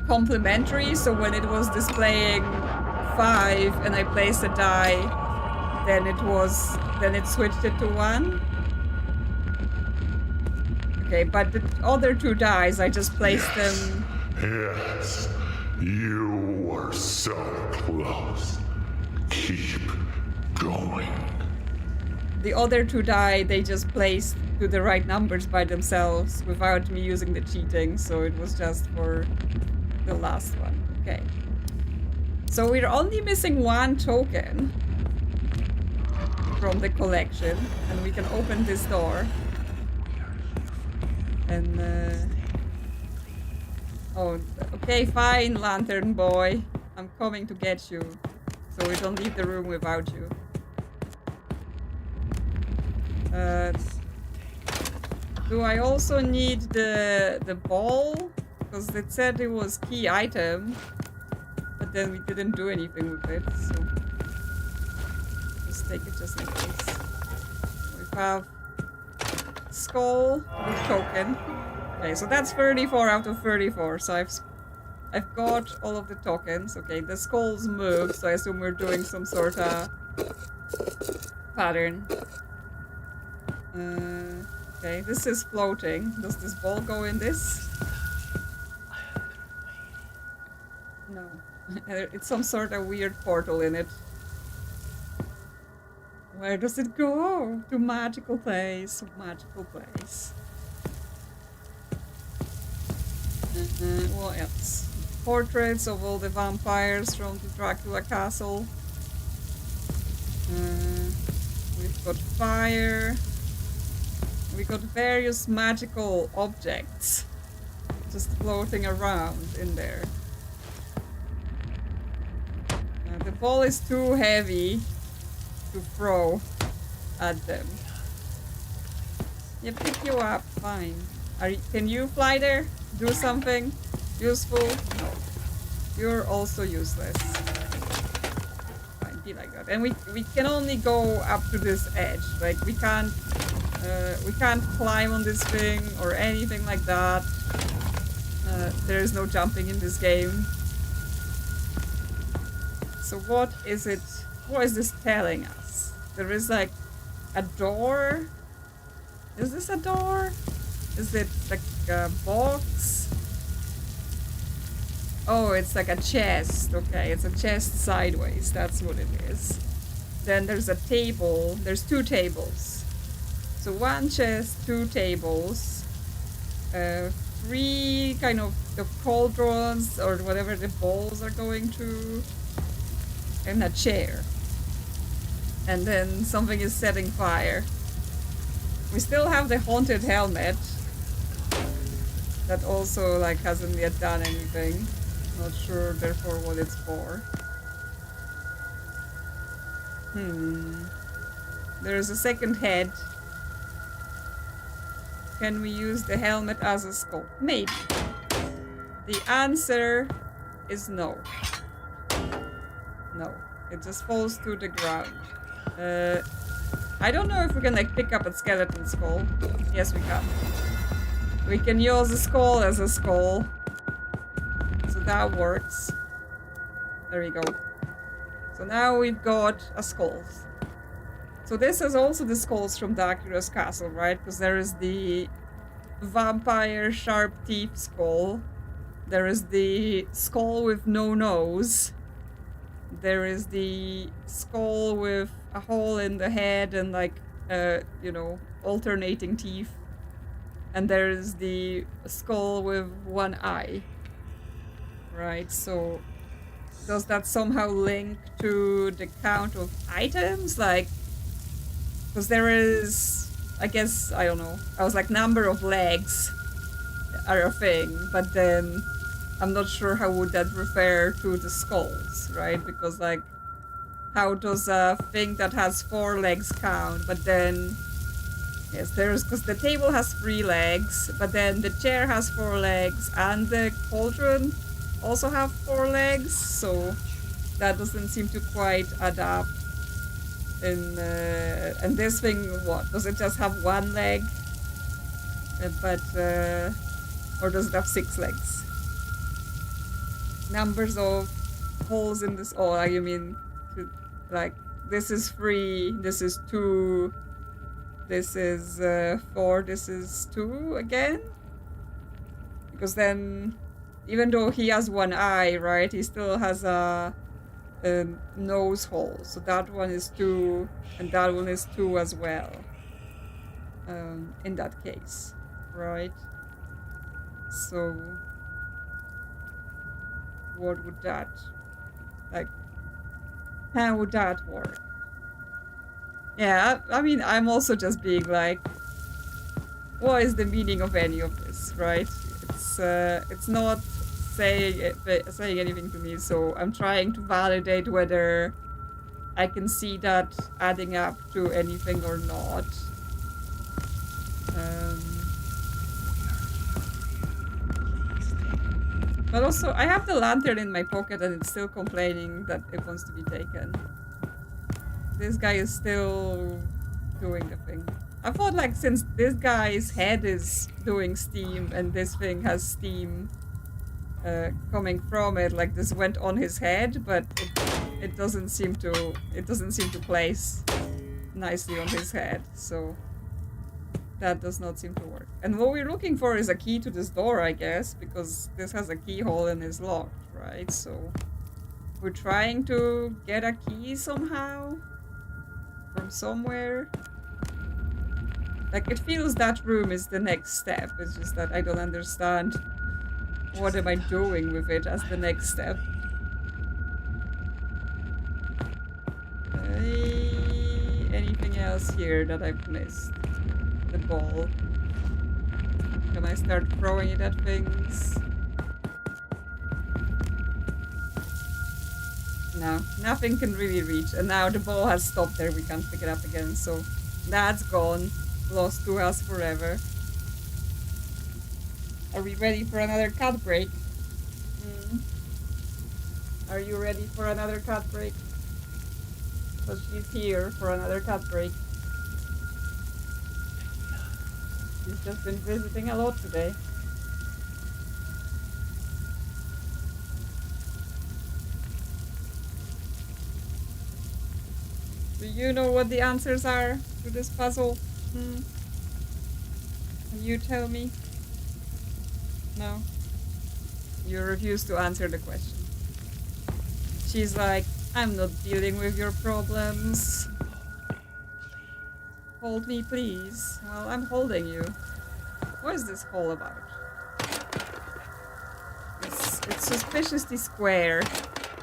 complementary. So when it was displaying 5 and I placed a die, then it switched it to 1. Okay, but the other 2 dies, I just placed them. Yes, you were so close. Keep going. The other 2 die, they just placed to the right numbers by themselves without me using the cheating, so it was just for the last one. Okay. So we're only missing 1 token from the collection, and we can open this door. And, oh, okay, fine, Lantern Boy. I'm coming to get you, so we don't leave the room without you. Do I also need the ball? Because it said it was key item, but then we didn't do anything with it, so just take it just in case. We have skull with token. Okay, so that's 34 out of 34. So I've got all of the tokens. Okay, the skulls move, so I assume we're doing some sort of pattern. Okay, this is floating. Does this ball go in this? I have been waiting. No. It's some sort of weird portal in it. Where does it go? To magical place. Magical place. What else? Portraits of all the vampires from the Dracula castle. We've got fire. We got various magical objects. just floating around in there. The ball is too heavy to throw at them. Yeah, pick you up, fine. Can you fly there? Do something useful? No. You're also useless. Fine, be like that. And we can only go up to this edge. Like we can't climb on this thing or anything like that. There is no jumping in this game. So what is it? What is this telling us? There is like a door. Is this a door? Is it like a box? Oh, it's like a chest. Okay, it's a chest sideways. That's what it is. Then there's a table. There's two tables. So one chest, two tables. Three kind of the cauldrons or whatever the balls are going to. And a chair. And then something is setting fire. We still have the haunted helmet. That also like hasn't yet done anything. Not sure therefore what it's for. There's a second head. Can we use the helmet as a skull? Maybe. The answer is no. No. It just falls to the ground. I don't know if we can like pick up a skeleton skull. Yes, we can. We can use a skull as a skull. So that works. There we go. So now we've got a skull. So this is also the skulls from Dracula's castle, right? Because there is the vampire sharp teeth skull. There is the skull with no nose. There is the skull with a hole in the head and like, you know, alternating teeth. And there is the skull with one eye. Right, so does that somehow link to the count of items? Like, because there is, I guess, I don't know. I was like, number of legs are a thing, but then I'm not sure how would that refer to the skulls, right? Because like, how does a thing that has 4 legs count? But then, yes, there's, because the table has 3 legs, but then the chair has 4 legs, and the cauldron also have 4 legs, so that doesn't seem to quite add up. And this thing, what? Does it just have 1 leg? Or does it have 6 legs? Numbers of holes in this. Oh, you mean, like, this is 3, this is 2, this is 4, this is 2 again? Because then, even though he has 1 eye, right, he still has a nose hole. So that one is 2, and that one is 2 as well. In that case, right? So, what would that, like, how would that work? Yeah, I mean, I'm also just being like, what is the meaning of any of this, right? It's not saying anything to me, so I'm trying to validate whether I can see that adding up to anything or not. But also, I have the lantern in my pocket and it's still complaining that it wants to be taken. This guy is still doing the thing. I thought, like, since this guy's head is doing steam and this thing has steam coming from it, like this went on his head, but it doesn't seem to place nicely on his head, so that does not seem to work. And what we're looking for is a key to this door, I guess, because this has a keyhole and is locked, right? So we're trying to get a key somehow from somewhere. Like, it feels that room is the next step. It's just that I don't understand what am I doing with it as the next step. Anything else here that I've missed? The ball. Can I start throwing it at things? No, nothing can really reach. And now the ball has stopped there. We can't pick it up again. So that's gone. Lost to us forever. Are we ready for another cut break? Are you ready for another cut break? So she's here for another cut break. She's just been visiting a lot today. Do you know what the answers are to this puzzle? Can you tell me? No? You refuse to answer the question. She's like, I'm not dealing with your problems. Hold me, please. Well, I'm holding you. What is this hole about? It's suspiciously square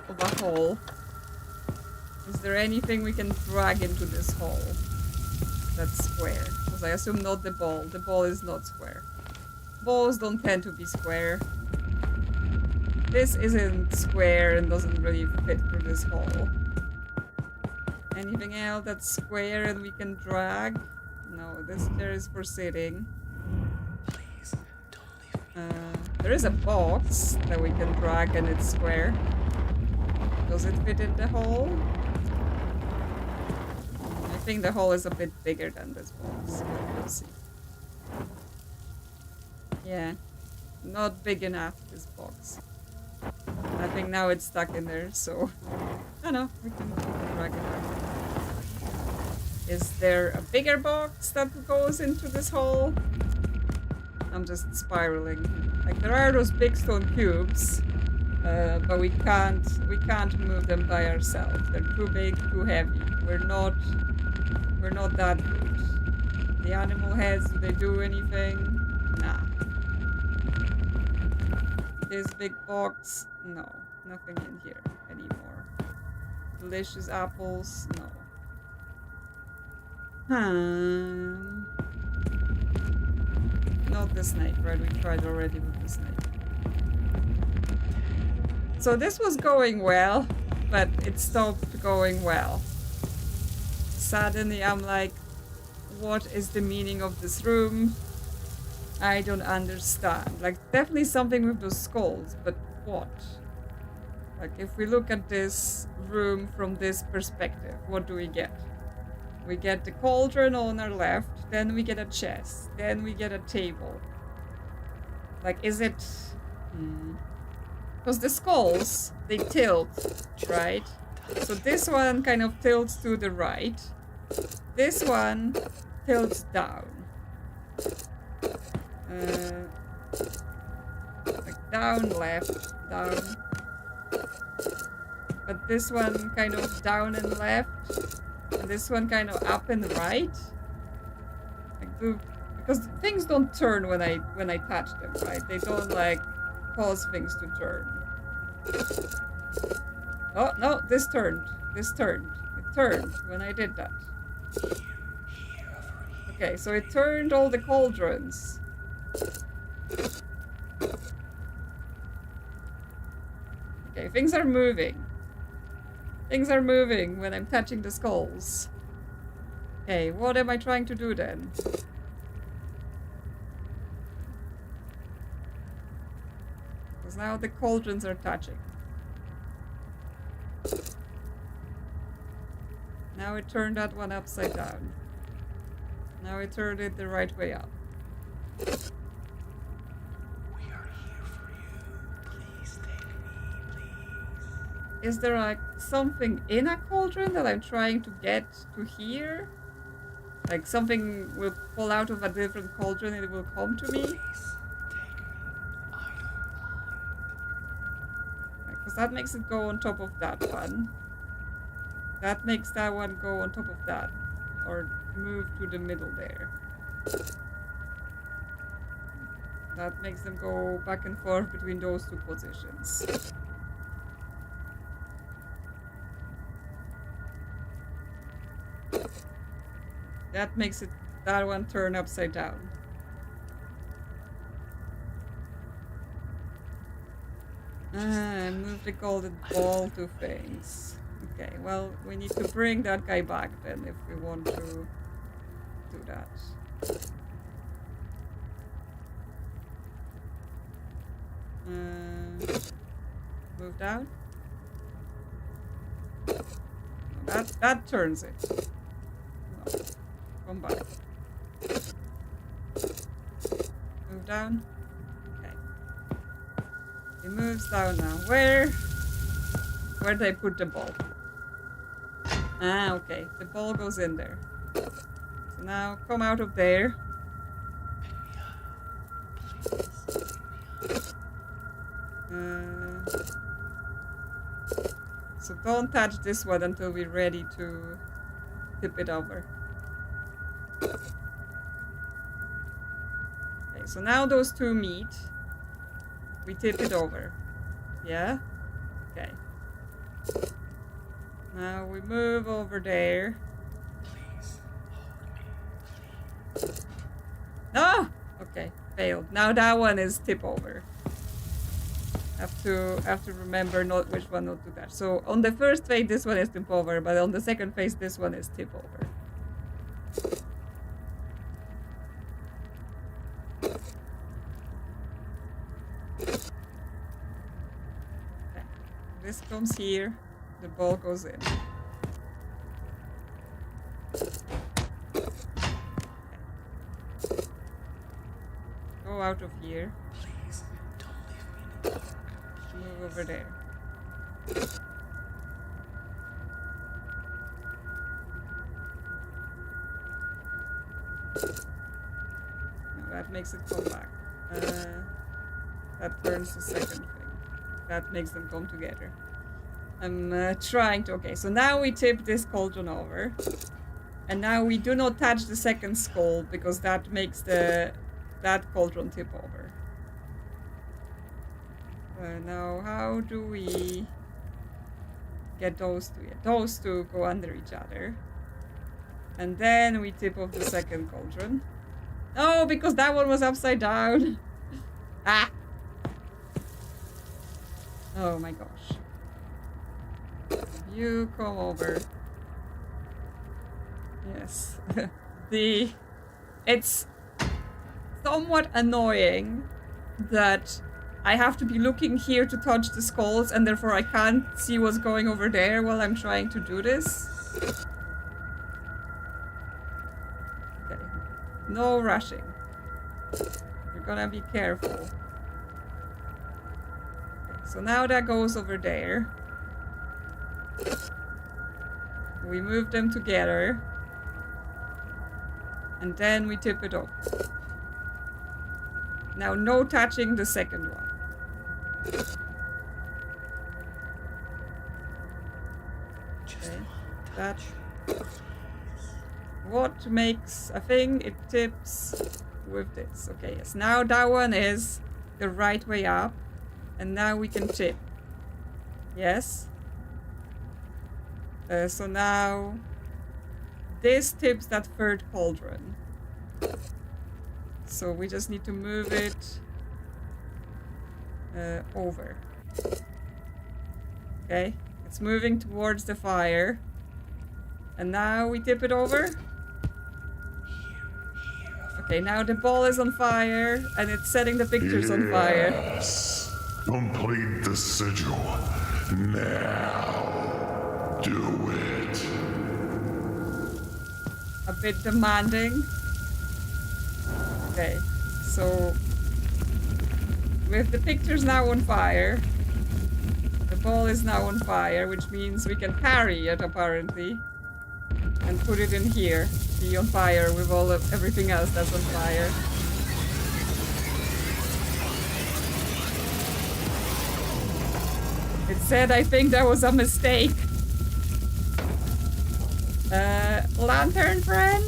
of a hole. Is there anything we can drag into this hole that's square? Because I assume not the ball. The ball is not square. Balls don't tend to be square. This isn't square and doesn't really fit through this hole. Anything else that's square and we can drag? No, this chair is for sitting. Please, don't leave me. There is a box that we can drag and it's square. Does it fit in the hole? I think the hole is a bit bigger than this box. We'll see. Yeah, not big enough, this box. I think now it's stuck in there, so... I know, we can drag it out. Is there a bigger box that goes into this hole? I'm just spiraling. Like, there are those big stone cubes, but we can't move them by ourselves. They're too big, too heavy. We're not that good. The animal heads, do they do anything? Nah. This big box, no. Nothing in here anymore. Delicious apples, no. Not the snake, right? We tried already with the snake. So this was going well, but it stopped going well. Suddenly I'm like, what is the meaning of this room? I don't understand. Like, definitely something with those skulls, but what? Like, if we look at this room from this perspective, what do we get? We get the cauldron on our left, then we get a chest, then we get a table. Like, is it... Because the skulls, they tilt, right? So this one kind of tilts to the right. This one tilts down. Like down, left, down. But this one kind of down and left. And this one kind of up and right. Like because things don't turn when I touch them, right? They don't like cause things to turn. Oh no, this turned. This turned. It turned when I did that. Okay, so it turned all the cauldrons. Okay, things are moving. Things are moving when I'm touching the skulls. Okay, what am I trying to do then? Because now the cauldrons are touching. Now it turned that one upside down. Now it turned it the right way up. We are here for you. Please take me, please. Is there like something in a cauldron that I'm trying to get to here? Like something will fall out of a different cauldron and it will come to me? Please take me. I don't mind. Because that makes it go on top of that one. That makes that one go on top of that. Or move to the middle there. That makes them go back and forth between those two positions. That makes it that one turn upside down. Move the golden ball to things. Okay, well, we need to bring that guy back then if we want to do that. Move down. No, that turns it. No, come back. Move down. Okay. He moves down now. Where did I put the ball? Ah, okay. The ball goes in there. So now come out of there. So don't touch this one until we're ready to tip it over. Okay, so now those two meet. We tip it over. Yeah? Okay. Now we move over there. No! Okay, failed. Now that one is tip over. Have to remember not which one not to touch. So on the first phase this one is tip over, but on the second phase this one is tip over. Okay. This comes here, the ball goes in. Okay. Go out of here. Please, don't leave me in the dark. Move over there. No, that makes it come back. That burns the second thing. That makes them come together. I'm trying to... Okay, so now we tip this cauldron over. And now we do not touch the second skull because that makes that cauldron tip over. Now, how do we get those two? Yeah, those two go under each other. And then we tip off the second cauldron. Oh, because that one was upside down. Ah! Oh my gosh. You come over. Yes. It's somewhat annoying that I have to be looking here to touch the skulls and therefore I can't see what's going over there while I'm trying to do this. Okay. No rushing. You're gonna be careful. Okay, so now that goes over there. We move them together. And then we tip it up. Now no touching the second one. Okay, that. What makes a thing? It tips with this. Okay, yes. Now that one is the right way up. And now we can tip. Yes? So now this tips that third cauldron. So we just need to move it over. Okay, it's moving towards the fire. And now we tip it over. Okay, now the ball is on fire and it's setting the pictures on fire. Yes. Complete the sigil. Now. Do it. A bit demanding. Okay, so with the pictures now on fire, the ball is now on fire, which means we can carry it apparently and put it in here, be on fire with all of everything else that's on fire. It said, I think that was a mistake. Lantern friend?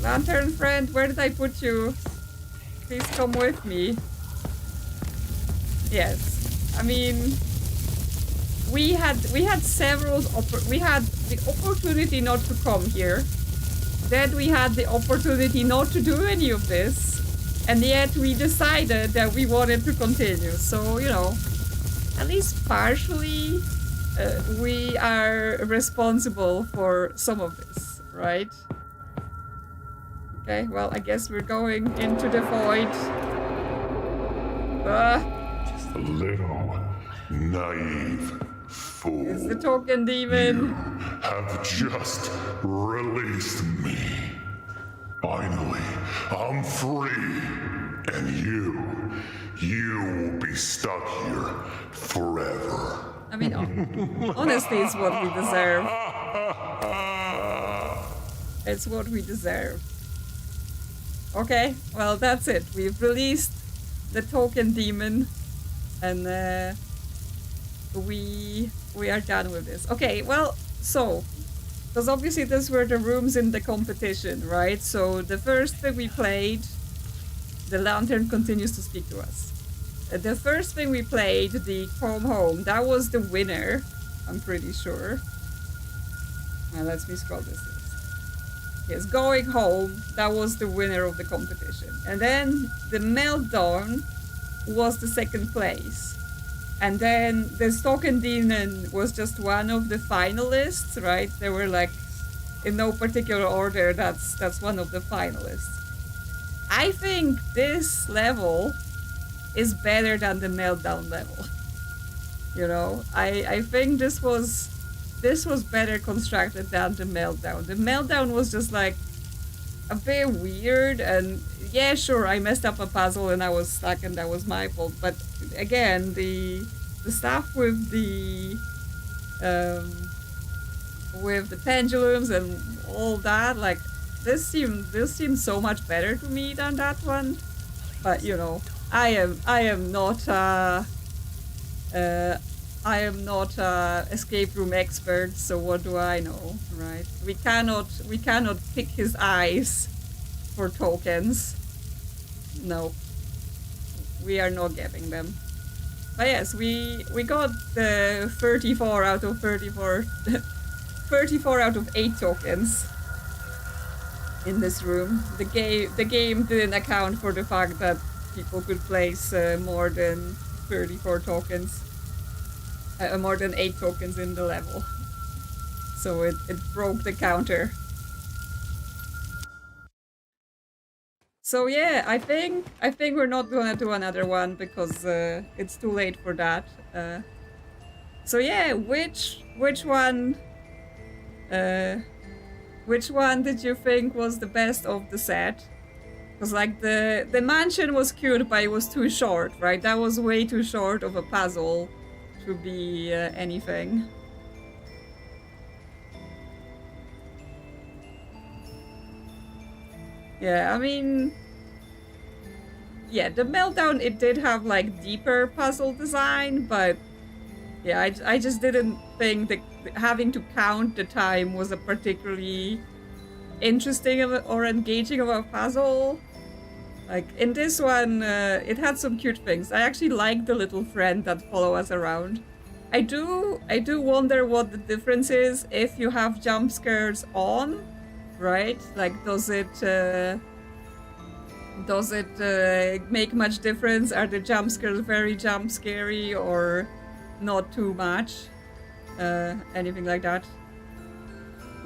Lantern friend, where did I put you? Please come with me. Yes. I mean, we had several we had the opportunity not to come here. Then we had the opportunity not to do any of this. And yet we decided that we wanted to continue. So, you know, at least partially we are responsible for some of this, right? Okay, well, I guess we're going into the void. Little naive fool. It's the token demon. Have just released me. Finally, I'm free. And you will be stuck here forever. I mean, honestly, it's what we deserve. It's what we deserve. Okay, well, that's it. We've released the token demon, and we are done with this. Okay, well, so, because obviously these were the rooms in the competition, right? So the first thing we played, the lantern continues to speak to us. The first thing we played, the Come Home, that was the winner, I'm pretty sure. Now let me scroll this. Yes, Going Home, that was the winner of the competition. And then the Meltdown was the second place. And then the Token Demon was just one of the finalists, right? They were like, in no particular order, that's one of the finalists. I think this level is better than the Meltdown level. You know, I think this was better constructed than the Meltdown. The Meltdown was just like a bit weird, and yeah, sure, I messed up a puzzle and I was stuck and that was my fault. But again, the stuff with the pendulums and all that, like this seemed so much better to me than that one. But you know, I am not escape room expert, so what do I know, right? We cannot pick his eyes for tokens. No, we are not getting them. But yes, we got the 34 out of 34, 34 out of 8 tokens in this room. The game didn't account for the fact that people could place more than 34 tokens. More than 8 tokens in the level. So it broke the counter. So yeah, I think we're not gonna do another one because it's too late for that. So yeah, which one did you think was the best of the set? Because like the mansion was cute, but it was too short, right? That was way too short of a puzzle to be anything. Yeah, I mean, yeah, the Meltdown, it did have like deeper puzzle design, but yeah, I just didn't think that having to count the time was a particularly interesting or engaging of a puzzle. Like in this one, it had some cute things. I actually like the little friend that follow us around. I do wonder what the difference is if you have jump scares on, right? Like, does it make much difference? Are the jump scares very jump scary or not too much? Anything like that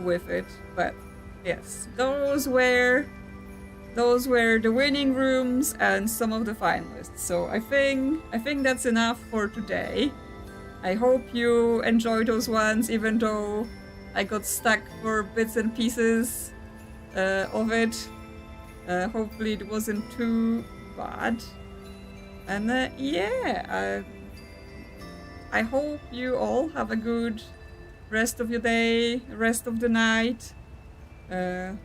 with it. But yes, those were the winning rooms and some of the finalists. So I think that's enough for today. I hope you enjoyed those ones, even though I got stuck for bits and pieces of it. Hopefully it wasn't too bad. And yeah, I hope you all have a good rest of your day, rest of the night. Where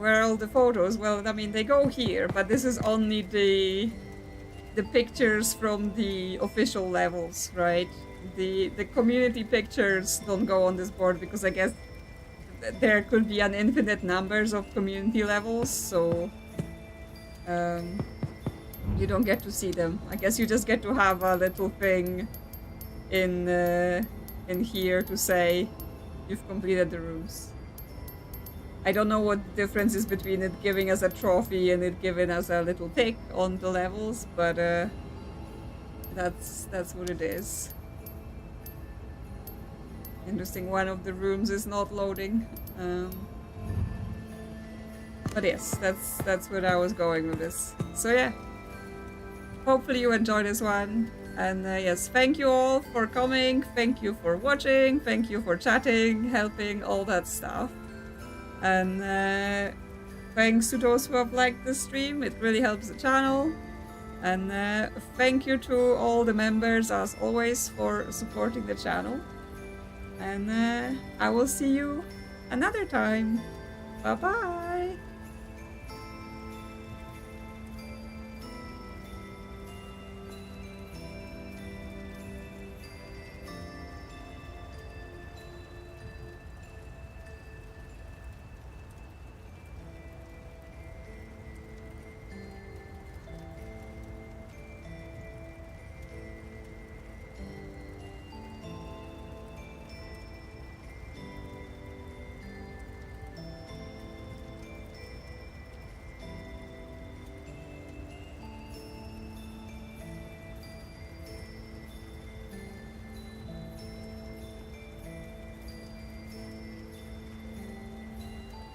are all the photos? Well, I mean, they go here, but this is only the pictures from the official levels, right? The community pictures don't go on this board because I guess there could be an infinite numbers of community levels, so you don't get to see them. I guess you just get to have a little thing in here to say you've completed the rooms. I don't know what the difference is between it giving us a trophy and it giving us a little tick on the levels, but that's what it is. Interesting, one of the rooms is not loading. But yes, that's where I was going with this. So yeah, hopefully you enjoyed this one. And yes, thank you all for coming. Thank you for watching. Thank you for chatting, helping, all that stuff. And thanks to those who have liked the stream. It really helps the channel. And thank you to all the members, as always, for supporting the channel. And I will see you another time. Bye-bye.